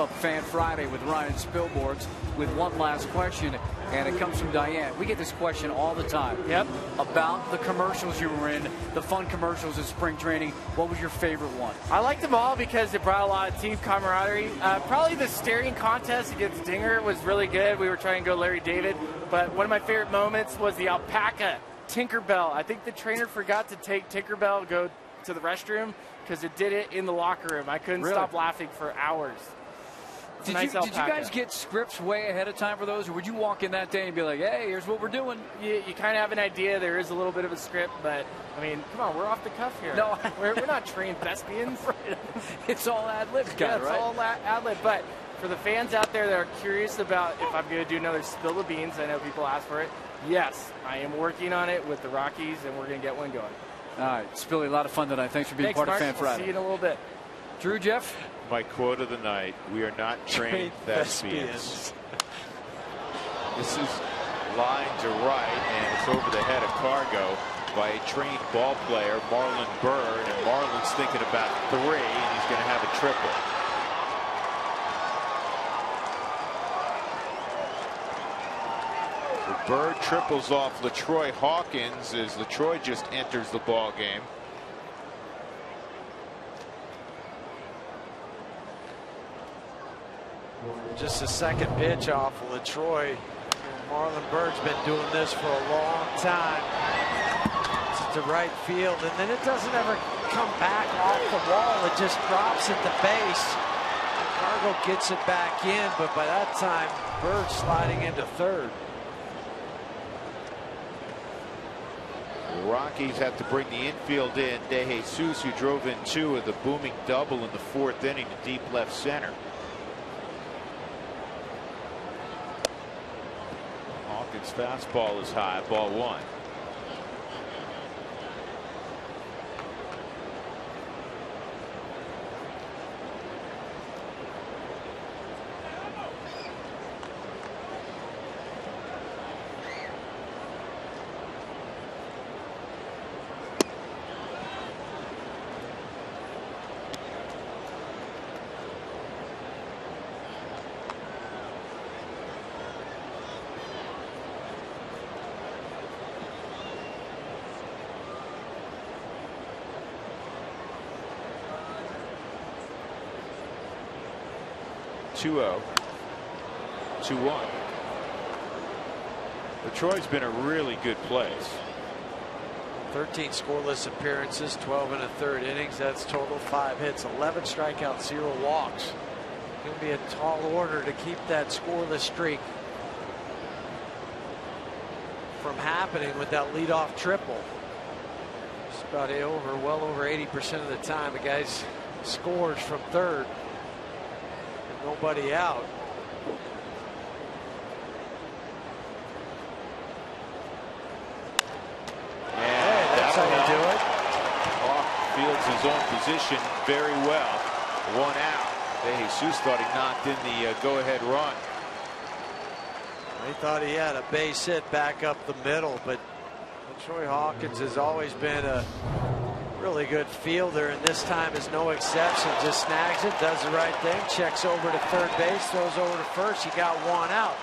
up Fan Friday with Ryan Spilboards with one last question, and it comes from Diane. We get this question all the time. Yep. About the commercials you were in, the fun commercials at spring training. What was your favorite one? I liked them all because it brought a lot of team camaraderie. Probably the staring contest against Dinger was really good. We were trying to go Larry David, but one of my favorite moments was the alpaca Tinkerbell. I think the trainer forgot to take Tinkerbell go to the restroom because it did it in the locker room. I couldn't stop laughing for hours. Did you guys get scripts way ahead of time for those, or would you walk in that day and be like, hey, here's what we're doing? You kind of have an idea. There is a little bit of a script, but, I mean, come on, we're off the cuff here. No, we're not trained thespians. It's all ad-lib, yeah, it's right? all ad-lib. But for the fans out there that are curious about if I'm going to do another Spill the Beans, I know people ask for it. Yes, I am working on it with the Rockies, and we're going to get one going. All right, Spilly, a lot of fun tonight. Thanks for being part of Fan Friday. See you in a little bit. Drew, Jeff? My quote of the night: we are not trained thespians. This is line to right, and it's over the head of Cargo by a trained ball player, Marlon Bird, and Marlon's thinking about 3, and he's going to have a triple. So Bird triples off LaTroy Hawkins as LaTroy just enters the ball game. Just a second pitch off of LaTroy. Marlon Bird's been doing this for a long time. It's to right field, and then it doesn't ever come back off the wall. It just drops at the base. Cargo gets it back in, but by that time, Bird sliding into third. The Rockies have to bring the infield in. De Jesus, who drove in 2 of the booming double in the 4th inning to deep left center. Hawkins' fastball is high, ball 1. (2-0), 2-1. LaTroy's been a really good place. 13 scoreless appearances, 12 in a third innings. That's total 5 hits, 11 strikeouts, 0 walks. Going to be a tall order to keep that scoreless streak from happening with that leadoff triple. It's about well over 80% of the time the guy scores from third. Nobody out. And that's how you do it. Hawk fields his own position very well. 1 out. De Jesus thought he knocked in the go-ahead run. He thought he had a base hit back up the middle, but Troy Hawkins has always been a really good fielder, and this time is no exception. Just snags it, does the right thing, checks over to third base, throws over to first. You got 1 out.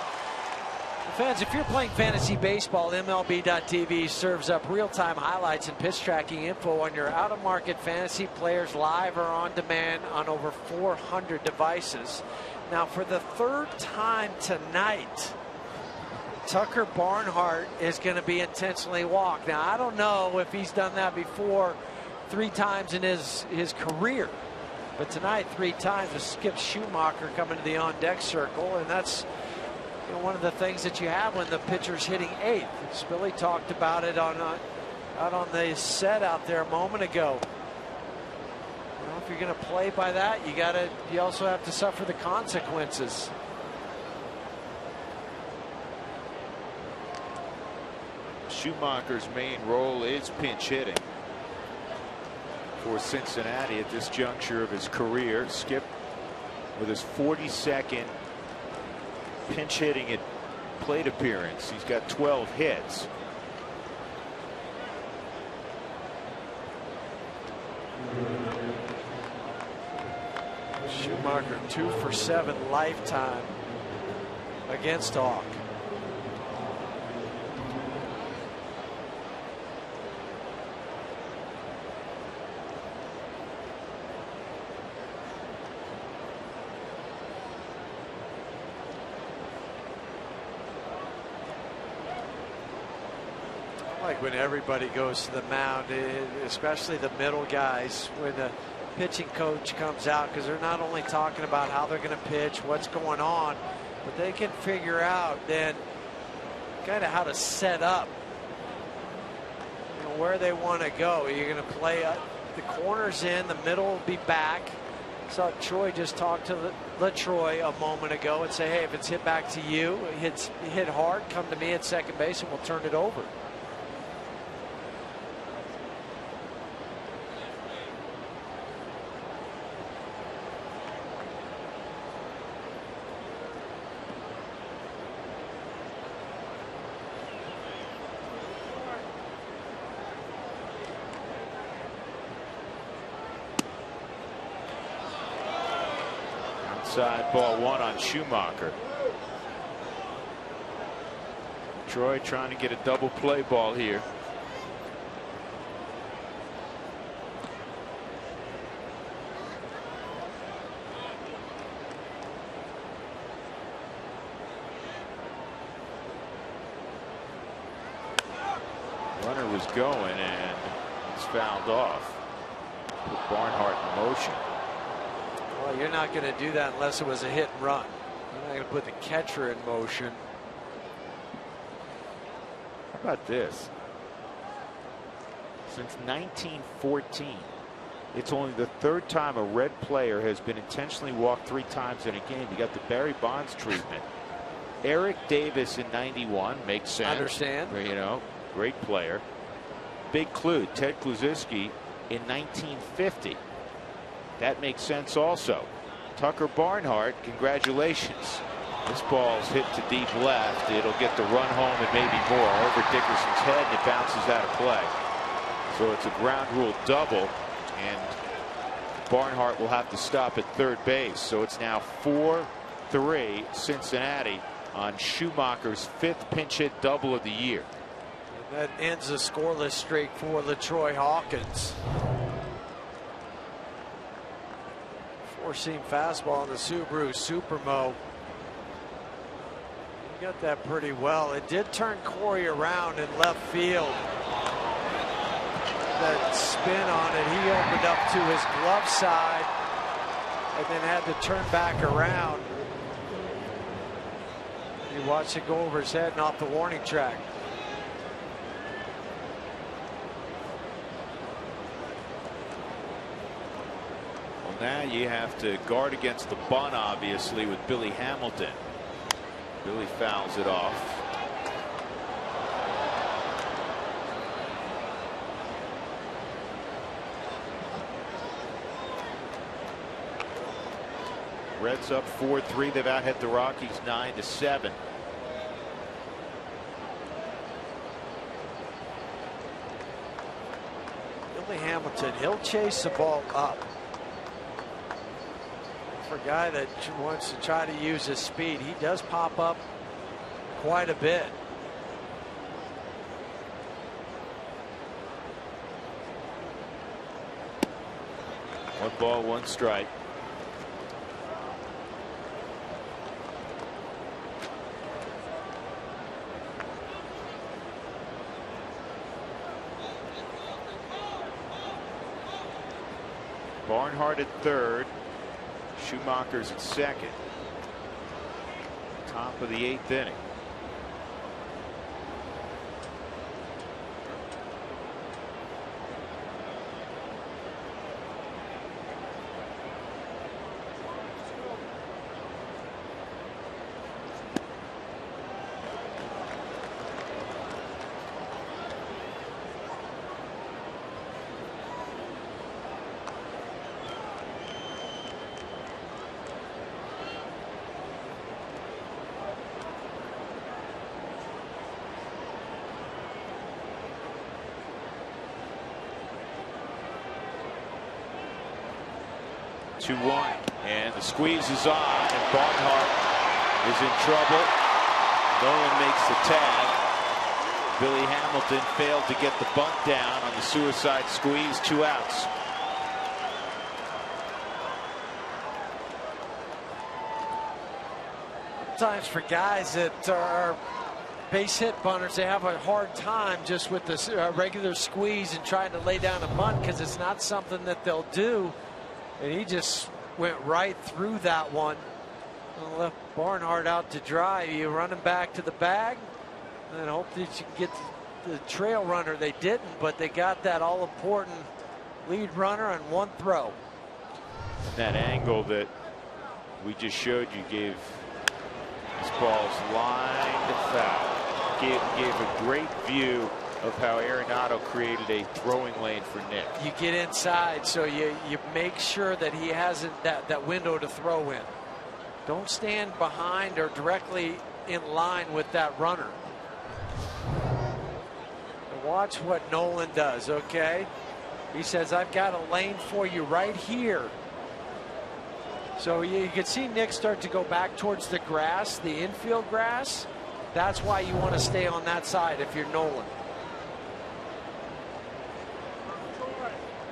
Fans, if you're playing fantasy baseball, MLB.tv serves up real-time highlights and pitch tracking info on your out-of-market fantasy players live or on demand on over 400 devices. Now, for the 3rd time tonight, Tucker Barnhart is going to be intentionally walked. Now, I don't know if he's done that before 3 times in his career, but tonight 3 times with Skip Schumacher coming to the on-deck circle, and that's one of the things that you have when the pitcher's hitting 8th. Spilly talked about it out on the set out there a moment ago. If you're going to play by that, you also have to suffer the consequences. Schumacher's main role is pinch hitting for Cincinnati at this juncture of his career. Skip with his 42nd pinch hitting at plate appearance. He's got 12 hits. Schumacher 2 for 7 lifetime against Hawk. Like when everybody goes to the mound, especially the middle guys, when the pitching coach comes out, because they're not only talking about how they're going to pitch, what's going on, but they can figure out then kind of how to set up, you know, where they want to go. You're going to play the corners in, the middle will be back. Saw Troy just talk to LaTroy a moment ago and say, hey, if it's hit back to you, hit hard, come to me at second base and we'll turn it over. Outside ball 1 on Schumacher. Troy trying to get a double play ball here. Runner was going and it's fouled off. Put Barnhart in motion. Well, you're not going to do that unless it was a hit and run. You're not going to put the catcher in motion. How about this? Since 1914, it's only the 3rd time a Red player has been intentionally walked 3 times in a game. You got the Barry Bonds treatment. Eric Davis in '91 makes sense. Understand. You know, great player. Big clue, Ted Kluszewski in 1950. That makes sense also. Tucker Barnhart, congratulations. This ball's hit to deep left. It'll get the run home and maybe more over Dickerson's head, and it bounces out of play. So it's a ground rule double, and Barnhart will have to stop at third base. So it's now 4-3 Cincinnati on Schumacher's 5th pinch hit double of the year. And that ends a scoreless streak for LaTroy Hawkins. 4-seam fastball on the Subaru Supermo. He got that pretty well. It did turn Corey around in left field. That spin on it, he opened up to his glove side and then had to turn back around. You watch it go over his head and off the warning track. Now you have to guard against the bunt, obviously, with Billy Hamilton. Billy fouls it off. Reds up 4-3. They've out hit the Rockies 9-7. Billy Hamilton, he'll chase the ball up. For a guy that wants to try to use his speed, he does pop up quite a bit. One ball, one strike. Barnhart at third. Schumacher's at second. Top of the 8th inning. Two-one. And the squeeze is on, and Barnhart is in trouble. Nolan makes the tag. Billy Hamilton failed to get the bunt down on the suicide squeeze. 2 outs. Sometimes for guys that are base hit bunters, they have a hard time just with this regular squeeze and trying to lay down a bunt because it's not something that they'll do. And he just went right through that one and left Barnhart out to dry. You run him back to the bag and hope that you can get the trail runner. They didn't, but they got that all important lead runner on 1 throw. That angle that we just showed you gave this ball's line to foul. Gave a great view of how Arenado created a throwing lane for Nick. You get inside, so you make sure that he has that window to throw in. Don't stand behind or directly in line with that runner. And watch what Nolan does, okay? He says, I've got a lane for you right here. So you can see Nick start to go back towards the grass, the infield grass. That's why you want to stay on that side if you're Nolan.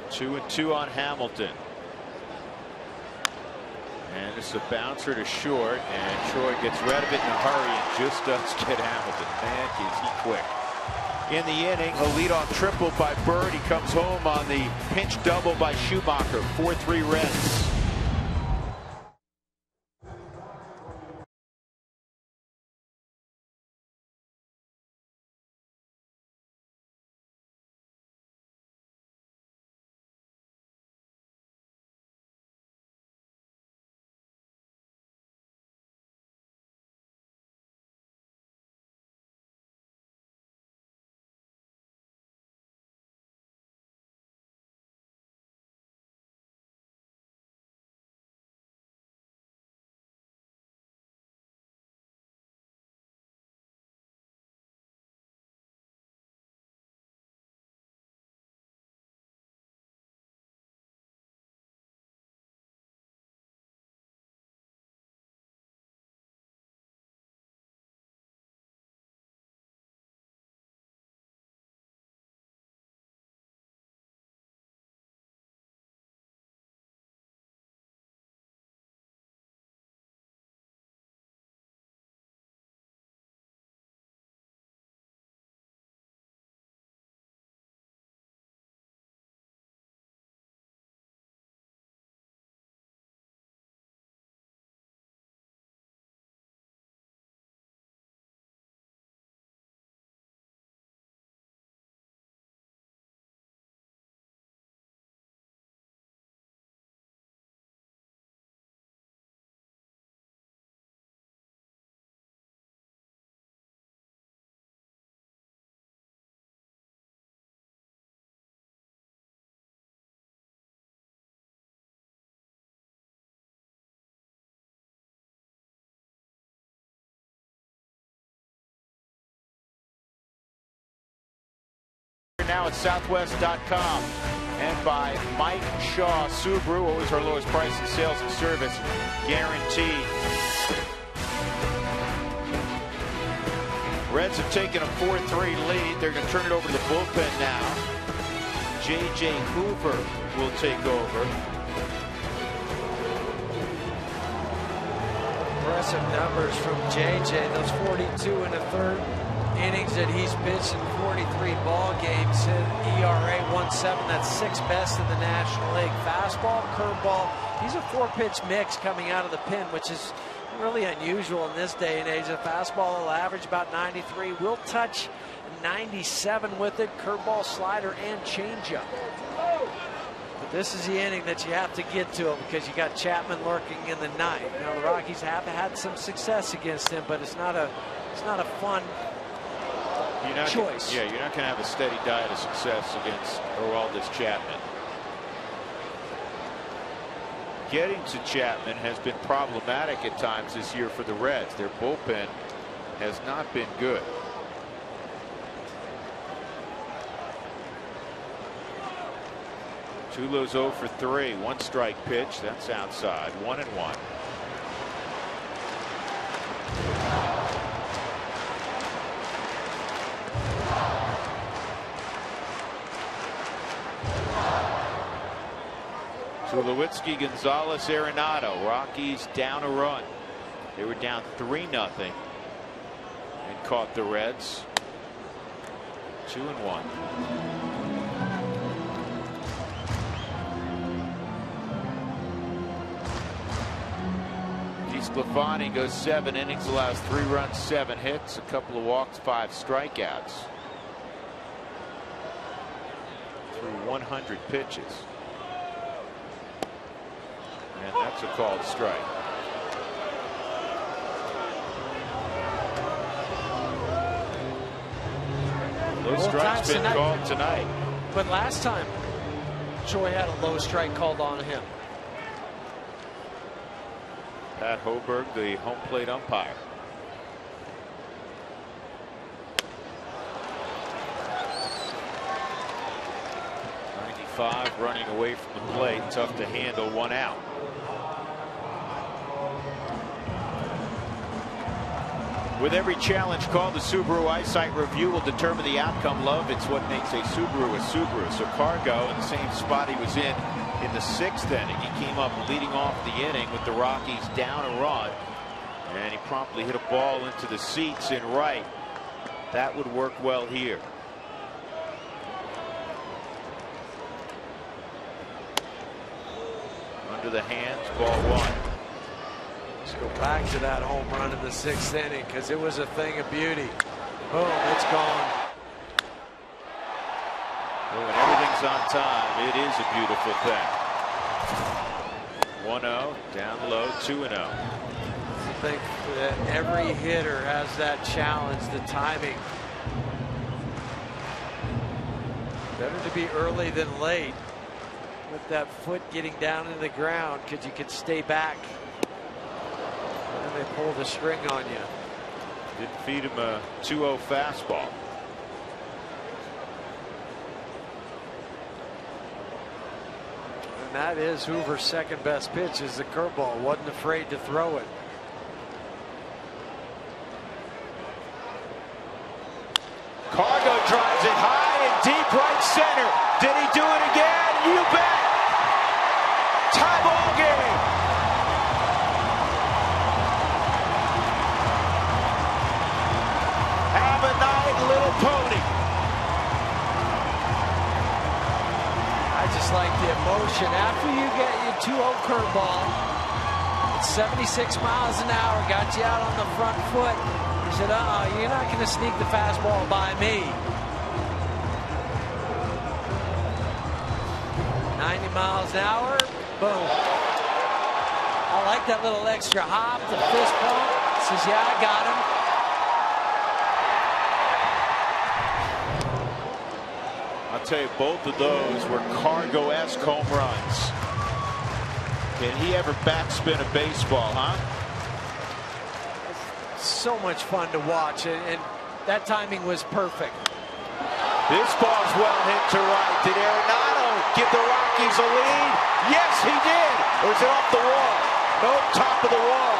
2-2 on Hamilton. And it's a bouncer to short, and Troy gets rid of it in a hurry and just does get Hamilton. Man, is he quick. In the inning, a leadoff triple by Bird. He comes home on the pinch double by Schumacher. 4-3 Reds. Now at Southwest.com and by Mike Shaw Subaru. Always our lowest price in sales and service guaranteed. Reds have taken a 4-3 lead. They're going to turn it over to the bullpen now. J.J. Hoover will take over. Impressive numbers from J.J. Those 42 in the third innings that he's pitched in 43 ball games. ERA 1.7. That's 6th best in the National League. Fastball, curveball. He's a 4-pitch mix coming out of the pen, which is really unusual in this day and age. A fastball will average about 93. Will touch 97 with it. Curveball, slider, and changeup. But this is the inning that you have to get to him because you got Chapman lurking in the ninth. Now the Rockies have had some success against him, but it's not a fun choice. You're not going to have a steady diet of success against Aroldis Chapman. Getting to Chapman has been problematic at times this year for the Reds. Their bullpen has not been good. Tulo's 0 for 3. 1 strike pitch. That's outside. 1-1. Tulowitzki, Gonzalez, Arenado. Rockies down a run. They were down 3-0 and caught the Reds. 2-1. DeSclafani goes 7 innings, allows 3 runs, 7 hits, a couple of walks, 5 strikeouts through 100 pitches. And that's a called strike. Low strike's been called tonight. But last time, Joy had a low strike called on him. Pat Hoberg, the home plate umpire. .95 running away from the plate. Tough to handle, 1 out. With every challenge called, the Subaru Eyesight Review will determine the outcome. Love, it's what makes a Subaru a Subaru. So Cargo, in the same spot he was in the 6th inning. He came up leading off the inning with the Rockies down a run, and he promptly hit a ball into the seats in right. That would work well here. Under the hands, ball 1. Let's go back to that home run in the 6th inning, because it was a thing of beauty. Boom, it's gone. Well, when everything's on time, it is a beautiful thing. 1-0, down low, 2-0. I think that every hitter has that challenge, the timing. Better to be early than late with that foot getting down in the ground, because you can stay back. And they pull the string on you. Didn't feed him a 2-0 fastball. And that is Hoover's second best pitch, is the curveball. Wasn't afraid to throw it. Cargo drives it high and deep right center. Did he do it again? You bet. Tie ball game. Have a night, little pony. I just like the emotion. After you get your 2-0 curveball, it's 76 miles an hour, got you out on the front foot. He said, you're not going to sneak the fastball by me. 90 miles an hour, boom. I like that little extra hop, the fist bump. Says, yeah, I got him. I'll tell you, both of those were Cargo-esque home runs. Can he ever backspin a baseball, huh? So much fun to watch, and that timing was perfect. This ball's well hit to right. Did Arenado give the Rockies a lead? Yes, he did. Or is it off the wall? Nope, top of the wall.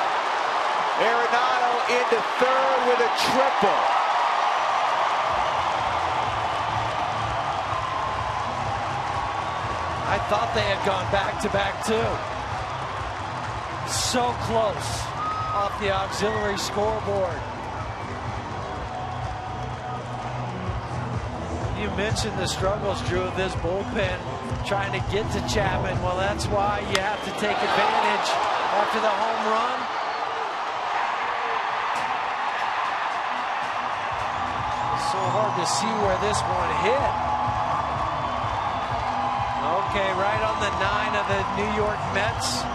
Arenado into third with a triple. I thought they had gone back-to-back too. So close off the auxiliary scoreboard. You mentioned the struggles, Drew, of this bullpen trying to get to Chapman. Well, that's why you have to take advantage after the home run. It's so hard to see where this one hit. Okay, right on the 9 of the New York Mets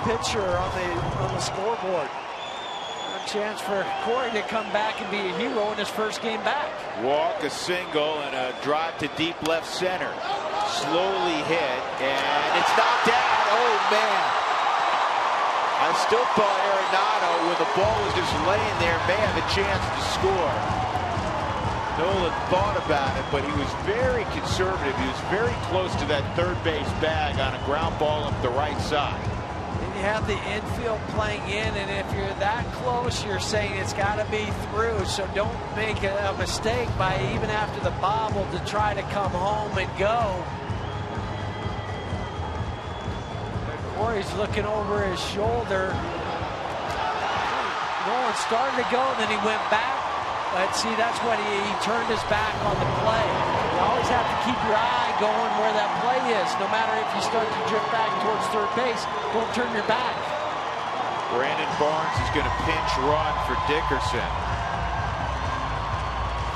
pitcher on the scoreboard. A chance for Corey to come back and be a hero in his first game back. Walk, a single, and a drive to deep left center. Slowly hit, and it's knocked down. Oh, man. I still thought Arenado, when the ball was just laying there, may have a chance to score. Nolan thought about it, but he was very conservative. He was very close to that third base bag on a ground ball up the right side. And you have the infield playing in, and if you're that close, you're saying it's got to be through. So don't make a mistake by even after the bobble to try to come home and go. Corey's looking over his shoulder. Nolan started to go, then he went back. But see, that's what he turned his back on the play. You always have to keep your eye going where that play is. No matter if you start to drift back towards third base, don't turn your back. Brandon Barnes is going to pinch run for Dickerson.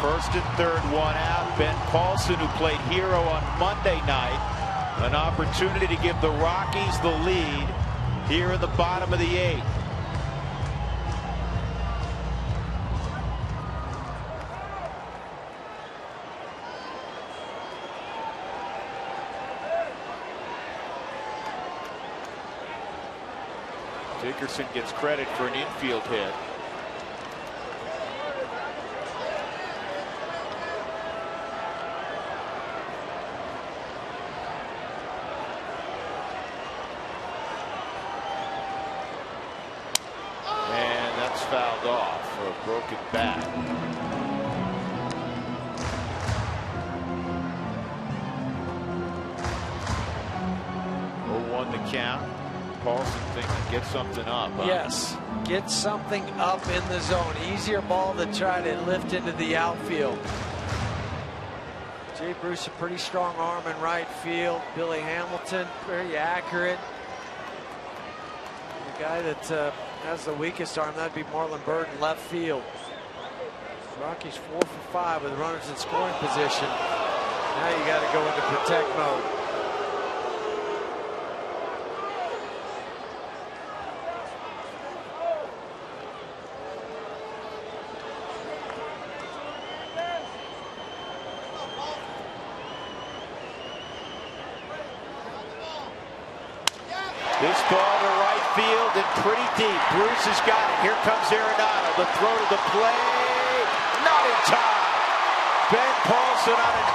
First and third, one out. Ben Paulson, who played hero on Monday night. An opportunity to give the Rockies the lead here in the bottom of the 8th. Dickerson gets credit for an infield hit. And that's fouled off for a broken bat. The count. Paulson thinking get something up. Huh? Yes, get something up in the zone. Easier ball to try to lift into the outfield. Jay Bruce, a pretty strong arm in right field. Billy Hamilton, very accurate. The guy that has the weakest arm, that'd be Marlon Byrd in left field. Rockies 4 for 5 with runners in scoring position. Now you got to go into protect mode. This ball to right field and pretty deep. Bruce has got it. Here comes Arenado. The throw to the plate. Not in time. Ben Paulson on an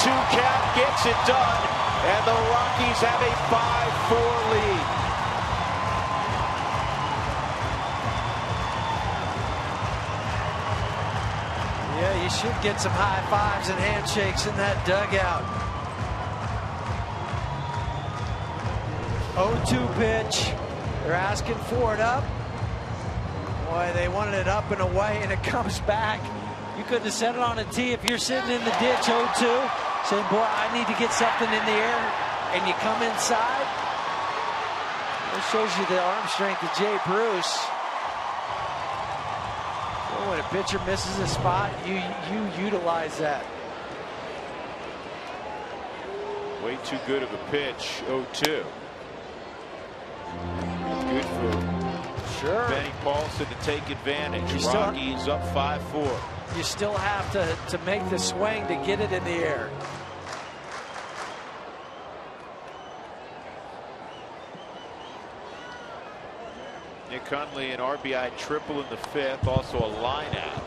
0-2 count gets it done. And the Rockies have a 5-4 lead. Yeah, you should get some high fives and handshakes in that dugout. 0-2 pitch. They're asking for it up. Boy, they wanted it up and away, and it comes back. You couldn't have set it on a tee if you're sitting in the ditch 0-2, saying, boy, I need to get something in the air, and you come inside. It shows you the arm strength of Jay Bruce. Well, when a pitcher misses a spot, you utilize that. Way too good of a pitch, 0-2. Good for Benny Paulson to take advantage. Rockies up 5-4. You still have to make the swing to get it in the air. Nick Hundley, an RBI triple in the 5th, also a line out.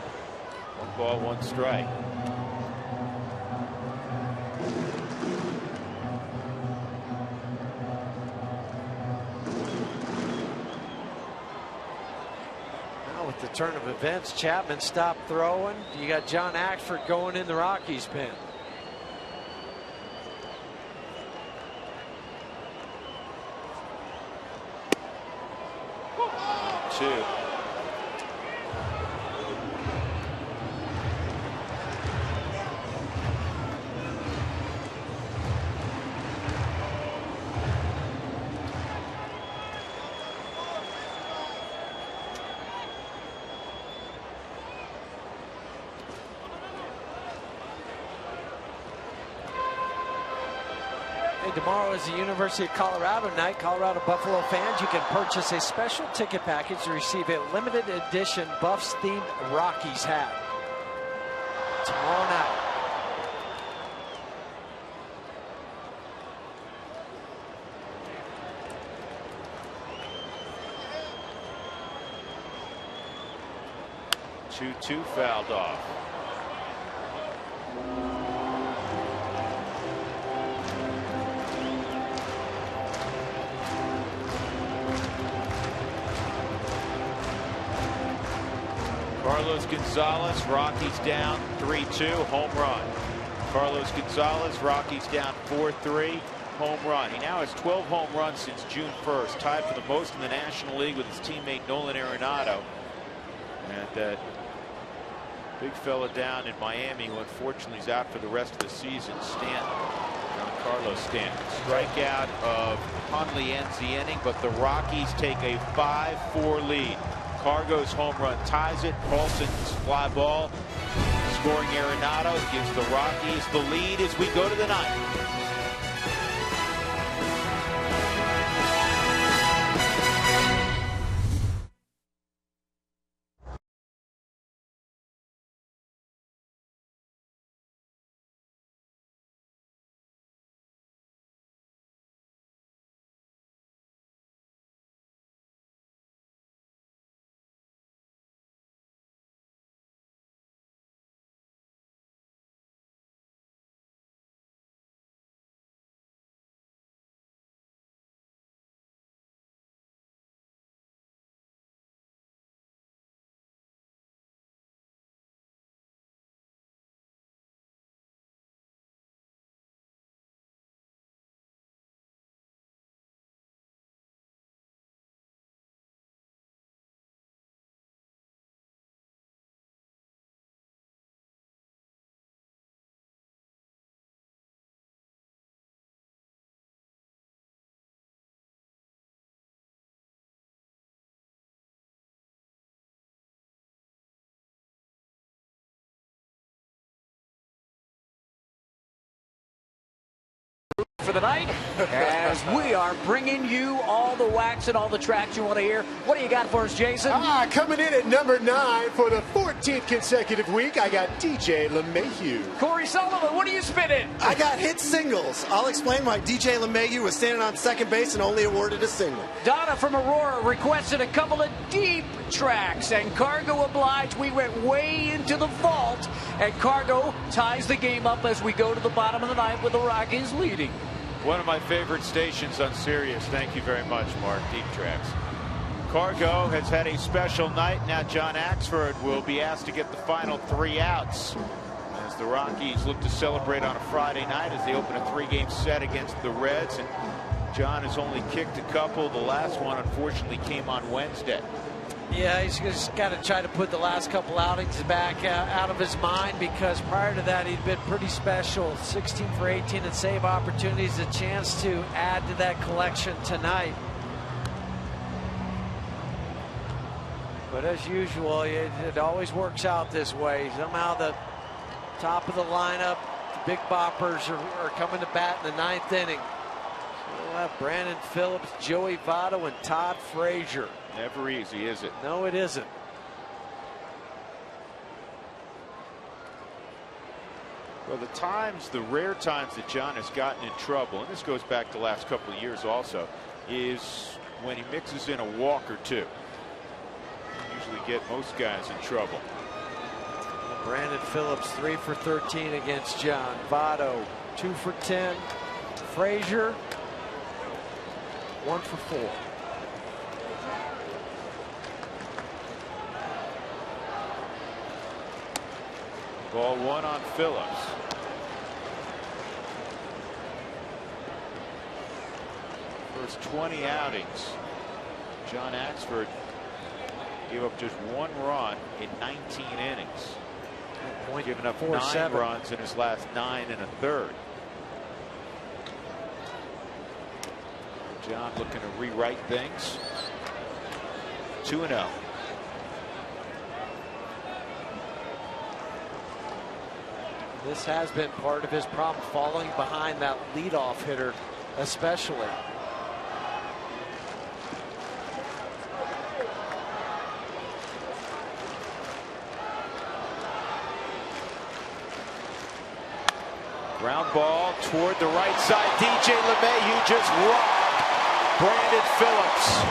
1 ball, 1 strike. With the turn of events, Chapman stopped throwing. You got John Axford going in the Rockies pen. Two. Tomorrow is the University of Colorado night. Colorado Buffalo fans, you can purchase a special ticket package to receive a limited edition Buffs themed Rockies hat tomorrow night. Two fouled off. Carlos Gonzalez, Rockies down 3-2, home run. Carlos Gonzalez, Rockies down 4-3, home run. He now has 12 home runs since June 1st, tied for the most in the National League with his teammate Nolan Arenado. And that big fella down in Miami, who unfortunately is out for the rest of the season, Carlos Stanton. Strikeout of Hundley ends the inning, but the Rockies take a 5-4 lead. Cargo's home run ties it. Paulson's fly ball scoring Arenado gives the Rockies the lead as we go to the ninth. For the night, as we are bringing you all the wax and all the tracks you want to hear. What do you got for us, Jason? Coming in at number 9 for the 14th consecutive week, I got DJ LeMahieu. Corey Sullivan, what are you spinning? I got hit singles. I'll explain why DJ LeMahieu was standing on second base and only awarded a single. Donna from Aurora requested a couple of deep tracks, and Cargo obliged. We went way into the vault, and Cargo ties the game up as we go to the bottom of the ninth with the Rockies leading. One of my favorite stations on Sirius. Thank you very much, Mark. Deep Tracks. Cargo has had a special night. Now John Axford will be asked to get the final 3 outs as the Rockies look to celebrate on a Friday night as they open a 3-game set against the Reds. And John has only kicked a couple. The last one, unfortunately, came on Wednesday. Yeah, he's just got to try to put the last couple outings back out of his mind, because prior to that he'd been pretty special. 16 for 18 and save opportunities, a chance to add to that collection tonight. But as usual, it always works out this way. Somehow the top of the lineup, the big boppers are coming to bat in the 9th inning. So we'll have Brandon Phillips, Joey Votto, and Todd Frazier. Never easy, is it? No, it isn't. Well, the rare times that John has gotten in trouble, and this goes back to the last couple of years also, is when he mixes in a walk or two. Usually get most guys in trouble. Brandon Phillips 3 for 13 against John. Votto 2 for 10. Frazier 1 for 4. Ball 1 on Phillips. First 20 outings, John Axford gave up just 1 run in 19 innings. Giving up 9 runs in his last 9 1/3. John looking to rewrite things. 2-0. This has been part of his problem, falling behind that leadoff hitter especially. Ground ball toward the right side. DJ LeMahieu just robbed Brandon Phillips.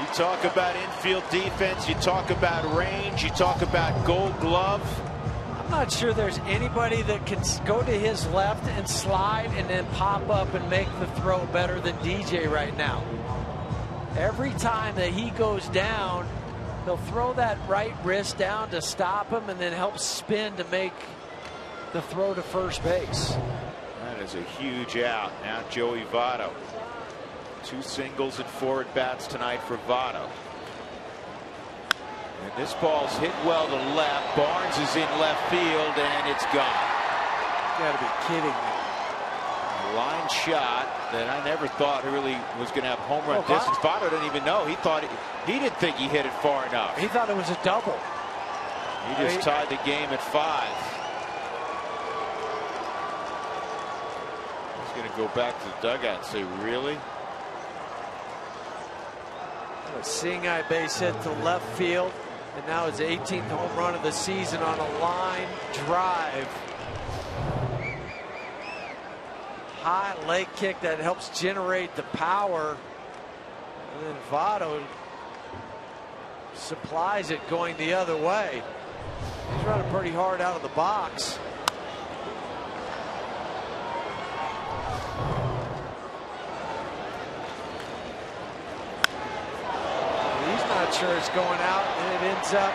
You talk about infield defense, you talk about range, you talk about Gold Glove. I'm not sure there's anybody that can go to his left and slide and then pop up and make the throw better than DJ right now. Every time that he goes down, he'll throw that right wrist down to stop him and then help spin to make the throw to first base. That is a huge out. Now Joey Votto. 2 singles and 4 at bats tonight for Votto. And this ball's hit well to left. Barnes is in left field and it's gone. You gotta be kidding me. Line shot that I never thought really was going to have home run distance. Votto didn't even know. He thought he didn't think he hit it far enough. He thought it was a double. He just tied the game at 5. He's going to go back to the dugout and say, really? A seeing eye base hit to left field, and now his 18th home run of the season on a line drive. High leg kick that helps generate the power, and then Votto supplies it going the other way. He's running pretty hard out of the box. He's not sure it's going out, and it ends up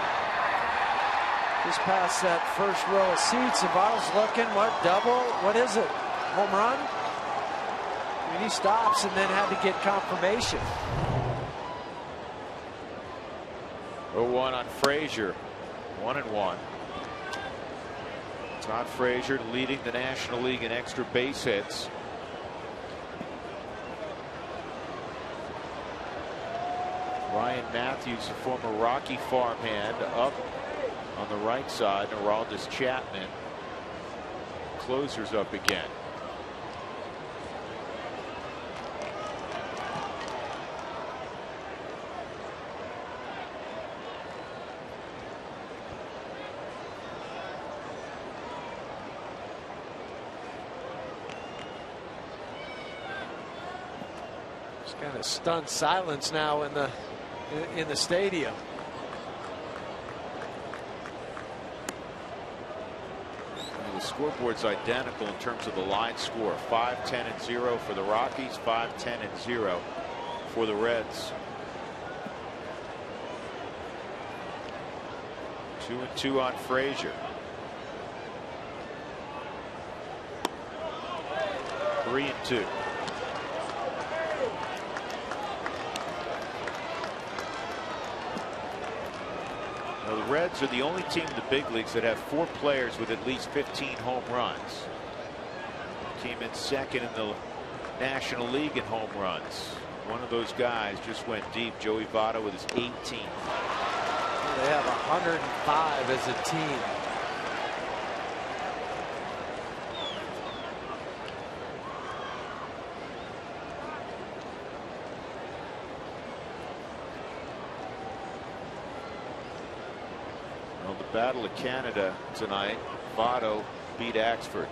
just past that first row of seats. And Votto's looking, what, double? What is it? Home run? I mean, he stops and then had to get confirmation. 0-1 on Frazier. 1-1. Todd Frazier leading the National League in extra base hits. Ryan Matthews, a former Rocky farmhand, up on the right side. Aroldis Chapman. Closers up again. It's kind of stunned silence now in the stadium. The scoreboard's identical in terms of the line score. 5-10-0 for the Rockies, 5-10-0 for the Reds. 2-2 on Frazier. 3-2. Now, the Reds are the only team in the big leagues that have 4 players with at least 15 home runs. Came in second in the National League in home runs. One of those guys just went deep. Joey Votto with his 18. They have 105 as a team. Well, the Battle of Canada tonight. Votto beat Axford.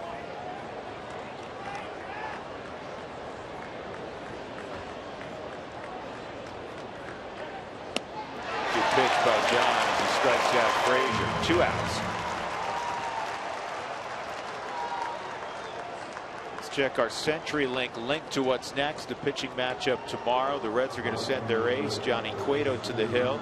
Good pitch by John as he strikes out Frazier. 2 outs. Let's check our CenturyLink link to what's next. The pitching matchup tomorrow. The Reds are going to send their ace, Johnny Cueto, to the hill.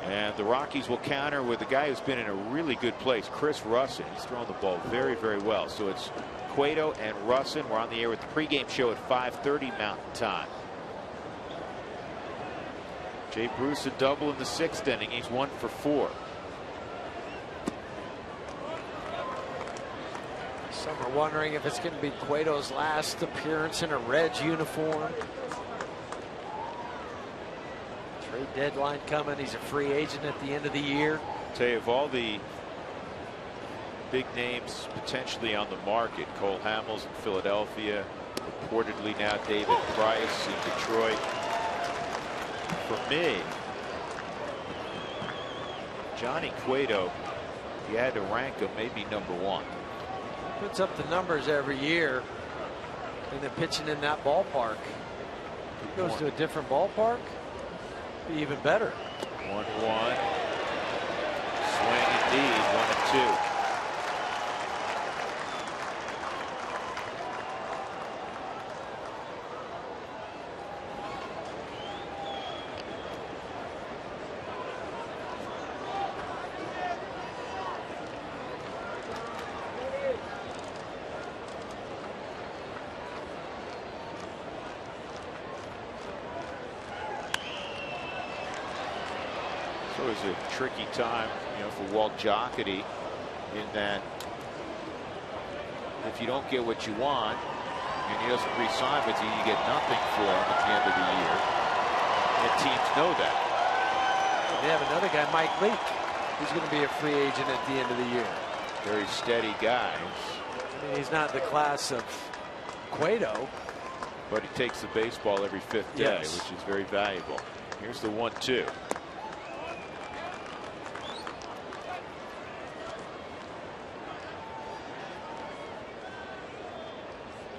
And the Rockies will counter with a guy who's been in a really good place, Chris Russin. He's throwing the ball very, very well. So it's Cueto and Russin. We're on the air with the pregame show at 5:30 Mountain Time. Jay Bruce a double in the 6th inning. He's 1 for 4. Some are wondering if it's going to be Cueto's last appearance in a Reds uniform. Trade deadline coming. He's a free agent at the end of the year. Tell you, of all the big names potentially on the market, Cole Hamels in Philadelphia, reportedly now David Price in Detroit. For me, Johnny Cueto, if you had to rank him, maybe number 1. Puts up the numbers every year, and they're pitching in that ballpark. He goes to a different ballpark, be even better. 1-1. Swing indeed. 1-2. it was a tricky time, for Walt Jocketty, in that if you don't get what you want and he doesn't re-sign with you, you get nothing for him at the end of the year. And teams know that. They have another guy, Mike Leake, who's going to be a free agent at the end of the year. Very steady guy. I mean, he's not the class of Cueto. But he takes the baseball every 5th day, which is very valuable. Here's the 1-2.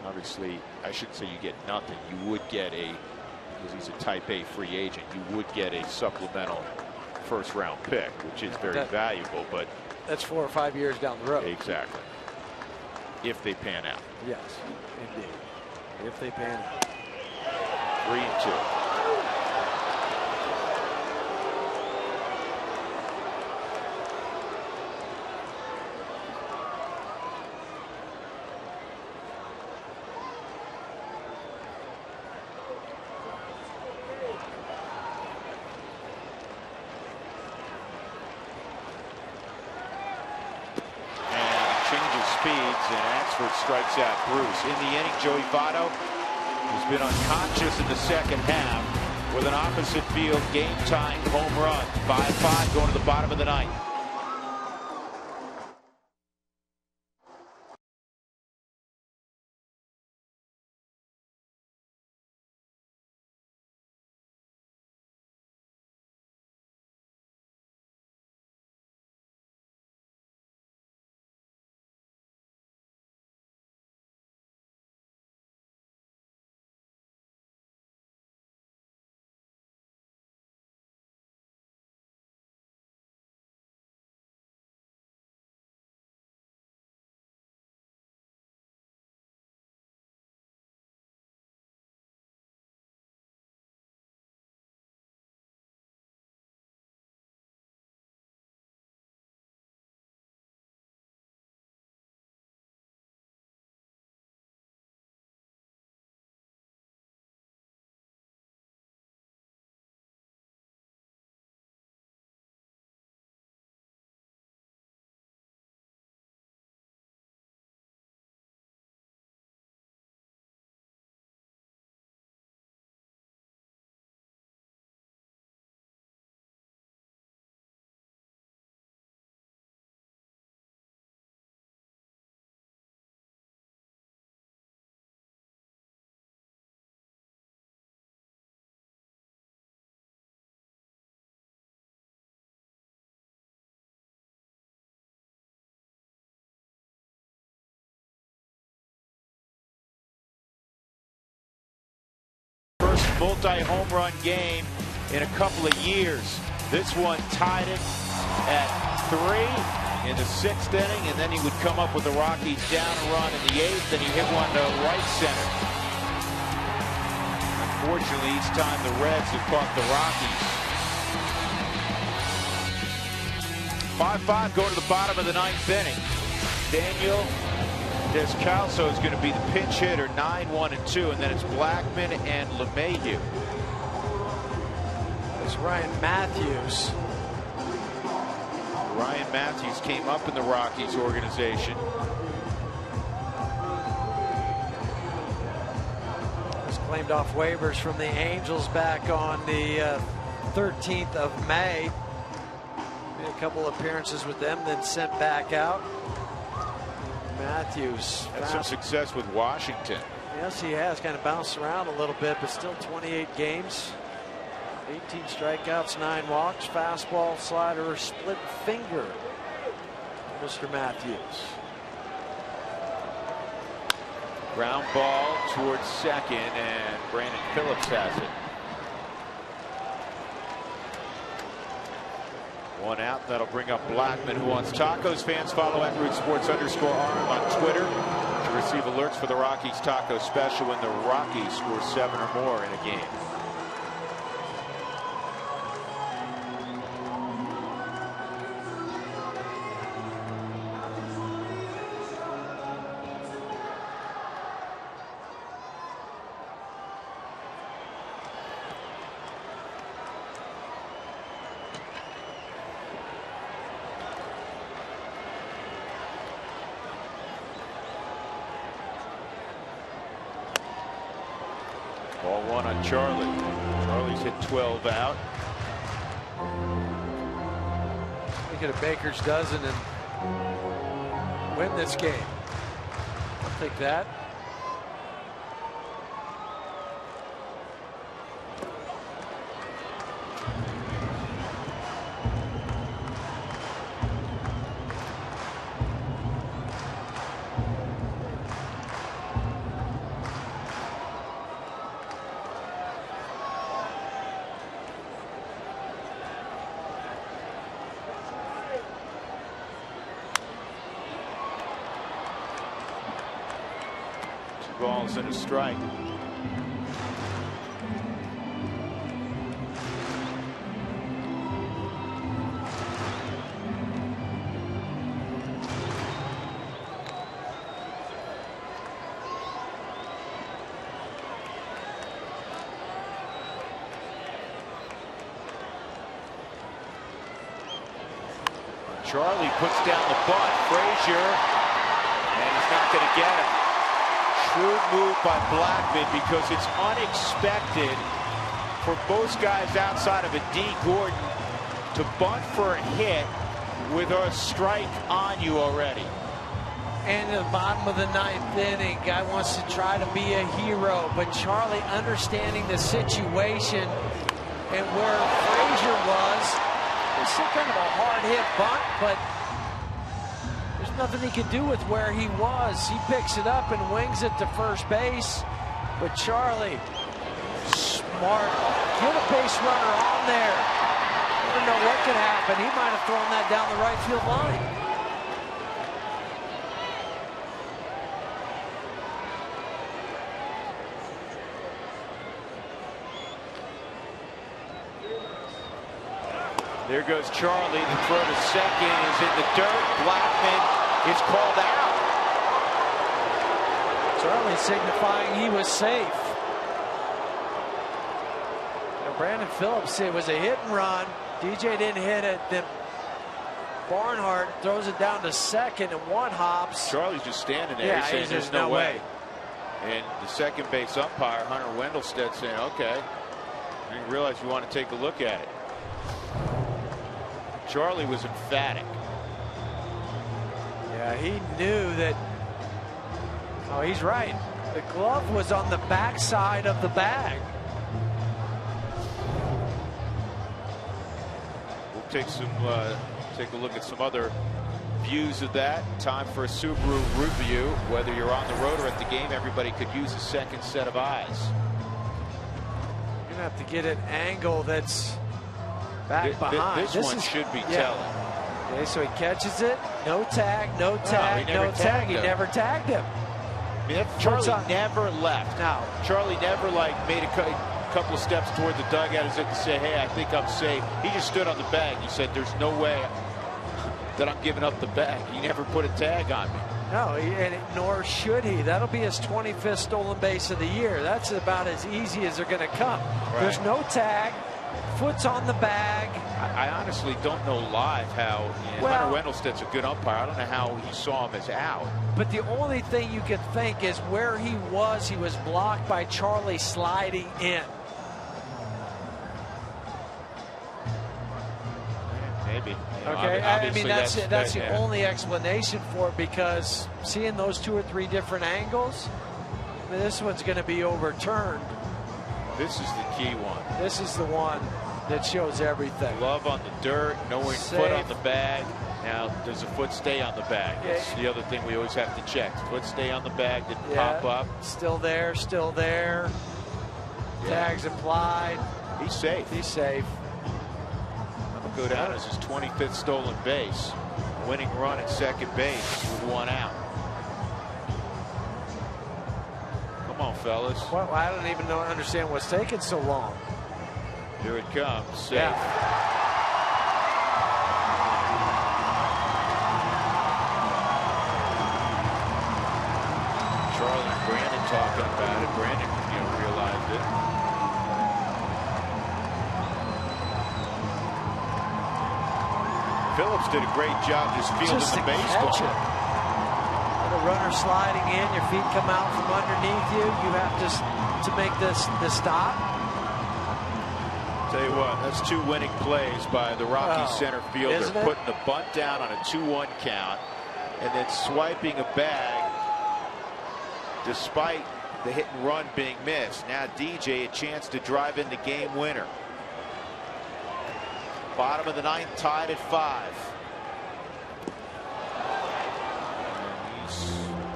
Obviously, I shouldn't say you get nothing. You would get because he's a type A free agent, you would get a supplemental first-round pick, which is very valuable. But that's 4 or 5 years down the road. Exactly. If they pan out. Yes, indeed. If they pan out. 3-2. Strikes out Bruce. In the inning, Joey Votto has been unconscious in the second half with an opposite field game-tying home run. 5-5 going to the bottom of the ninth. Multi-home run game in a couple of years. This one tied it at 3 in the 6th inning, and then he would come up with the Rockies down a run in the 8th, and he hit one to right center. Unfortunately, each time the Reds have caught the Rockies. 5-5 going to the bottom of the 9th inning. Daniel Descalso is going to be the pinch hitter, 9-1-2, and then it's Blackman and LeMahieu. It's Ryan Matthews. Ryan Matthews came up in the Rockies organization. Was claimed off waivers from the Angels back on the 13th of May. Made a couple appearances with them, then sent back out. Matthews had some success with Washington. Yes, he has. Kind of bounced around a little bit, but still 28 games, 18 strikeouts, 9 walks, fastball, slider, split finger. Mr. Matthews. Ground ball towards second, and Brandon Phillips has it. 1 out. That'll bring up Blackman, who wants tacos. Fans follow @RootSports_RM on Twitter to receive alerts for the Rockies taco special when the Rockies score 7 or more in a game. Ball one on Charlie. Charlie's hit 12 out. Get a baker's dozen and win this game. I'll take that. Balls and a strike. Charlie puts down the bunt. Frazier, and he's not going to get him. Shrewd move by Blackman because it's unexpected for most guys outside of a D. Gordon to bunt for a hit with a strike on you already. And at the bottom of the ninth inning, guy wants to try to be a hero, but Charlie, understanding the situation and where Frazier was, it's still kind of a hard hit bunt, but there's nothing he can do with where he was. He picks it up and wings it to first base. But Charlie, smart, get a base runner on there. Never know what could happen. He might have thrown that down the right field line. There goes Charlie. The throw to second is in the dirt. Blackman is called out. Charlie signifying he was safe. Now Brandon Phillips, it was a hit and run. DJ didn't hit it. Then Barnhart throws it down to second and one hops. Charlie's just standing there. He's saying there's no way. And the second base umpire, Hunter Wendelstedt, saying, okay. I didn't realize you want to take a look at it. Charlie was emphatic. Yeah, he knew that. Oh, he's right. The glove was on the backside of the bag. We'll take a look at some other views of that. Time for a Subaru review. Whether you're on the road or at the game, everybody could use a second set of eyes. You're gonna have to get an angle that's back behind. This one should be telling. Okay, so he catches it. No tag, no tag, no tag. He never tagged him. I mean, Charlie never left. No. Charlie never made a couple of steps toward the dugout as if to say, hey, I think I'm safe. He just stood on the bag. He said, there's no way that I'm giving up the bag. He never put a tag on me. No, nor should he. That'll be his 25th stolen base of the year. That's about as easy as they're going to come. Right. There's no tag. Foot's on the bag. I honestly don't know live how. Hunter Wendelstedt's a good umpire. I don't know how he saw him as out. But the only thing you can think is where he was blocked by Charlie sliding in. Maybe. Okay, I mean that's the only explanation for it, because seeing those 2 or 3 different angles, I mean, this one's going to be overturned. This is the key one. This is the one that shows everything. Glove on the dirt, knowing foot on the bag. Now, does the foot stay on the bag? That's the other thing we always have to check. Foot stay on the bag, didn't pop up. Still there, still there. Tags applied. He's safe. He's safe. That'll go down as his 25th stolen base. Winning run at second base with 1 out. Come on, fellas. Well, I don't even understand what's taking so long. Here it comes. Safe. Yeah. Charlie and Brandon talking about it. Brandon, realized it. Phillips did a great job just fielding the baseball. What a runner sliding in, your feet come out from underneath you. You have to make the stop. Tell you what, that's 2 winning plays by the Rockies center fielder, putting the bunt down on a 2-1 count and then swiping a bag despite the hit and run being missed. Now DJ a chance to drive in the game winner. Bottom of the 9th, tied at 5. And he's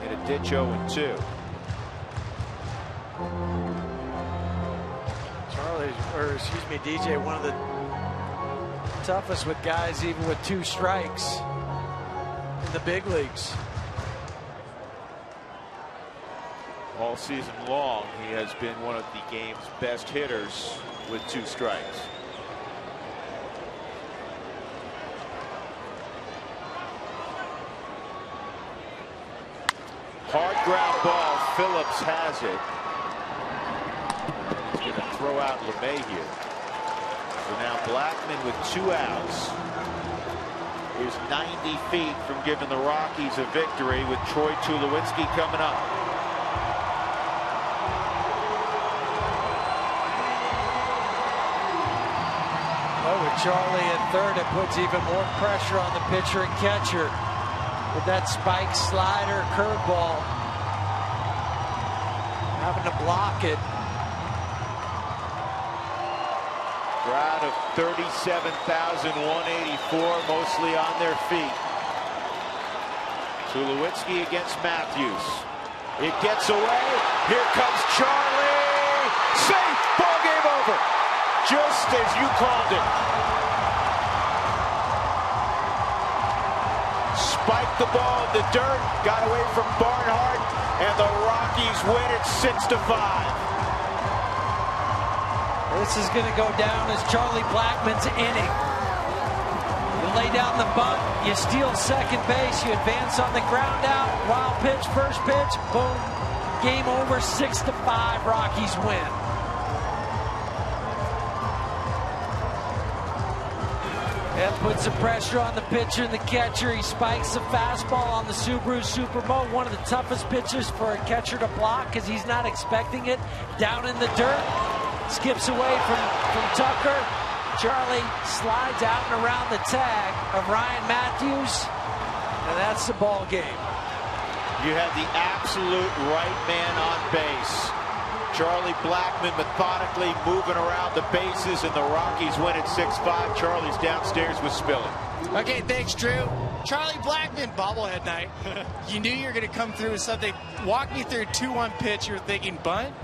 in a ditch 0-2. DJ, one of the toughest with guys even with 2 strikes in the big leagues. All season long, he has been one of the game's best hitters with 2 strikes. Hard ground ball. Phillips has it. He's going to throw out LeMahieu. So now Blackmon with 2 outs is 90 feet from giving the Rockies a victory with Troy Tulowitzki coming up. Oh, with Charlie at third, it puts even more pressure on the pitcher and catcher with that spike slider curveball, having to block it. Crowd of 37,184, mostly on their feet. Tulowitzki against Matthews. It gets away. Here comes Charlie. Safe. Ball game over. Just as you called it. Spiked the ball in the dirt. Got away from Barnhart. And the Rockies win it 6-5. This is going to go down as Charlie Blackmon's inning. You lay down the bunt, you steal second base, you advance on the ground out, wild pitch, first pitch, boom, game over, 6-5, Rockies win. That puts some pressure on the pitcher and the catcher. He spikes the fastball on the Subaru Supermo, one of the toughest pitches for a catcher to block because he's not expecting it. Down in the dirt. Skips away from Tucker. Charlie slides out and around the tag of Ryan Matthews, and that's the ball game. You had the absolute right man on base. Charlie Blackmon methodically moving around the bases, and the Rockies win at 6-5. Charlie's downstairs with Spilling. Okay, thanks, Drew. Charlie Blackmon, bobblehead night. You knew you were going to come through with something. Walk me through 2-1 pitch. You were thinking bunt?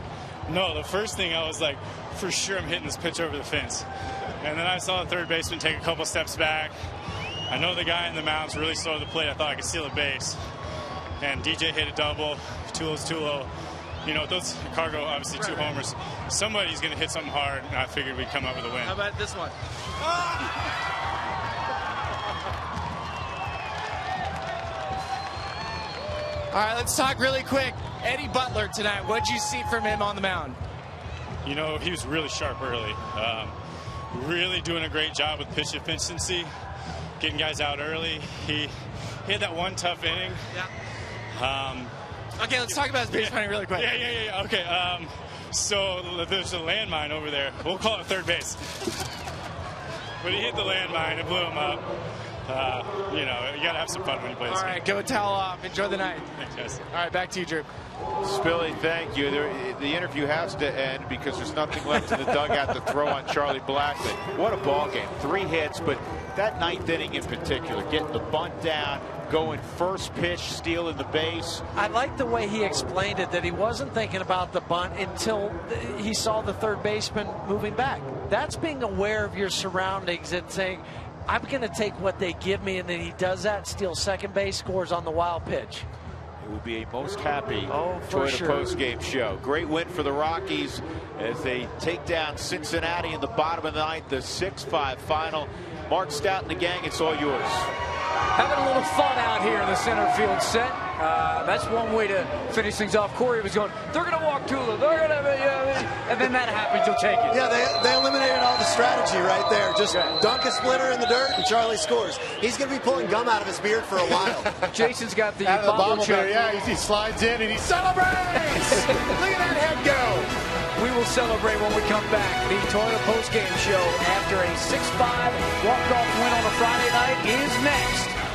No, the first thing I was like, for sure I'm hitting this pitch over the fence. And then I saw the third baseman take a couple steps back. I know the guy in the mound's really slow to the plate. I thought I could steal a base. And DJ hit a double. Tulo's Tulo. You know, those Cargo, obviously 2 homers. Somebody's going to hit something hard, and I figured we'd come up with a win. How about this one? All right, let's talk really quick. Eddie Butler tonight. What'd you see from him on the mound? You know, he was really sharp early. Really doing a great job with pitch efficiency, getting guys out early. He had that one tough inning. Yeah. Okay, let's talk about his base running really quick. Yeah. Okay. So there's a landmine over there. We'll call it third base. But he hit the landmine. It blew him up. You know, you got to have some fun when you play this game. All right, go towel off. Enjoy the night. Thanks, guys. All right, back to you, Drew. Spilly, thank you. The interview has to end because there's nothing left in the dugout to throw on Charlie Blackmon. What a ball game. 3 hits, but that 9th inning in particular, getting the bunt down, going first pitch, stealing the base. I like the way he explained it, that he wasn't thinking about the bunt until he saw the third baseman moving back. That's being aware of your surroundings and saying, I'm going to take what they give me, and then he does that, steals second base, scores on the wild pitch. It will be a most happy Toyota post-game show. Great win for the Rockies as they take down Cincinnati in the bottom of the 9th, the 6-5 final. Mark Stout and the gang, it's all yours. Having a little fun out here in the center field set. That's one way to finish things off. Corey was going, they're going to walk Tula. They're going to, and then that happens, you'll take it. Yeah, they eliminated all the strategy right there. Just dunk a splitter in the dirt, and Charlie scores. He's going to be pulling gum out of his beard for a while. Jason's got the bobble check. Yeah, he slides in and he celebrates. Look at that head go. We will celebrate when we come back. The Toyota postgame show after a 6-5 walk-off win on a Friday night is next.